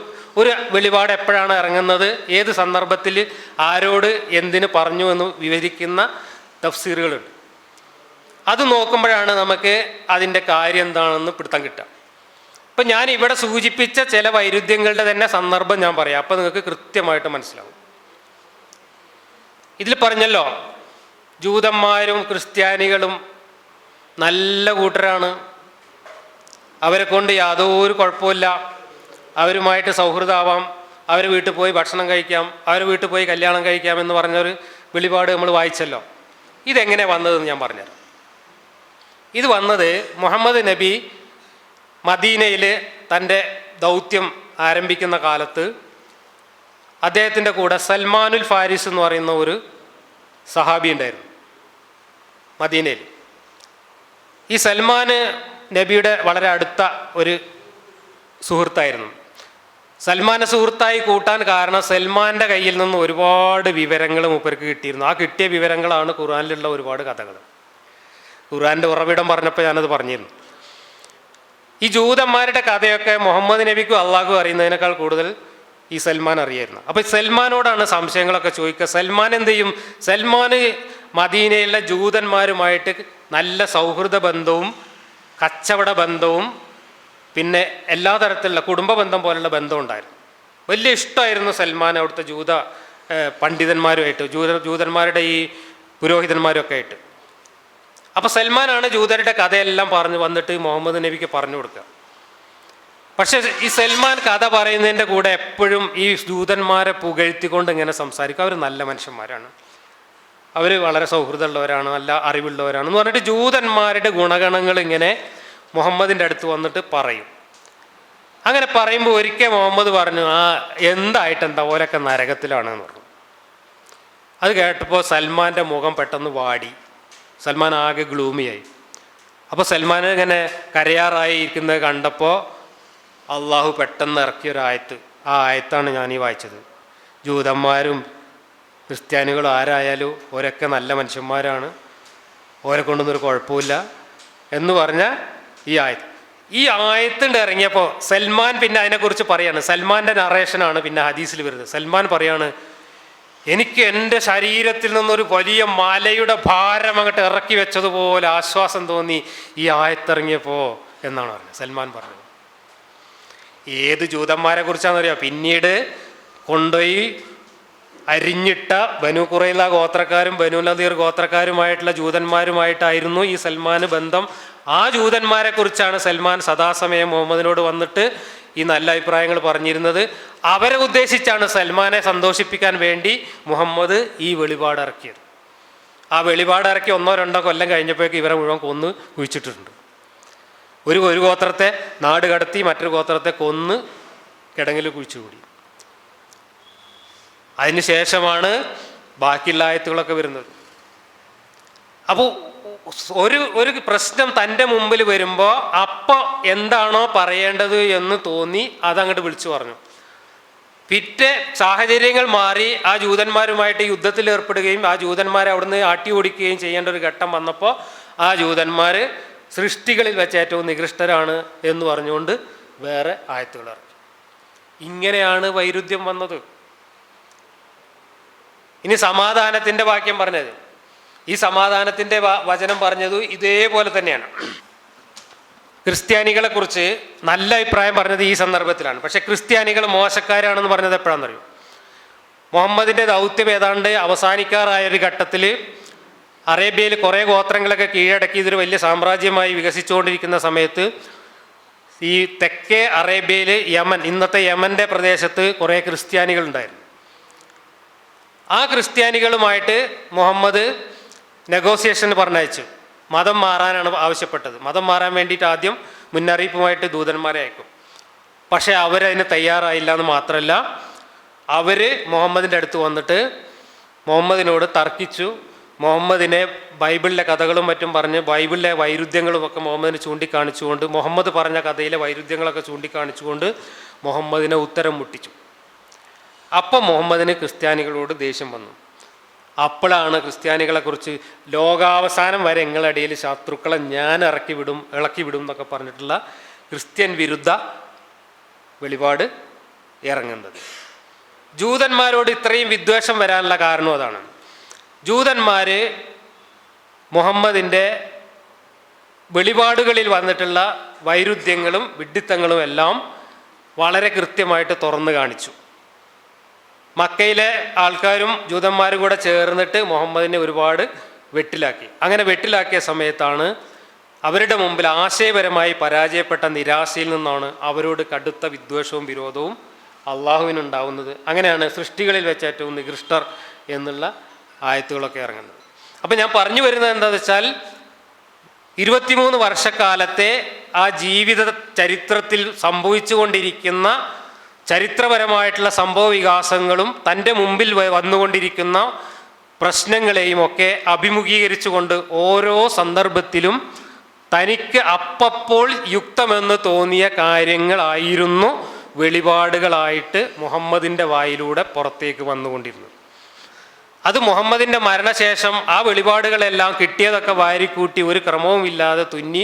വെളിപാട് എപ്പോഴാണ് ഇറങ്ങുന്നത്, ഏത് സന്ദർഭത്തിൽ ആരോട് എന്തിന് പറഞ്ഞു എന്ന് വിവരിക്കുന്ന തഫ്സീറുകളുണ്ട്. അത് നോക്കുമ്പോഴാണ് നമുക്ക് അതിൻ്റെ കാര്യം എന്താണെന്ന് പിടുത്തം കിട്ടുക. ഇപ്പം ഞാൻ ഇവിടെ സൂചിപ്പിച്ച ചില വൈരുദ്ധ്യങ്ങളുടെ തന്നെ സന്ദർഭം ഞാൻ പറയാം. അപ്പം നിങ്ങൾക്ക് കൃത്യമായിട്ട് മനസ്സിലാവും. ഇതിൽ പറഞ്ഞല്ലോ, ജൂതന്മാരും ക്രിസ്ത്യാനികളും നല്ല കൂട്ടരാണ്, അവരെ കൊണ്ട് യാതൊരു കുഴപ്പമില്ല, അവരുമായിട്ട് സൗഹൃദമാവാം, അവർ വീട്ടിൽ പോയി ഭക്ഷണം കഴിക്കാം, അവർ വീട്ടിൽ പോയി കല്യാണം കഴിക്കാം എന്ന് പറഞ്ഞൊരു വെളിപാട് നമ്മൾ വായിച്ചല്ലോ. ഇതെങ്ങനെ വന്നതെന്ന് ഞാൻ പറഞ്ഞുതരാം. ഇത് വന്നത് മുഹമ്മദ് നബി മദീനയിൽ തൻ്റെ ദൗത്യം ആരംഭിക്കുന്ന കാലത്ത് അദ്ദേഹത്തിൻ്റെ കൂടെ സൽമാനുൽ ഫാരിസ് എന്ന് പറയുന്ന ഒരു സഹാബി ഉണ്ടായിരുന്നു മദീനയിൽ. ഈ സൽമാൻ നബിയുടെ വളരെ അടുത്ത ഒരു സുഹൃത്തായിരുന്നു. സൽമാനെ സുഹൃത്തായി കൂട്ടാൻ കാരണം സൽമാൻ്റെ കയ്യിൽ നിന്ന് ഒരുപാട് വിവരങ്ങൾ മൂപ്പർക്ക് കിട്ടിയിരുന്നു. ആ കിട്ടിയ വിവരങ്ങളാണ് ഖുർആനിലുള്ള ഒരുപാട് കഥകൾ. ഖുർആൻ്റെ ഉറവിടം പറഞ്ഞപ്പോൾ ഞാനത് പറഞ്ഞിരുന്നു. ഈ ജൂതന്മാരുടെ കഥയൊക്കെ മുഹമ്മദ് നബിക്കും അള്ളാഹു അറിയുന്നതിനേക്കാൾ കൂടുതൽ ഈ സൽമാൻ അറിയായിരുന്നു. അപ്പോൾ സൽമാനോടാണ് സംശയങ്ങളൊക്കെ ചോദിക്കുക. സൽമാൻ എന്ത് ചെയ്യും? സൽമാൻ മദീനയിലെ ജൂതന്മാരുമായിട്ട് നല്ല സൗഹൃദ ബന്ധവും കച്ചവട ബന്ധവും പിന്നെ എല്ലാ തരത്തിലുള്ള കുടുംബ ബന്ധം പോലുള്ള ബന്ധം ഉണ്ടായിരുന്നു. വലിയ ഇഷ്ടമായിരുന്നു സൽമാൻ അവിടുത്തെ ജൂത പണ്ഡിതന്മാരുമായിട്ട്, ജൂതന്മാരുടെ ഈ പുരോഹിതന്മാരൊക്കെ ആയിട്ട്. അപ്പോൾ സൽമാനാണ് ജൂതരുടെ കഥയെല്ലാം പറഞ്ഞു വന്നിട്ട് മുഹമ്മദ് നബിക്ക് പറഞ്ഞു കൊടുക്കുക. പക്ഷേ ഈ സൽമാൻ കഥ പറയുന്നതിൻ്റെ കൂടെ എപ്പോഴും ഈ ജൂതന്മാരെ പുകഴ്ത്തിക്കൊണ്ട് ഇങ്ങനെ സംസാരിക്കും. അവർ നല്ല മനുഷ്യന്മാരാണ്, അവർ വളരെ സൗഹൃദമുള്ളവരാണ്, നല്ല അറിവുള്ളവരാണെന്ന് പറഞ്ഞിട്ട് ജൂതന്മാരുടെ ഗുണഗണങ്ങൾ ഇങ്ങനെ മുഹമ്മദിൻ്റെ അടുത്ത് വന്നിട്ട് പറയും. അങ്ങനെ പറയുമ്പോൾ ഒരിക്കൽ മുഹമ്മദ് പറഞ്ഞു, എന്തായിട്ടെന്താ ഓരൊക്കെ നരകത്തിലാണെന്ന് പറഞ്ഞു. അത് കേട്ടപ്പോൾ സൽമാൻ്റെ മുഖം പെട്ടെന്ന് വാടി. സൽമാൻ ആകെ ഗ്ലൂമിയായി. അപ്പോൾ സൽമാൻ ഇങ്ങനെ കരയാറായി ഇരിക്കുന്നത് കണ്ടപ്പോൾ അള്ളാഹു പെട്ടെന്ന് ഇറക്കിയൊരായത്ത്. ആ ആയത്താണ് ഞാൻ ഈ വായിച്ചത്. ജൂതന്മാരും ക്രിസ്ത്യാനികളും ആരായാലും ഓരൊക്കെ നല്ല മനുഷ്യന്മാരാണ്, ഓരെ കൊണ്ടൊന്നും ഒരു കുഴപ്പമില്ല എന്ന് പറഞ്ഞ ഈ ആയത്ത്. ഈ ആയത്തിൻ്റെ ഇറങ്ങിയപ്പോൾ സൽമാൻ പിന്നെ അതിനെക്കുറിച്ച് പറയാണ്. സൽമാൻ്റെ നറേഷനാണ് പിന്നെ ഹദീസിൽ വരുന്നത്. സൽമാൻ പറയാണ്, എനിക്ക് എൻ്റെ ശരീരത്തിൽ നിന്നൊരു വലിയ മലയുടെ ഭാരം അങ്ങോട്ട് ഇറക്കി വെച്ചതുപോലെ ആശ്വാസം തോന്നി ഈ ആയത്തിറങ്ങിയപ്പോൾ എന്നാണ് പറഞ്ഞത്. സൽമാൻ പറഞ്ഞത് ഏത് ജൂതന്മാരെ കുറിച്ചാണെന്നറിയാം. പിന്നീട് കൊണ്ടുപോയി അരിഞ്ഞിട്ട ബനു ഖുറൈള ഗോത്രക്കാരും ബനു നദീർ ഗോത്രക്കാരുമായിട്ടുള്ള ജൂതന്മാരുമായിട്ടായിരുന്നു ഈ സൽമാന് ബന്ധം. ആ ജൂതന്മാരെ കുറിച്ചാണ് സൽമാൻ സദാസമയം മുഹമ്മദിനോട് വന്നിട്ട് ഈ നല്ല അഭിപ്രായങ്ങൾ പറഞ്ഞിരുന്നത്. അവരെ ഉദ്ദേശിച്ചാണ് സൽമാനെ സന്തോഷിപ്പിക്കാൻ വേണ്ടി മുഹമ്മദ് ഈ വെളിപാട് ഇറക്കിയത്. ആ വെളിപാട് ഇറക്കി 1-2 കൊല്ലം കഴിഞ്ഞപ്പോഴേക്ക് ഇവരെ മുഴുവൻ കൊന്ന് കുഴിച്ചിട്ടുണ്ട്. ഒരു ഗോത്രത്തെ നാട് കടത്തി മറ്റൊരു ഗോത്രത്തെ കൊന്ന് കിടങ്ങിൽ കുഴിച്ചുകൂടി. അതിന് ശേഷമാണ് ബാക്കിയുള്ള ആയത്തുകളൊക്കെ വരുന്നത്. അപ്പോൾ ഒരു പ്രശ്നം തൻ്റെ മുമ്പിൽ വരുമ്പോൾ അപ്പം എന്താണോ പറയേണ്ടത് എന്ന് തോന്നി അതങ്ങോട്ട് വിളിച്ചു പറഞ്ഞു. പിറ്റേ സാഹചര്യങ്ങൾ മാറി ആ ജൂതന്മാരുമായിട്ട് യുദ്ധത്തിൽ ഏർപ്പെടുകയും ആ ജൂതന്മാരെ അവിടുന്ന് ആട്ടി ഓടിക്കുകയും ചെയ്യേണ്ട ഒരു ഘട്ടം വന്നപ്പോൾ ആ ജൂതന്മാർ സൃഷ്ടികളിൽ വെച്ച് ഏറ്റവും നികൃഷ്ടരാണ് എന്ന് പറഞ്ഞുകൊണ്ട് വേറെ ആയത്തുകൾ ഇറക്കി. ഇങ്ങനെയാണ് വൈരുദ്ധ്യം വന്നത്. ഇനി സമാധാനത്തിൻ്റെ വാക്യം പറഞ്ഞത്, ഈ സമാധാനത്തിൻ്റെ വചനം പറഞ്ഞത് ഇതേപോലെ തന്നെയാണ്. ക്രിസ്ത്യാനികളെ കുറിച്ച് നല്ല അഭിപ്രായം പറഞ്ഞത് ഈ സന്ദർഭത്തിലാണ്. പക്ഷെ ക്രിസ്ത്യാനികൾ മോശക്കാരാണെന്ന് പറഞ്ഞത് എപ്പോഴാണെന്നറിയോ? മുഹമ്മദിൻ്റെ ദൗത്യം ഏതാണ്ട് അവസാനിക്കാറായ ഒരു ഘട്ടത്തിൽ അറേബ്യയിൽ കുറേ ഗോത്രങ്ങളൊക്കെ കീഴടക്കി ഇതൊരു വലിയ സാമ്രാജ്യമായി വികസിച്ചുകൊണ്ടിരിക്കുന്ന സമയത്ത് ഈ തെക്കേ അറേബ്യയിൽ യമൻ, ഇന്നത്തെ യമൻ്റെ പ്രദേശത്ത് കുറേ ക്രിസ്ത്യാനികളുണ്ടായിരുന്നു. ആ ക്രിസ്ത്യാനികളുമായിട്ട് മുഹമ്മദ് നെഗോസിയേഷന് പറഞ്ഞയച്ചു. മതം മാറാനാണ് ആവശ്യപ്പെട്ടത്. മതം മാറാൻ വേണ്ടിയിട്ട് ആദ്യം മുന്നറിയിപ്പുമായിട്ട് ദൂതന്മാരെ അയക്കും. പക്ഷേ അവരതിന് തയ്യാറായില്ല എന്ന് മാത്രമല്ല, അവർ മുഹമ്മദിൻ്റെ അടുത്ത് വന്നിട്ട് മുഹമ്മദിനോട് തർക്കിച്ചു. മുഹമ്മദിനെ ബൈബിളിലെ കഥകളും മറ്റും പറഞ്ഞ് ബൈബിളിലെ വൈരുദ്ധ്യങ്ങളുമൊക്കെ മുഹമ്മദിനെ ചൂണ്ടിക്കാണിച്ചുകൊണ്ട്, മുഹമ്മദ് പറഞ്ഞ കഥയിലെ വൈരുദ്ധ്യങ്ങളൊക്കെ ചൂണ്ടിക്കാണിച്ചുകൊണ്ട് മുഹമ്മദിനെ ഉത്തരം മുട്ടിച്ചു. അപ്പം മുഹമ്മദിന് ക്രിസ്ത്യാനികളോട് ദേഷ്യം വന്നു. അപ്പോഴാണ് ക്രിസ്ത്യാനികളെക്കുറിച്ച് ലോകാവസാനം വരെ നിങ്ങളിടയിൽ ശത്രുക്കളെ ഞാൻ ഇളക്കി വിടും എന്നൊക്കെ പറഞ്ഞിട്ടുള്ള ക്രിസ്ത്യൻ വിരുദ്ധ വെളിപാട് ഇറങ്ങുന്നത്. ജൂതന്മാരോട് ഇത്രയും വിദ്വേഷം വരാനുള്ള കാരണം അതാണ്. ജൂതന്മാർ മുഹമ്മദിൻ്റെ വെളിപാടുകളിൽ വന്നിട്ടുള്ള വൈരുദ്ധ്യങ്ങളും വിഡ്ഢിത്തങ്ങളും എല്ലാം വളരെ കൃത്യമായിട്ട് തുറന്നു കാണിച്ചു. മക്കയിലെ ആൾക്കാരും ജൂതന്മാരും കൂടെ ചേർന്നിട്ട് മുഹമ്മദിനെ ഒരുപാട് വെട്ടിലാക്കി. അങ്ങനെ വെട്ടിലാക്കിയ സമയത്താണ് അവരുടെ മുമ്പിൽ ആശയപരമായി പരാജയപ്പെട്ട നിരാശയിൽ നിന്നാണ് അവരോട് കടുത്ത വിദ്വേഷവും വിരോധവും അള്ളാഹുവിനുണ്ടാവുന്നത്. അങ്ങനെയാണ് സൃഷ്ടികളിൽ വെച്ച് ഏറ്റവും നികൃഷ്ടർ എന്നുള്ള ആയത്തുകളൊക്കെ ഇറങ്ങുന്നത്. അപ്പം ഞാൻ പറഞ്ഞു വരുന്നത് എന്താണെന്ന് വെച്ചാൽ 23 വർഷക്കാലത്തെ ആ ജീവിത ചരിത്രത്തിൽ സംഭവിച്ചു കൊണ്ടിരിക്കുന്ന ചരിത്രപരമായിട്ടുള്ള സംഭവ വികാസങ്ങളും തൻ്റെ മുമ്പിൽ വന്നുകൊണ്ടിരിക്കുന്ന പ്രശ്നങ്ങളെയും ഒക്കെ അഭിമുഖീകരിച്ചുകൊണ്ട് ഓരോ സന്ദർഭത്തിലും തനിക്ക് അപ്പപ്പോൾ യുക്തമെന്ന് തോന്നിയ കാര്യങ്ങളായിരുന്നു വെളിപാടുകളായിട്ട് മുഹമ്മദിൻ്റെ വായിലൂടെ പുറത്തേക്ക് വന്നുകൊണ്ടിരുന്നത്. അത് മുഹമ്മദിൻ്റെ മരണശേഷം ആ വെളിപാടുകളെല്ലാം കിട്ടിയതൊക്കെ വാരിക്കൂട്ടി ഒരു ക്രമവുമില്ലാതെ തുന്നി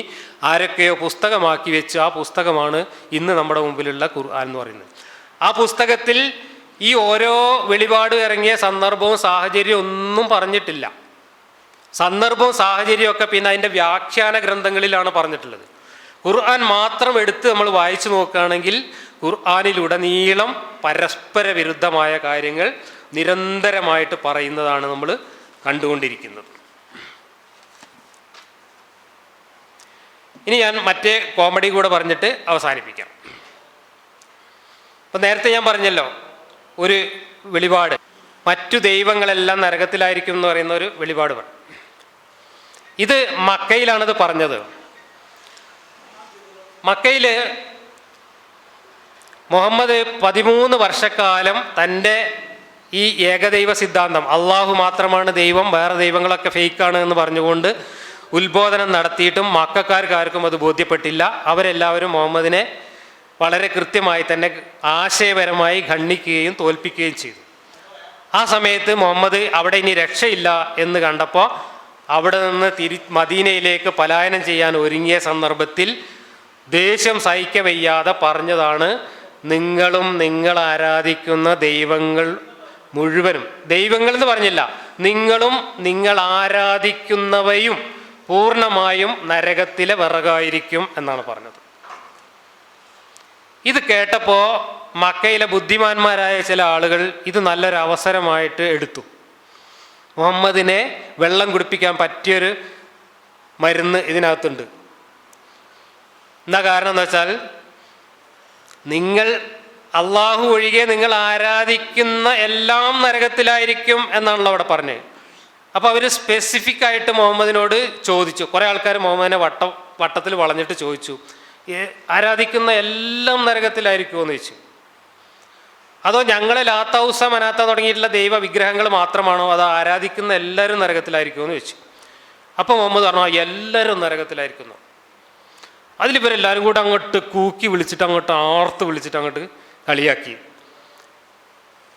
ആരൊക്കെയോ പുസ്തകമാക്കി വെച്ച് ആ പുസ്തകമാണ് ഇന്ന് നമ്മുടെ മുമ്പിലുള്ള ഖുർആൻ എന്ന് പറയുന്നത്. ആ പുസ്തകത്തിൽ ഈ ഓരോ വെളിപാട് ഇറങ്ങിയ സന്ദർഭവും സാഹചര്യവും ഒന്നും പറഞ്ഞിട്ടില്ല. സന്ദർഭവും സാഹചര്യമൊക്കെ പിന്നെ അതിൻ്റെ വ്യാഖ്യാന ഗ്രന്ഥങ്ങളിലാണ് പറഞ്ഞിട്ടുള്ളത്. ഖുർആൻ മാത്രം എടുത്ത് നമ്മൾ വായിച്ചു നോക്കുകയാണെങ്കിൽ ഖുർആനിലുടനീളം പരസ്പര വിരുദ്ധമായ കാര്യങ്ങൾ നിരന്തരമായിട്ട് പറയുന്നതാണ് നമ്മൾ കണ്ടുകൊണ്ടിരിക്കുന്നത്. ഇനി ഞാൻ മറ്റേ കോമഡി കൂടെ പറഞ്ഞിട്ട് അവസാനിപ്പിക്കാം. അപ്പം നേരത്തെ ഞാൻ പറഞ്ഞല്ലോ ഒരു വെളിപാട്, മറ്റു ദൈവങ്ങളെല്ലാം നരകത്തിലായിരിക്കും എന്ന് പറയുന്ന ഒരു വെളിപാട് പറഞ്ഞു. ഇത് മക്കയിലാണിത് പറഞ്ഞത്. മക്കയിൽ മുഹമ്മദ് 13 വർഷക്കാലം തൻ്റെ ഈ ഏകദൈവ സിദ്ധാന്തം, അള്ളാഹു മാത്രമാണ് ദൈവം, വേറെ ദൈവങ്ങളൊക്കെ ഫേക്കാണ് എന്ന് പറഞ്ഞുകൊണ്ട് ഉത്ബോധനം നടത്തിയിട്ടും മക്കക്കാർക്കാർക്കും അത് ബോധ്യപ്പെട്ടില്ല. അവരെല്ലാവരും മുഹമ്മദിനെ വളരെ കൃത്യമായി തന്നെ ആശയപരമായി ഖണ്ഡിക്കുകയും തോൽപ്പിക്കുകയും ചെയ്തു. ആ സമയത്ത് മുഹമ്മദ് അവിടെ ഇനി രക്ഷയില്ല എന്ന് കണ്ടപ്പോൾ അവിടെ നിന്ന് മദീനയിലേക്ക് പലായനം ചെയ്യാൻ ഒരുങ്ങിയ സന്ദർഭത്തിൽ ദേഷ്യം സഹിക്കവയ്യാതെ പറഞ്ഞതാണ്, നിങ്ങളും നിങ്ങൾ ആരാധിക്കുന്ന ദൈവങ്ങൾ മുഴുവനും, ദൈവങ്ങൾ എന്ന് പറഞ്ഞില്ല, നിങ്ങളും നിങ്ങൾ ആരാധിക്കുന്നവയും പൂർണ്ണമായും നരകത്തിലെ വിറകായിരിക്കും എന്നാണ് പറഞ്ഞത്. ഇത് കേട്ടപ്പോൾ മക്കയിലെ ബുദ്ധിമാന്മാരായ ചില ആളുകൾ ഇത് നല്ലൊരു അവസരമായിട്ട് എടുത്തു. മുഹമ്മദിനെ വെള്ളം കുടിപ്പിക്കാൻ പറ്റിയൊരു മരുന്ന് ഇതിനകത്തുണ്ട്. എന്താ കാരണം എന്ന് വെച്ചാൽ, നിങ്ങൾ അള്ളാഹു ഒഴികെ നിങ്ങൾ ആരാധിക്കുന്ന എല്ലാം നരകത്തിലായിരിക്കും എന്നാണല്ലോ അവിടെ പറഞ്ഞത്. അപ്പോൾ അവർ സ്പെസിഫിക് ആയിട്ട് മുഹമ്മദിനോട് ചോദിച്ചു. കുറേ ആൾക്കാർ മുഹമ്മദിനെ വട്ടത്തിൽ വളഞ്ഞിട്ട് ചോദിച്ചു, ആരാധിക്കുന്ന എല്ലാം നരകത്തിലായിരിക്കുമോ എന്ന് ചോദിച്ചു. അതോ ഞങ്ങളെ ലാത്തൗസ മനാത്ത തുടങ്ങിയിട്ടുള്ള ദൈവ വിഗ്രഹങ്ങൾ മാത്രമാണോ, അതോ ആരാധിക്കുന്ന എല്ലാവരും നരകത്തിലായിരിക്കുമോ എന്ന് ചോദിച്ചു. അപ്പോൾ മുഹമ്മദ് പറഞ്ഞു, എല്ലാവരും നരകത്തിലായിരിക്കുന്നു. അതിലിവരെല്ലാവരും കൂടെ അങ്ങോട്ട് കൂക്കി വിളിച്ചിട്ട് അങ്ങോട്ട് ആർത്ത് വിളിച്ചിട്ട് അങ്ങോട്ട് കളിയാക്കി.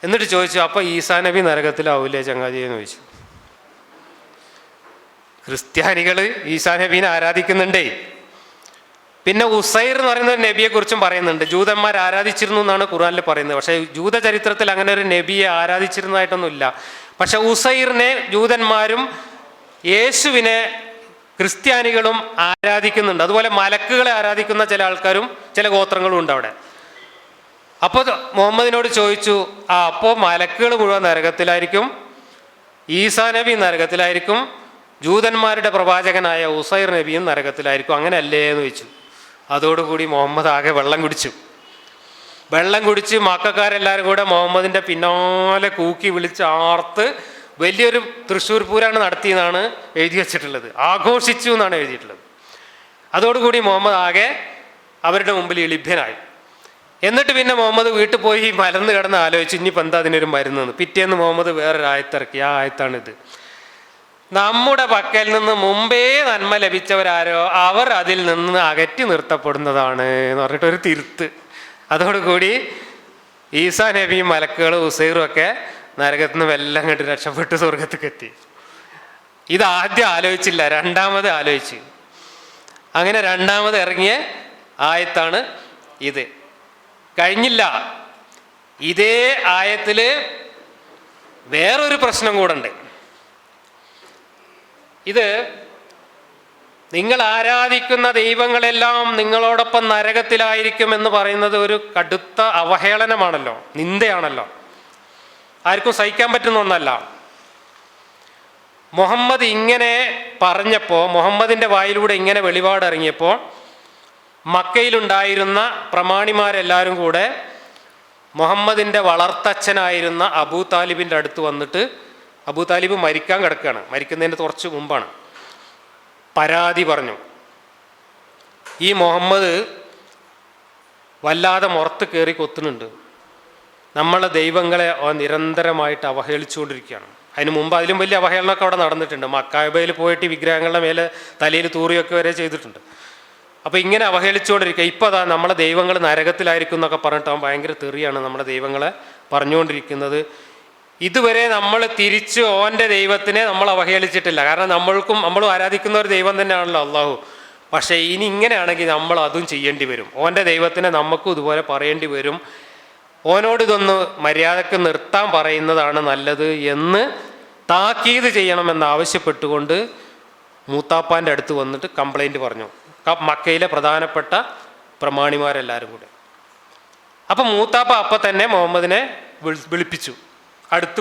എന്നിട്ട് ചോദിച്ചു, അപ്പോൾ ഈസാ നബി നരകത്തിലാവൂലേ ചങ്ങാതി എന്ന് ചോദിച്ചു. ക്രിസ്ത്യാനികൾ ഈസാ നബീനെ ആരാധിക്കുന്നുണ്ടേ. പിന്നെ ഉസൈർ എന്ന് പറയുന്ന ഒരു നബിയെക്കുറിച്ചും പറയുന്നുണ്ട്. ജൂതന്മാർ ആരാധിച്ചിരുന്നു എന്നാണ് ഖുർആനിൽ പറയുന്നത്. പക്ഷേ ജൂത ചരിത്രത്തിൽ അങ്ങനെ ഒരു നബിയെ ആരാധിച്ചിരുന്നതായിട്ടൊന്നുമില്ല. പക്ഷെ ഉസൈറിനെ ജൂതന്മാരും യേശുവിനെ ക്രിസ്ത്യാനികളും ആരാധിക്കുന്നുണ്ട്. അതുപോലെ മലക്കുകളെ ആരാധിക്കുന്ന ചില ആൾക്കാരും ചില ഗോത്രങ്ങളും ഉണ്ട് അവിടെ. അപ്പോൾ മുഹമ്മദിനോട് ചോദിച്ചു, അപ്പോൾ മലക്കുകൾ മുഴുവൻ നരകത്തിലായിരിക്കും, ഈസാ നബി നരകത്തിലായിരിക്കും, ജൂതന്മാരുടെ പ്രവാചകനായ ഉസൈർ നബിയും നരകത്തിലായിരിക്കും, അങ്ങനെയല്ലേ എന്ന് ചോദിച്ചു. അതോടുകൂടി മുഹമ്മദ് ആകെ വെള്ളം കുടിച്ച് മക്കക്കാരെല്ലാവരും കൂടെ മുഹമ്മദിൻ്റെ പിന്നാലെ കൂക്കി വിളിച്ച് ആർത്ത് വലിയൊരു തൃശ്ശൂർ പൂരാണ് നടത്തിയെന്നാണ് എഴുതി വച്ചിട്ടുള്ളത്. ആഘോഷിച്ചു എന്നാണ് എഴുതിയിട്ടുള്ളത്. അതോടുകൂടി മുഹമ്മദ് ആകെ അവരുടെ മുമ്പിൽ ലഭ്യനായി. എന്നിട്ട് പിന്നെ മുഹമ്മദ് വീട്ടിൽ പോയി മലന്ന് കിടന്ന് ആലോചിച്ചു, ഇനിയിപ്പോൾ എന്താ അതിനൊരു മരുന്നെന്ന്. പിറ്റേന്ന് മുഹമ്മദ് വേറൊരു ആയത്തിറക്കി. ആ ആയത്താണിത്: നമ്മുടെ പക്കൽ നിന്ന് മുമ്പേ നന്മ ലഭിച്ചവരാരോ അവർ അതിൽ നിന്ന് അകറ്റി നിർത്തപ്പെടുന്നതാണ് എന്ന് പറഞ്ഞിട്ടൊരു തിരുത്ത്. അതോടുകൂടി ഈസാ നബിയും മലക്കുകളും ഉസൈറും ഒക്കെ നരകത്തിൽ നിന്ന് വെല്ലം കണ്ട് രക്ഷപ്പെട്ട് സ്വർഗത്തേക്ക് എത്തി. ഇത് ആദ്യം ആലോചിച്ചില്ല, രണ്ടാമത് ആലോചിച്ച്. അങ്ങനെ രണ്ടാമത് ഇറങ്ങിയ ആയത്താണ് ഇത്. കഴിഞ്ഞില്ല, ഇതേ ആയത്തിൽ വേറൊരു പ്രശ്നം കൂടെ ഉണ്ട്. ഇത് നിങ്ങൾ ആരാധിക്കുന്ന ദൈവങ്ങളെല്ലാം നിങ്ങളോടൊപ്പം നരകത്തിലായിരിക്കും എന്ന് പറയുന്നത് ഒരു കടുത്ത അവഹേളനമാണല്ലോ, നിന്ദയാണല്ലോ, ആർക്കും സഹിക്കാൻ പറ്റുന്ന ഒന്നല്ല. മുഹമ്മദ് ഇങ്ങനെ പറഞ്ഞപ്പോൾ, മുഹമ്മദിൻ്റെ വായിലൂടെ ഇങ്ങനെ വെളിപാട് ഇറങ്ങിയപ്പോൾ മക്കയിലുണ്ടായിരുന്ന പ്രമാണിമാരെല്ലാവരും കൂടെ മുഹമ്മദിൻ്റെ വളർത്തച്ഛനായിരുന്ന അബൂ താലിബിൻ്റെ അടുത്ത് വന്നിട്ട്, അബൂ താലിബ് മരിക്കാൻ കിടക്കുകയാണ്, മരിക്കുന്നതിന് കുറച്ച് മുമ്പാണ്, പരാതി പറഞ്ഞു. ഈ മുഹമ്മദ് വല്ലാതെ മുറത്ത് കയറി കൊത്തുന്നുണ്ട്, നമ്മളെ ദൈവങ്ങളെ നിരന്തരമായിട്ട് അവഹേളിച്ചുകൊണ്ടിരിക്കുകയാണ്. അതിന് മുമ്പ് അതിലും വലിയ അവഹേളനമൊക്കെ അവിടെ നടന്നിട്ടുണ്ട്. മക്കാബയിൽ പോയിട്ട് വിഗ്രഹങ്ങളുടെ മേലെ തലയിൽ തൂറിയൊക്കെ വരെ ചെയ്തിട്ടുണ്ട്. അപ്പോൾ ഇങ്ങനെ അവഹേളിച്ചുകൊണ്ടിരിക്കുക. ഇപ്പോൾ അതാ നമ്മളെ ദൈവങ്ങൾ നരകത്തിലായിരിക്കും എന്നൊക്കെ പറഞ്ഞിട്ട് അവൻ ഭയങ്കര തെറിയാണ് നമ്മുടെ ദൈവങ്ങളെ പറഞ്ഞുകൊണ്ടിരിക്കുന്നത്. ഇതുവരെ നമ്മൾ തിരിച്ച് ഓൻ്റെ ദൈവത്തിനെ നമ്മൾ അവഹേളിച്ചിട്ടില്ല. കാരണം നമ്മളും ആരാധിക്കുന്ന ഒരു ദൈവം തന്നെയാണല്ലോ അള്ളാഹു. പക്ഷേ ഇനി ഇങ്ങനെയാണെങ്കിൽ നമ്മൾ അതും ചെയ്യേണ്ടി വരും. ഓൻ്റെ ദൈവത്തിനെ നമുക്കും ഇതുപോലെ പറയേണ്ടി വരും. ഓനോട് ഇതൊന്ന് മര്യാദക്ക് നിർത്താൻ പറയുന്നതാണ് നല്ലത് എന്ന് താക്കീത് ചെയ്യണമെന്ന് ആവശ്യപ്പെട്ടുകൊണ്ട് മൂത്താപ്പാൻ്റെ അടുത്ത് വന്നിട്ട് കംപ്ലൈൻറ്റ് പറഞ്ഞു, മക്കയിലെ പ്രധാനപ്പെട്ട പ്രമാണിമാരെല്ലാവരും കൂടെ. അപ്പം മൂത്താപ്പ അപ്പം തന്നെ മുഹമ്മദിനെ വിളിപ്പിച്ചു, അടുത്ത്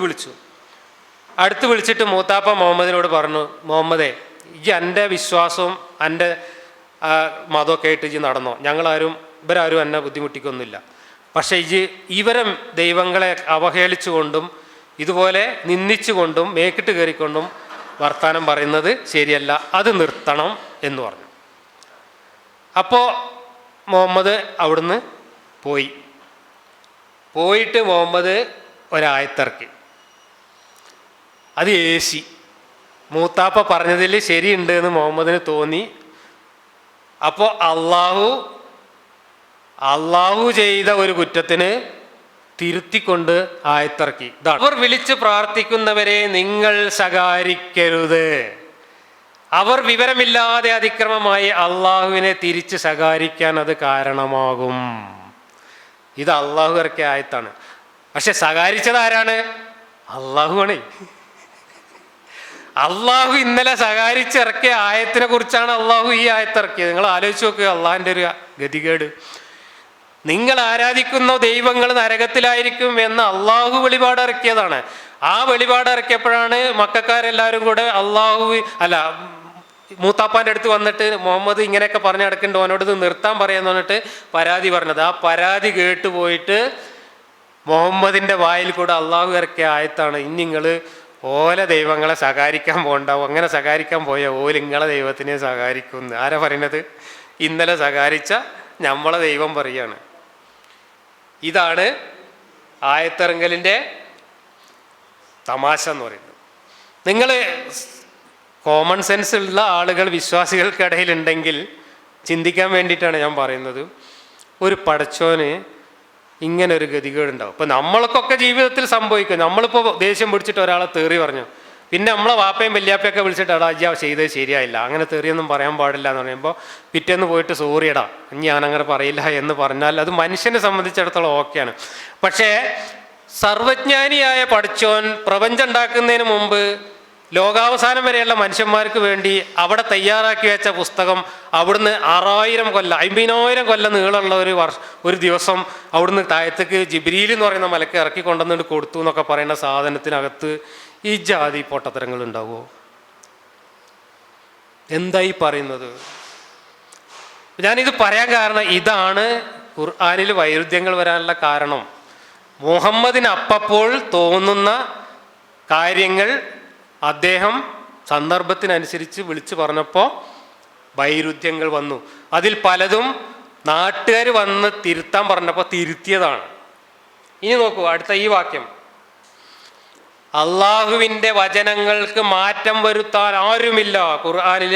വിളിച്ചിട്ട് മൂത്താപ്പ മുഹമ്മദിനോട് പറഞ്ഞു, മുഹമ്മദേ, ഈ എൻ്റെ വിശ്വാസവും എൻ്റെ മതമൊക്കെ ആയിട്ട് ഈ നടന്നോ, ഇവരാരും എന്നെ ബുദ്ധിമുട്ടിക്കൊന്നുമില്ല. പക്ഷേ ഇവരെ ദൈവങ്ങളെ അവഹേളിച്ചുകൊണ്ടും ഇതുപോലെ നിന്ദിച്ചുകൊണ്ടും മേക്കിട്ട് കയറിക്കൊണ്ടും വർത്താനം പറയുന്നത് ശരിയല്ല, അത് നിർത്തണം എന്ന് പറഞ്ഞു. അപ്പോൾ മുഹമ്മദ് അവിടുന്ന് പോയിട്ട് മുഹമ്മദ് ഒരായത്തിറക്കി. അത് ഏശി. മൂത്താപ്പ പറഞ്ഞതിൽ ശരിയുണ്ട് എന്ന് മുഹമ്മദിന് തോന്നി. അപ്പോൾ അള്ളാഹു ചെയ്ത ഒരു കുറ്റത്തിന് തിരുത്തിക്കൊണ്ട് ആയത്തിറക്കി. അവർ വിളിച്ച് പ്രാർത്ഥിക്കുന്നവരെ നിങ്ങൾ ശകാരിക്കരുത്, അവർ വിവരമില്ലാതെ അതിക്രമമായി അള്ളാഹുവിനെ തിരിച്ച് ശകാരിക്കാൻ അത് കാരണമാകും. ഇത് അള്ളാഹു ഇറക്കിയ ആയത്താണ്. പക്ഷെ ശകാരിച്ചത് ആരാണ്? അള്ളാഹുവാണ്. അള്ളാഹു ഇന്നലെ ശകാരിച്ചിറക്കിയ ആയത്തിനെ കുറിച്ചാണ് അള്ളാഹു ഈ ആയത്തിറക്കിയത്. നിങ്ങൾ ആലോചിച്ച് നോക്കുക അള്ളാഹിൻ്റെ ഒരു ഗതികേട്. നിങ്ങൾ ആരാധിക്കുന്ന ദൈവങ്ങൾ നരകത്തിലായിരിക്കും എന്ന് അള്ളാഹു വെളിപാട് ഇറക്കിയതാണ്. ആ വെളിപാട് ഇറക്കിയപ്പോഴാണ് മക്കക്കാരെല്ലാവരും കൂടെ മൂത്താപ്പാൻ്റെ അടുത്ത് വന്നിട്ട് മുഹമ്മദ് ഇങ്ങനെയൊക്കെ പറഞ്ഞു നടക്കുന്നുണ്ട്, അവനോട് ഇത് നിർത്താൻ പറയാന്ന് പറഞ്ഞിട്ട് പരാതി പറഞ്ഞത്. ആ പരാതി കേട്ടുപോയിട്ട് മുഹമ്മദിൻ്റെ വായിൽ കൂടെ അള്ളാഹു ഇറക്കിയ ആയത്താണ്, ഇനി നിങ്ങൾ ഓല ദൈവങ്ങളെ ശകാരിക്കാൻ പോകണ്ടാവും, അങ്ങനെ ശകാരിക്കാൻ പോയ ഓല് നിങ്ങളെ ദൈവത്തിനെ ശകാരിക്കുന്നു. ആരാ പറയുന്നത്? ഇന്നലെ ശകാരിച്ച നമ്മളെ ദൈവം പറയാണ്. ഇതാണ് ആയത്തിറങ്ങലിൻ്റെ തമാശ എന്ന് പറയുന്നത്. നിങ്ങൾ കോമൺ സെൻസ് ഉള്ള ആളുകൾ വിശ്വാസികൾക്കിടയിലുണ്ടെങ്കിൽ ചിന്തിക്കാൻ വേണ്ടിയിട്ടാണ് ഞാൻ പറയുന്നത്. ഒരു പടച്ചോന് ഇങ്ങനെ ഒരു ഗതികേടുണ്ടാവും. ഇപ്പം നമ്മൾക്കൊക്കെ ജീവിതത്തിൽ സംഭവിക്കും. നമ്മളിപ്പോൾ ദേഷ്യം പിടിച്ചിട്ട് ഒരാളെ തെറി പറഞ്ഞു, പിന്നെ നമ്മളെ വാപ്പയും വല്യാപ്പയൊക്കെ വിളിച്ചിട്ട് എടാ അജ്ജാ ചെയ്തത് ശരിയായില്ല, അങ്ങനെ തെറിയൊന്നും പറയാൻ പാടില്ല എന്ന് പറയുമ്പോൾ പിറ്റേന്ന് പോയിട്ട് സോറിയടാ ഞാനങ്ങനെ പറയില്ല എന്ന് പറഞ്ഞാൽ അത് മനുഷ്യനെ സംബന്ധിച്ചിടത്തോളം ഓക്കെയാണ്. പക്ഷേ സർവജ്ഞാനിയായ പടച്ചോൻ പ്രപഞ്ചം ഉണ്ടാക്കുന്നതിന് മുമ്പ് ലോകാവസാനം വരെയുള്ള മനുഷ്യന്മാർക്ക് വേണ്ടി അവിടെ തയ്യാറാക്കി വെച്ച പുസ്തകം അവിടുന്ന് 50,000 കൊല്ലം നീളമുള്ള ഒരു ദിവസം അവിടുന്ന് താഴത്തേക്ക് ജിബ്രീൽ എന്ന് പറയുന്ന മലക്ക് ഇറക്കി കൊണ്ടുവന്നിട്ട് കൊടുത്തു എന്നൊക്കെ പറയുന്ന സാധനത്തിനകത്ത് ഈ ജാതി പൊട്ടത്തരങ്ങൾ ഉണ്ടാവുമോ? എന്തായി പറയുന്നത്? ഞാനിത് പറയാൻ കാരണം ഇതാണ് ഖുർആനിൽ വൈരുദ്ധ്യങ്ങൾ വരാനുള്ള കാരണം. മുഹമ്മദിന് അപ്പോൾ തോന്നുന്ന കാര്യങ്ങൾ അദ്ദേഹം സന്ദർഭത്തിനനുസരിച്ച് വിളിച്ചു പറഞ്ഞപ്പോൾ വൈരുദ്ധ്യങ്ങൾ വന്നു. അതിൽ പലതും നാട്ടുകാർ വന്ന് തിരുത്താൻ പറഞ്ഞപ്പോൾ തിരുത്തിയതാണ്. ഇനി നോക്കൂ അടുത്ത ഈ വാക്യം, അള്ളാഹുവിൻ്റെ വചനങ്ങൾക്ക് മാറ്റം വരുത്താൻ ആരുമില്ല. ഖുർആനിൽ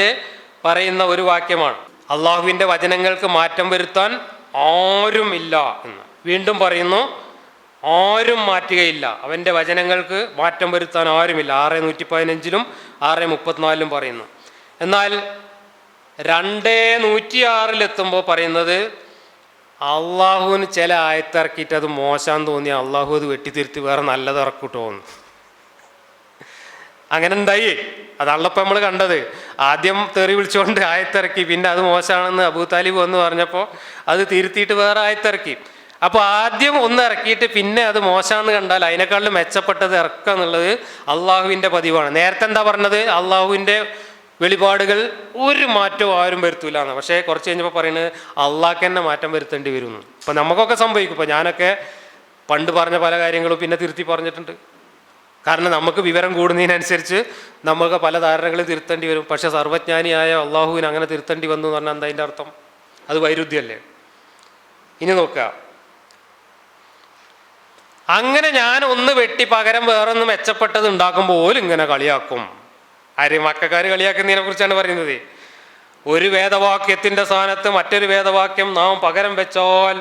പറയുന്ന ഒരു വാക്യമാണ്, അള്ളാഹുവിൻ്റെ വചനങ്ങൾക്ക് മാറ്റം വരുത്താൻ ആരുമില്ല എന്ന്. വീണ്ടും പറയുന്നു, ആരും മാറ്റുകയില്ല, അവൻ്റെ വചനങ്ങൾക്ക് മാറ്റം വരുത്താൻ ആരുമില്ല. 6:115 6:34 പറയുന്നു. എന്നാൽ 2:106 പറയുന്നത് അള്ളാഹുവിന് ചില ആയത്തിറക്കിയിട്ട് അത് മോശം തോന്നി അള്ളാഹു അത് വെട്ടിത്തിരുത്തി വേറെ നല്ലത് ഇറക്കൂട്ടോന്ന്. അങ്ങനെ എന്തായി? അതാണല്ലോ നമ്മൾ കണ്ടത്. ആദ്യം തെറി വിളിച്ചുകൊണ്ട് ആയത്തിറക്കി, പിന്നെ അത് മോശമാണെന്ന് അബൂ താലിബ് വന്ന് പറഞ്ഞപ്പോൾ അത് തിരുത്തിയിട്ട് വേറെ ആയത്തിറക്കി. അപ്പോൾ ആദ്യം ഒന്ന് ഇറക്കിയിട്ട് പിന്നെ അത് മോശമാണെന്ന് കണ്ടാൽ അതിനേക്കാളും മെച്ചപ്പെട്ടത് ഇറക്കുക എന്നുള്ളത് അള്ളാഹുവിൻ്റെ പതിവാണ്. നേരത്തെ എന്താ പറഞ്ഞത്? അള്ളാഹുവിൻ്റെ വെളിപാടുകൾ ഒരു മാറ്റവും ആരും വരുത്തൂല എന്ന്. പക്ഷേ കുറച്ച് കഴിഞ്ഞപ്പോൾ പറയുന്നത് അള്ളാഹ്ക്ക് തന്നെ മാറ്റം വരുത്തേണ്ടി വരുന്നു. ഇപ്പം നമുക്കൊക്കെ സംഭവിക്കും. ഇപ്പോൾ ഞാനൊക്കെ പണ്ട് പറഞ്ഞ പല കാര്യങ്ങളും പിന്നെ തിരുത്തി പറഞ്ഞിട്ടുണ്ട്. കാരണം നമുക്ക് വിവരം കൂടുന്നതിനനുസരിച്ച് നമുക്ക് പല ധാരണകളും തിരുത്തേണ്ടി വരും. പക്ഷെ സർവജ്ഞാനിയായ അള്ളാഹുവിന് അങ്ങനെ തിരുത്തേണ്ടി വന്നു എന്ന് പറഞ്ഞാൽ എന്താ അതിൻ്റെ അർത്ഥം? അത് വൈരുദ്ധ്യമല്ലേ? ഇനി നോക്കുക, അങ്ങനെ ഞാൻ ഒന്ന് വെട്ടി പകരം വേറൊന്ന് മെച്ചപ്പെട്ടത് ഉണ്ടാക്കുമ്പോൾ പോലും ഇങ്ങനെ കളിയാക്കും. ആര്? മക്കാർ കളിയാക്കുന്നതിനെ കുറിച്ചാണ് പറയുന്നത്. ഒരു വേദവാക്യത്തിൻ്റെ സ്ഥാനത്ത് മറ്റൊരു വേദവാക്യം നാം പകരം വെച്ചാൽ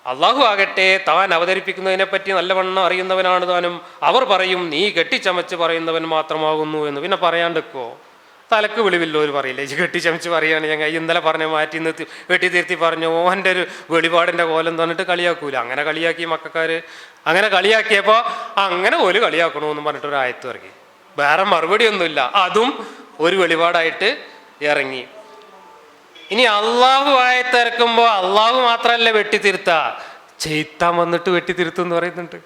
അള്ളാഹു ആകട്ടെ താൻ അവതരിപ്പിക്കുന്നതിനെപ്പറ്റി നല്ലവണ്ണം അറിയുന്നവനാണ് താനും. അവർ പറയും നീ കെട്ടിച്ചമച്ച് പറയുന്നവൻ മാത്രമാകുന്നു എന്ന്. പിന്നെ പറയാണ്ടിക്കോ? തലക്ക് വെളിവില്ലവർ പറയില്ലേ കെട്ടിച്ചമച്ച് പറയുകയാണ്. ഞങ്ങൾ ഇന്നലെ പറഞ്ഞ മാറ്റി നിർത്തി വെട്ടിത്തിരുത്തി പറഞ്ഞു ഓൻ്റെ ഒരു വെളിപാടിൻ്റെ കോലം തന്നിട്ട് കളിയാക്കൂല. അങ്ങനെ കളിയാക്കി മക്കാർ. അങ്ങനെ കളിയാക്കിയപ്പോൾ അങ്ങനെ ഒരു കളിയാക്കണമെന്ന് പറഞ്ഞിട്ടൊരു ആയത്ത് ഇറങ്ങി. വേറെ മറുപടിയൊന്നുമില്ല, അതും ഒരു വെളിപാടായിട്ട് ഇറങ്ങി. ഇനി അള്ളാഹു ആയത്തിറക്കുമ്പോൾ അള്ളാഹു മാത്രമല്ല വെട്ടിത്തിരുത്ത, ചെയ്ത്താൻ വന്നിട്ട് വെട്ടിത്തിരുത്തും എന്ന് പറയുന്നുണ്ട്.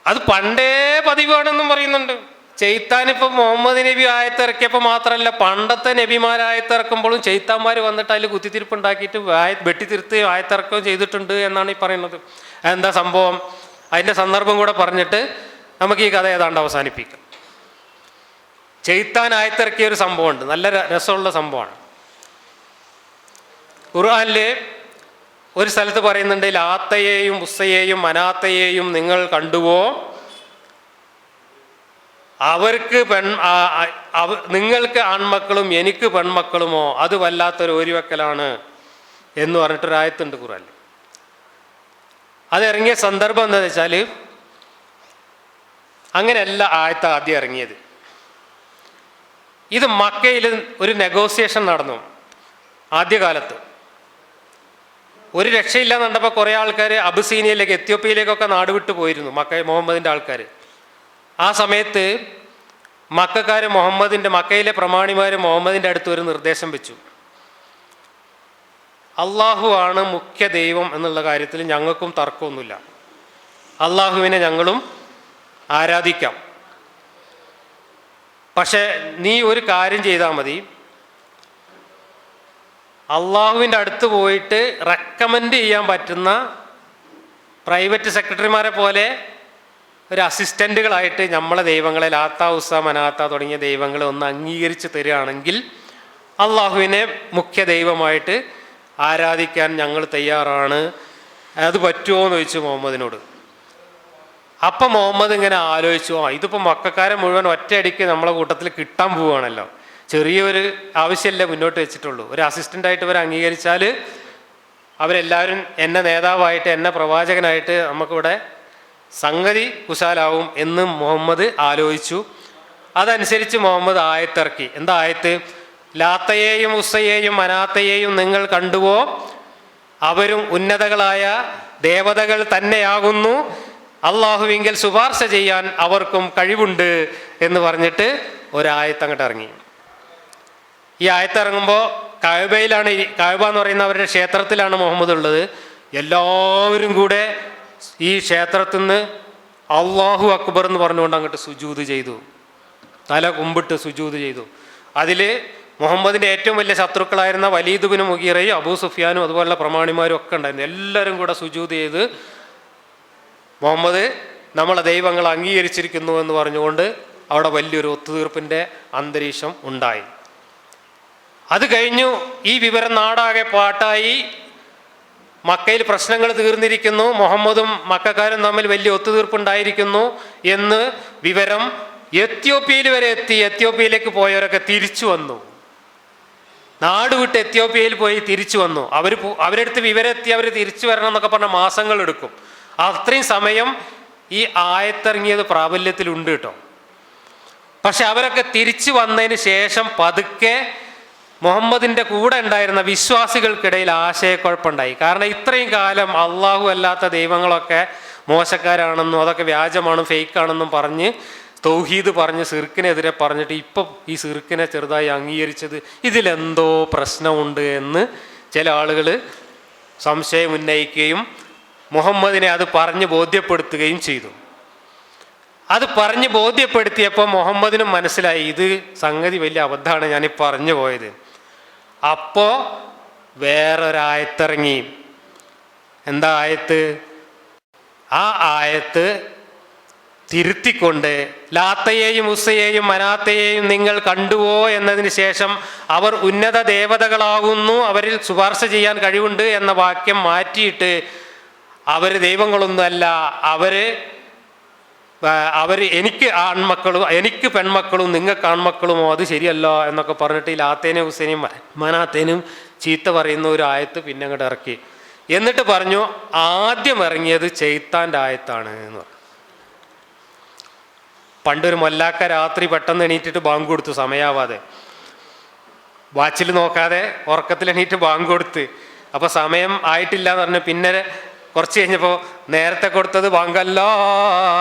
അത് പണ്ടേ പതിവാണെന്നും പറയുന്നുണ്ട്. ചെയ്ത്താനിപ്പോൾ മുഹമ്മദ് നബി ആയത്തിറക്കിയപ്പോൾ മാത്രമല്ല, പണ്ടത്തെ നബിമാരായത്തിറക്കുമ്പോഴും ചെയ്ത്താന്മാർ വന്നിട്ട് അതിൽ കുത്തിത്തിരിപ്പുണ്ടാക്കിയിട്ട് വെട്ടിത്തിരുത്ത് ആയത്തിറക്കുകയും ചെയ്തിട്ടുണ്ട് എന്നാണ് ഈ പറയുന്നത്. എന്താ സംഭവം? അതിൻ്റെ സന്ദർഭം കൂടെ പറഞ്ഞിട്ട് നമുക്ക് ഈ കഥ ഏതാണ്ട് അവസാനിപ്പിക്കാം. ചെയ്ത്താൻ ആയത്തിറക്കിയ ഒരു സംഭവമുണ്ട്, നല്ല രസമുള്ള സംഭവമാണ്. ഖുർആനിൽ ഒരു സ്ഥലത്ത് പറയുന്നുണ്ട്, ലാത്തയെയും ഉസ്സയെയും മനാത്തയെയും നിങ്ങൾ കണ്ടുവോ? അവർക്ക് നിങ്ങൾക്ക് ആൺമക്കളും എനിക്ക് പെൺമക്കളുമോ? അത് വല്ലാത്തൊരു ഓരിവെക്കലാണ് എന്ന് പറഞ്ഞിട്ടൊരായത്തുണ്ട് ഖുർആനിൽ. അതിറങ്ങിയ സന്ദർഭം എന്താണെന്ന് വെച്ചാൽ, അങ്ങനെയല്ല ആയത്ത് ആദ്യം ഇറങ്ങിയത്. ഇത് മക്കയിൽ ഒരു നെഗോസിയേഷൻ നടന്നു ആദ്യകാലത്ത്. ഒരു രക്ഷയില്ലാന്ന് കണ്ടപ്പോൾ കുറേ ആൾക്കാർ അബിസീനിയയിലേക്ക്, എത്യോപ്യയിലേക്കൊക്കെ നാട് വിട്ടു പോയിരുന്നു മുഹമ്മദിൻ്റെ ആൾക്കാർ. ആ സമയത്ത് മക്കയിലെ പ്രമാണിമാർ മുഹമ്മദിൻ്റെ അടുത്ത് ഒരു നിർദ്ദേശം വെച്ചു. അള്ളാഹു ആണ് മുഖ്യ ദൈവം എന്നുള്ള കാര്യത്തിൽ ഞങ്ങൾക്കും തർക്കമൊന്നുമില്ല, അള്ളാഹുവിനെ ഞങ്ങളും ആരാധിക്കാം. പക്ഷേ നീ ഒരു കാര്യം ചെയ്താൽ മതി, അള്ളാഹുവിൻ്റെ അടുത്ത് പോയിട്ട് റെക്കമെൻഡ് ചെയ്യാൻ പറ്റുന്ന പ്രൈവറ്റ് സെക്രട്ടറിമാരെ പോലെ ഒരു അസിസ്റ്റൻറ്റുകളായിട്ട് നമ്മളെ ദൈവങ്ങളെ ലാത്ത ഉസ്സ മനാത്ത തുടങ്ങിയ ദൈവങ്ങളെ ഒന്ന് അംഗീകരിച്ച് തരികയാണെങ്കിൽ അള്ളാഹുവിനെ മുഖ്യ ദൈവമായിട്ട് ആരാധിക്കാൻ ഞങ്ങൾ തയ്യാറാണ്, അത് പറ്റുമോ എന്ന് ചോദിച്ചു മുഹമ്മദിനോട്. അപ്പം മുഹമ്മദ് ഇങ്ങനെ ആലോചിച്ചു, ഇതിപ്പോൾ മക്കാരെ മുഴുവൻ ഒറ്റയടിക്ക് നമ്മളെ കൂട്ടത്തിൽ കിട്ടാൻ പോവുകയാണല്ലോ, ചെറിയൊരു ആവശ്യമല്ലേ മുന്നോട്ട് വെച്ചിട്ടുള്ളൂ. ഒരു അസിസ്റ്റൻ്റായിട്ട് ഇവരെ അംഗീകരിച്ചാൽ അവരെല്ലാവരും എന്നെ നേതാവായിട്ട് എന്നെ പ്രവാചകനായിട്ട് നമുക്കിവിടെ സംഗതി കുശാലാവും എന്ന് മുഹമ്മദ് ആലോചിച്ചു. അതനുസരിച്ച് മുഹമ്മദ് ആയത്തിറക്കി. എന്താ ആയത്ത്? ലാത്തയെയും ഉസ്സയെയും മനാത്തയെയും നിങ്ങൾ കണ്ടുവോ? അവരും ഉന്നതകളായ ദേവതകൾ തന്നെയാകുന്നു, അള്ളാഹുവിങ്കിൽ ശുപാർശ ചെയ്യാൻ അവർക്കും കഴിവുണ്ട് എന്ന് പറഞ്ഞിട്ട് ഒരായത്ത് അങ്ങോട്ട് ഇറങ്ങി. ഈ ആയത്തിറങ്ങുമ്പോൾ കഅബയിലാണ്, കഅബ എന്ന് പറയുന്ന അവരുടെ ക്ഷേത്രത്തിലാണ് മുഹമ്മദ് ഉള്ളത്. എല്ലാവരും കൂടെ ഈ ക്ഷേത്രത്തിൽ നിന്ന് അള്ളാഹു അക്ബർ എന്ന് പറഞ്ഞുകൊണ്ട് അങ്ങോട്ട് സുജൂദ് ചെയ്തു, തല കുമ്പിട്ട് സുജൂദ് ചെയ്തു. അതിൽ മുഹമ്മദിൻ്റെ ഏറ്റവും വലിയ ശത്രുക്കളായിരുന്ന വലീദ് ബിൻ മുഗീറയും അബൂ സുഫിയാനും അതുപോലുള്ള പ്രമാണിമാരും ഒക്കെ ഉണ്ടായിരുന്നു. എല്ലാവരും കൂടെ സുജൂദ് ചെയ്ത് മുഹമ്മദ് നമ്മളെ ദൈവങ്ങൾ അംഗീകരിച്ചിരിക്കുന്നു എന്ന് പറഞ്ഞുകൊണ്ട് അവിടെ വലിയൊരു ഒത്തുതീർപ്പിൻ്റെ അന്തരീക്ഷം ഉണ്ടായി. അത് കഴിഞ്ഞു. ഈ വിവരം നാടാകെ പാട്ടായി. മക്കയിൽ പ്രശ്നങ്ങൾ തീർന്നിരിക്കുന്നു, മുഹമ്മദും മക്കാരും തമ്മിൽ വലിയ ഒത്തുതീർപ്പുണ്ടായിരിക്കുന്നു എന്ന് വിവരം എത്യോപ്യയിൽ വരെ എത്തി. എത്യോപ്യയിലേക്ക് പോയവരൊക്കെ തിരിച്ചു വന്നു, നാട് വിട്ട് എത്യോപ്യയിൽ പോയി തിരിച്ചു വന്നു. അവരെടുത്ത് വിവരമെത്തി അവർ തിരിച്ചു വരണം എന്നൊക്കെ പറഞ്ഞ മാസങ്ങളെടുക്കും. അത്രയും സമയം ഈ ആയത്തിറങ്ങിയത് പ്രാബല്യത്തിലുണ്ട് കേട്ടോ. പക്ഷെ അവരൊക്കെ തിരിച്ചു വന്നതിന് ശേഷം പതുക്കെ മുഹമ്മദിൻ്റെ കൂടെ ഉണ്ടായിരുന്ന വിശ്വാസികൾക്കിടയിൽ ആശയക്കുഴപ്പമുണ്ടായി. കാരണം ഇത്രയും കാലം അള്ളാഹു അല്ലാത്ത ദൈവങ്ങളൊക്കെ മോശക്കാരാണെന്നും അതൊക്കെ വ്യാജമാണെന്നും ഫേക്കാണെന്നും പറഞ്ഞ് തൗഹീദ് പറഞ്ഞ് സിർക്കിനെതിരെ പറഞ്ഞിട്ട് ഇപ്പം ഈ സിർക്കിനെ ചെറുതായി അംഗീകരിച്ചത് ഇതിലെന്തോ പ്രശ്നമുണ്ട് എന്ന് ചില ആളുകൾ സംശയം ഉന്നയിക്കുകയും മുഹമ്മദിനെ അത് പറഞ്ഞ് ബോധ്യപ്പെടുത്തുകയും ചെയ്തു. അത് പറഞ്ഞ് ബോധ്യപ്പെടുത്തിയപ്പോൾ മുഹമ്മദിനും മനസ്സിലായി ഇത് സംഗതി വലിയ അബദ്ധമാണ് ഞാനീ പറഞ്ഞു പോയത്. അപ്പോൾ വേറൊരായത്തിറങ്ങി. എന്താ ആയത്ത്? ആ ആയത്ത് തിരുത്തിക്കൊണ്ട് ലാത്തയെയും ഉസ്സയെയും മനാത്തയെയും നിങ്ങൾ കണ്ടുവോ എന്നതിന് ശേഷം അവർ ഉന്നത ദേവതകളാകുന്നു, അവരിൽ ശുപാർശ ചെയ്യാൻ കഴിവുണ്ട് എന്ന വാക്യം മാറ്റിയിട്ട് അവർ ദൈവങ്ങളൊന്നുമല്ല, അവർ അവർ എനിക്ക് ആൺമക്കളും എനിക്ക് പെൺമക്കളും നിങ്ങൾക്ക് ആൺമക്കളുമോ അത് ശരിയല്ല എന്നൊക്കെ പറഞ്ഞിട്ട് ഈ ലാത്തേനും ഹുസൈനും മനാത്തേനും ചീത്ത പറയുന്ന ഒരു ആയത്ത് പിന്നെ അങ്ങോട്ട് ഇറക്കി. എന്നിട്ട് പറഞ്ഞു ആദ്യം ഇറങ്ങിയത് ചെയ്ത്താൻ്റെ ആയത്താണ് എന്ന് പറഞ്ഞു. പണ്ടൊരു മൊല്ലാക്ക രാത്രി പെട്ടെന്ന് എണീറ്റിട്ട് ബാങ്ക് കൊടുത്തു, സമയാവാതെ, വാച്ചിൽ നോക്കാതെ ഉറക്കത്തിൽ എണീറ്റ് ബാങ്ക് കൊടുത്ത്. അപ്പോൾ സമയം ആയിട്ടില്ല എന്ന് പറഞ്ഞു. പിന്നെ കുറച്ച് കഴിഞ്ഞപ്പോൾ നേരത്തെ കൊടുത്തത് ബാങ്കല്ല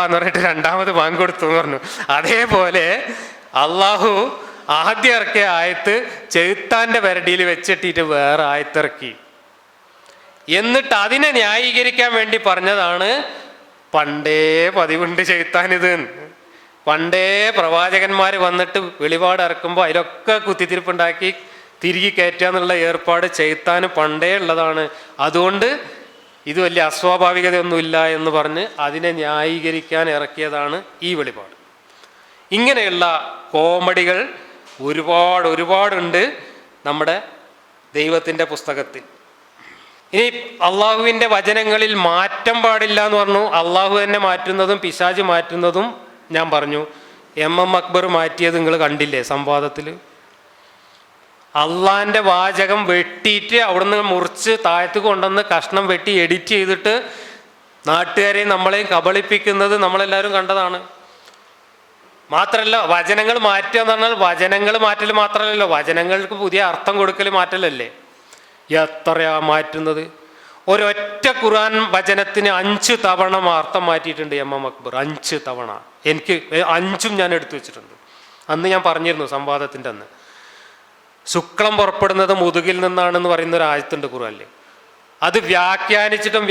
എന്ന് പറഞ്ഞിട്ട് രണ്ടാമത് ബാങ്ക് കൊടുത്തു എന്ന് പറഞ്ഞു. അതേപോലെ അള്ളാഹു ആദ്യം ഇറക്കിയ ആയത്ത് ചെഴുത്താൻ്റെ പെരടിയിൽ വെച്ചിട്ടിട്ട് വേറെ ആയത്തിറക്കി. എന്നിട്ട് അതിനെ ന്യായീകരിക്കാൻ വേണ്ടി പറഞ്ഞതാണ് പണ്ടേ പതിവുണ്ട് ചെഴുത്താനിത്. പണ്ടേ പ്രവാചകന്മാർ വന്നിട്ട് വെളിപാട് ഇറക്കുമ്പോൾ അതിലൊക്കെ കുത്തിത്തിരിപ്പുണ്ടാക്കി തിരികെ കയറ്റുക എന്നുള്ള ഏർപ്പാട് ചെഴുത്താന് പണ്ടേ ഉള്ളതാണ്. അതുകൊണ്ട് ഇത് വലിയ അസ്വാഭാവികതയൊന്നുമില്ല എന്ന് പറഞ്ഞ് അതിനെ ന്യായീകരിക്കാൻ ഇറക്കിയതാണ് ഈ വെളിപാട്. ഇങ്ങനെയുള്ള കോമഡികൾ ഒരുപാടുണ്ട് നമ്മുടെ ദൈവത്തിൻ്റെ പുസ്തകത്തിൽ. ഇനി അള്ളാഹുവിൻ്റെ വചനങ്ങളിൽ മാറ്റം പാടില്ല എന്ന് പറഞ്ഞു. അള്ളാഹു തന്നെ മാറ്റുന്നതും പിശാച് മാറ്റുന്നതും ഞാൻ പറഞ്ഞു. എം അക്ബർ മാറ്റിയത് നിങ്ങൾ കണ്ടില്ലേ സംവാദത്തിൽ? അള്ളാൻ്റെ വാചകം വെട്ടിയിട്ട് അവിടുന്ന് മുറിച്ച് താഴത്ത് കൊണ്ടുവന്ന് കഷ്ണം വെട്ടി എഡിറ്റ് ചെയ്തിട്ട് നാട്ടുകാരെയും നമ്മളെയും കബളിപ്പിക്കുന്നത് നമ്മളെല്ലാവരും കണ്ടതാണ്. മാത്രമല്ല വചനങ്ങൾ മാറ്റുക എന്ന് പറഞ്ഞാൽ വചനങ്ങൾ മാറ്റൽ മാത്രമല്ലല്ലോ, വചനങ്ങൾക്ക് പുതിയ അർത്ഥം കൊടുക്കൽ മാറ്റലല്ലേ. എത്രയാ മാറ്റുന്നത്! ഒരൊറ്റ ഖുർആൻ വചനത്തിന് 5 തവണ അർത്ഥം മാറ്റിയിട്ടുണ്ട് എം അക്ബർ. 5 തവണ. എനിക്ക് 5ഉം ഞാൻ എടുത്തു വെച്ചിട്ടുണ്ട്. അന്ന് ഞാൻ പറഞ്ഞിരുന്നു സംവാദത്തിൻ്റെ അന്ന്. ശുക്ലം പുറപ്പെടുന്നത് മുതുകിൽ നിന്നാണെന്ന് പറയുന്ന ഒരു ആയത്തുണ്ട് ഖുർആനിൽ. അത് വ്യാഖ്യാനിച്ചിട്ടും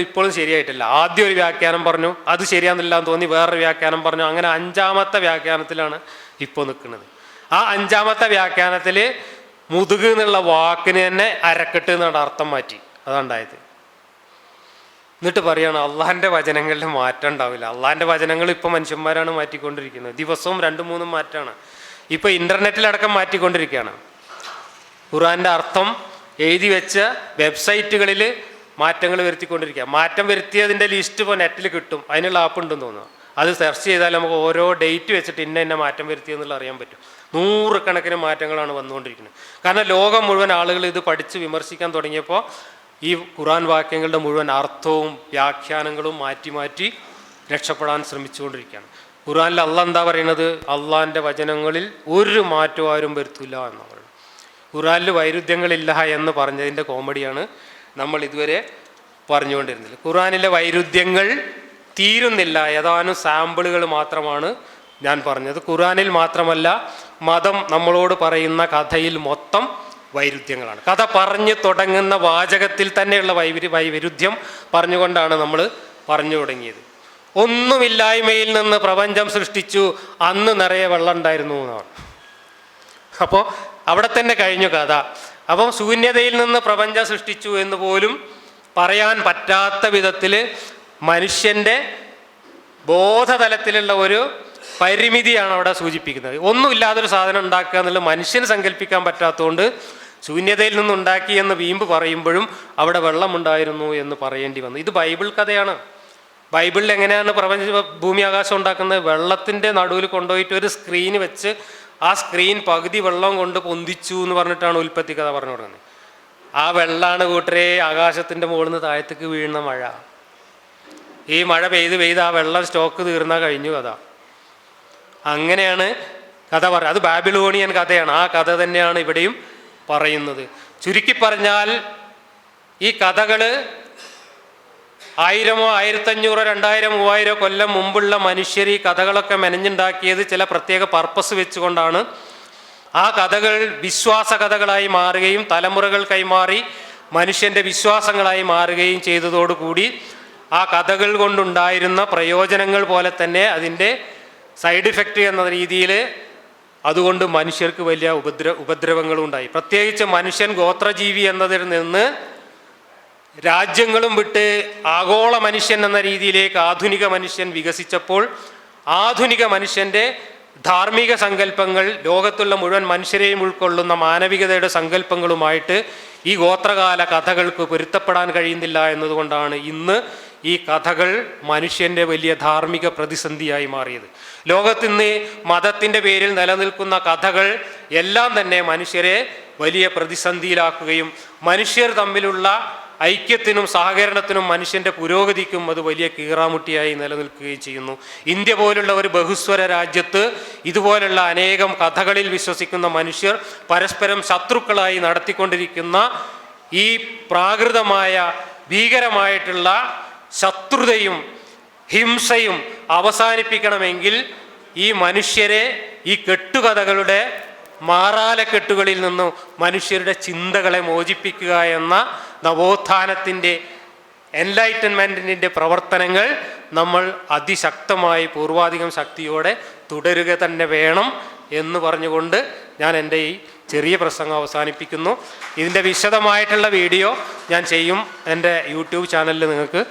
ഇപ്പോഴും ശരിയായിട്ടില്ല. ആദ്യം ഒരു വ്യാഖ്യാനം പറഞ്ഞു, അത് ശരിയാന്നില്ല എന്ന് തോന്നി വേറൊരു വ്യാഖ്യാനം പറഞ്ഞു. അങ്ങനെ 5ാമത്തെ വ്യാഖ്യാനത്തിലാണ് ഇപ്പോൾ നിൽക്കുന്നത്. ആ 5ാമത്തെ വ്യാഖ്യാനത്തിൽ മുതുക് എന്നുള്ള വാക്കിന് തന്നെ അരക്കെട്ട് എന്നുള്ള അർത്ഥം മാറ്റി. അതുണ്ടായത്. എന്നിട്ട് പറയാണ് അള്ളാഹിൻ്റെ വചനങ്ങളിൽ മാറ്റം ഉണ്ടാവില്ല. അള്ളാഹിൻ്റെ വചനങ്ങൾ ഇപ്പോൾ മനുഷ്യന്മാരാണ് മാറ്റിക്കൊണ്ടിരിക്കുന്നത്. ദിവസവും 2-3 മാറ്റമാണ്. ഇപ്പോൾ ഇൻ്റർനെറ്റിലടക്കം മാറ്റിക്കൊണ്ടിരിക്കുകയാണ്. ഖുർആൻ്റെ അർത്ഥം എഴുതി വെച്ച വെബ്സൈറ്റുകളിൽ മാറ്റങ്ങൾ വരുത്തിക്കൊണ്ടിരിക്കുക. മാറ്റം വരുത്തിയതിൻ്റെ ലിസ്റ്റ് ഇപ്പോൾ നെറ്റിൽ കിട്ടും. അതിനുള്ള ആപ്പ് ഉണ്ടെന്ന് തോന്നുന്നു. അത് സെർച്ച് ചെയ്താൽ നമുക്ക് ഓരോ ഡേറ്റ് വെച്ചിട്ട് ഇന്ന മാറ്റം വരുത്തിയെന്നുള്ള അറിയാൻ പറ്റും. 100 കണക്കിന് മാറ്റങ്ങളാണ് വന്നുകൊണ്ടിരിക്കുന്നത്. കാരണം ലോകം മുഴുവൻ ആളുകൾ ഇത് പഠിച്ച് വിമർശിക്കാൻ തുടങ്ങിയപ്പോൾ ഈ ഖുർആൻ വാക്യങ്ങളുടെ മുഴുവൻ അർത്ഥവും വ്യാഖ്യാനങ്ങളും മാറ്റി രക്ഷപ്പെടാൻ ശ്രമിച്ചുകൊണ്ടിരിക്കുകയാണ്. ഖുർആനിൽ അള്ളാഹ് എന്താ പറയുന്നത്? അള്ളാഹിൻ്റെ വചനങ്ങളിൽ ഒരു മാറ്റവും ആരും വരുത്തില്ല എന്നാണ് പറയുന്നത്. ഖുർആനിൽ വൈരുദ്ധ്യങ്ങളില്ല എന്ന് പറഞ്ഞതിൻ്റെ കോമഡിയാണ് നമ്മൾ ഇതുവരെ പറഞ്ഞുകൊണ്ടിരുന്നത്. ഖുർആനിലെ വൈരുദ്ധ്യങ്ങൾ തീരുന്നില്ല. ഏതാനും സാമ്പിളുകൾ മാത്രമാണ് ഞാൻ പറഞ്ഞത്. ഖുർആനിൽ മാത്രമല്ല, മതം നമ്മളോട് പറയുന്ന കഥയിൽ മൊത്തം വൈരുദ്ധ്യങ്ങളാണ്. കഥ പറഞ്ഞു തുടങ്ങുന്ന വാചകത്തിൽ തന്നെയുള്ള വൈരുദ്ധ്യം പറഞ്ഞുകൊണ്ടാണ് നമ്മൾ പറഞ്ഞു തുടങ്ങിയത്. ഒന്നുമില്ലായ്മയിൽ നിന്ന് പ്രപഞ്ചം സൃഷ്ടിച്ചു, അന്ന് നിറയെ വെള്ളം ഉണ്ടായിരുന്നു എന്നാണ്. അപ്പോൾ അവിടെ തന്നെ കഴിഞ്ഞു കഥ. അപ്പം ശൂന്യതയിൽ നിന്ന് പ്രപഞ്ചം സൃഷ്ടിച്ചു എന്ന് പോലും പറയാൻ പറ്റാത്ത വിധത്തിൽ മനുഷ്യൻ്റെ ബോധതലത്തിലുള്ള ഒരു പരിമിതിയാണ് അവിടെ സൂചിപ്പിക്കുന്നത്. ഒന്നുമില്ലാതൊരു സാധനം ഉണ്ടാക്കുക എന്നുള്ളത് മനുഷ്യന് സങ്കല്പിക്കാൻ പറ്റാത്തതുകൊണ്ട് ശൂന്യതയിൽ നിന്നുണ്ടാക്കി എന്ന് വീമ്പ് പറയുമ്പോഴും അവിടെ വെള്ളമുണ്ടായിരുന്നു എന്ന് പറയേണ്ടി വന്നു. ഇത് ബൈബിൾ കഥയാണ്. ബൈബിളിൽ എങ്ങനെയാണ് ഭൂമി ആകാശം ഉണ്ടാക്കുന്നത്? വെള്ളത്തിൻ്റെ നടുവിൽ കൊണ്ടുപോയിട്ട് ഒരു സ്ക്രീൻ വെച്ച് ആ സ്ക്രീൻ പകുതി വെള്ളം കൊണ്ട് പൊന്തിച്ചു എന്ന് പറഞ്ഞിട്ടാണ് ഉൽപ്പത്തി കഥ പറഞ്ഞു തുടങ്ങുന്നത്. ആ വെള്ളമാണ് കൂട്ടരെ ആകാശത്തിൻ്റെ മുകളിൽ നിന്ന് താഴത്തേക്ക് വീഴുന്ന മഴ. ഈ മഴ പെയ്ത് ആ വെള്ളം സ്റ്റോക്ക് തീർന്നാൽ കഴിഞ്ഞു കഥ. അങ്ങനെയാണ് കഥ പറയുക. അത് ബാബിലോണിയൻ കഥയാണ്. ആ കഥ തന്നെയാണ് ഇവിടെയും പറയുന്നത്. ചുരുക്കി പറഞ്ഞാൽ ഈ കഥകൾ 1000, 1500, 2000, 3000 കൊല്ലം മുമ്പുള്ള മനുഷ്യർ ഈ കഥകളൊക്കെ മെനഞ്ഞുണ്ടാക്കിയത് ചില പ്രത്യേക പർപ്പസ് വെച്ചുകൊണ്ടാണ്. ആ കഥകൾ വിശ്വാസ കഥകളായി മാറുകയും തലമുറകൾ കൈമാറി മനുഷ്യൻ്റെ വിശ്വാസങ്ങളായി മാറുകയും ചെയ്തതോടുകൂടി ആ കഥകൾ കൊണ്ടുണ്ടായിരുന്ന പ്രയോജനങ്ങൾ പോലെ തന്നെ അതിൻ്റെ സൈഡ് ഇഫക്റ്റ് എന്ന രീതിയിൽ അതുകൊണ്ട് മനുഷ്യർക്ക് വലിയ ഉപദ്രവങ്ങളും ഉണ്ടായി. പ്രത്യേകിച്ച് മനുഷ്യൻ ഗോത്രജീവി എന്നതിൽ നിന്ന് രാജ്യങ്ങളും വിട്ട് ആഗോള മനുഷ്യൻ എന്ന രീതിയിലേക്ക് ആധുനിക മനുഷ്യൻ വികസിച്ചപ്പോൾ ആധുനിക മനുഷ്യൻ്റെ ധാർമ്മിക സങ്കല്പങ്ങൾ ലോകത്തുള്ള മുഴുവൻ മനുഷ്യരെയും ഉൾക്കൊള്ളുന്ന മാനവികതയുടെ സങ്കല്പങ്ങളുമായിട്ട് ഈ ഗോത്രകാല കഥകൾക്ക് പൊരുത്തപ്പെടാൻ കഴിയുന്നില്ല എന്നതുകൊണ്ടാണ് ഇന്ന് ഈ കഥകൾ മനുഷ്യൻ്റെ വലിയ ധാർമ്മിക പ്രതിസന്ധിയായി മാറിയത്. ലോകത്തിന്ന് മതത്തിൻ്റെ പേരിൽ നിലനിൽക്കുന്ന കഥകൾ എല്ലാം തന്നെ മനുഷ്യരെ വലിയ പ്രതിസന്ധിയിലാക്കുകയും മനുഷ്യർ തമ്മിലുള്ള ഐക്യത്തിനും സഹകരണത്തിനും മനുഷ്യൻ്റെ പുരോഗതിക്കും അത് വലിയ കീറാമുട്ടിയായി നിലനിൽക്കുകയും ചെയ്യുന്നു. ഇന്ത്യ പോലുള്ള ഒരു ബഹുസ്വര രാജ്യത്ത് ഇതുപോലുള്ള അനേകം കഥകളിൽ വിശ്വസിക്കുന്ന മനുഷ്യർ പരസ്പരം ശത്രുക്കളായി നടത്തിക്കൊണ്ടിരിക്കുന്ന ഈ പ്രാകൃതമായ ഭീകരമായിട്ടുള്ള ശത്രുതയും ഹിംസയും അവസാനിപ്പിക്കണമെങ്കിൽ ഈ മനുഷ്യരെ ഈ കെട്ടുകഥകളുടെ മാറാലക്കെട്ടുകളിൽ നിന്നും മനുഷ്യരുടെ ചിന്തകളെ മോചിപ്പിക്കുക എന്ന നവോത്ഥാനത്തിൻ്റെ എൻലൈറ്റൻമെൻറ്റിൻ്റെ പ്രവർത്തനങ്ങൾ നമ്മൾ അതിശക്തമായി പൂർവാധികം ശക്തിയോടെ തുടരുക തന്നെ വേണം എന്ന് പറഞ്ഞുകൊണ്ട് ഞാൻ എൻ്റെ ഈ ചെറിയ പ്രസംഗം അവസാനിപ്പിക്കുന്നു. ഇതിൻ്റെ വിശദമായിട്ടുള്ള വീഡിയോ ഞാൻ ചെയ്യും എൻ്റെ യൂട്യൂബ് ചാനലിൽ. നിങ്ങൾക്ക്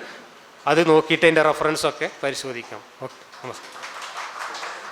അത് നോക്കിയിട്ട് എൻ്റെ റെഫറൻസൊക്കെ പരിശോധിക്കാം. ഓക്കെ, നമസ്കാരം.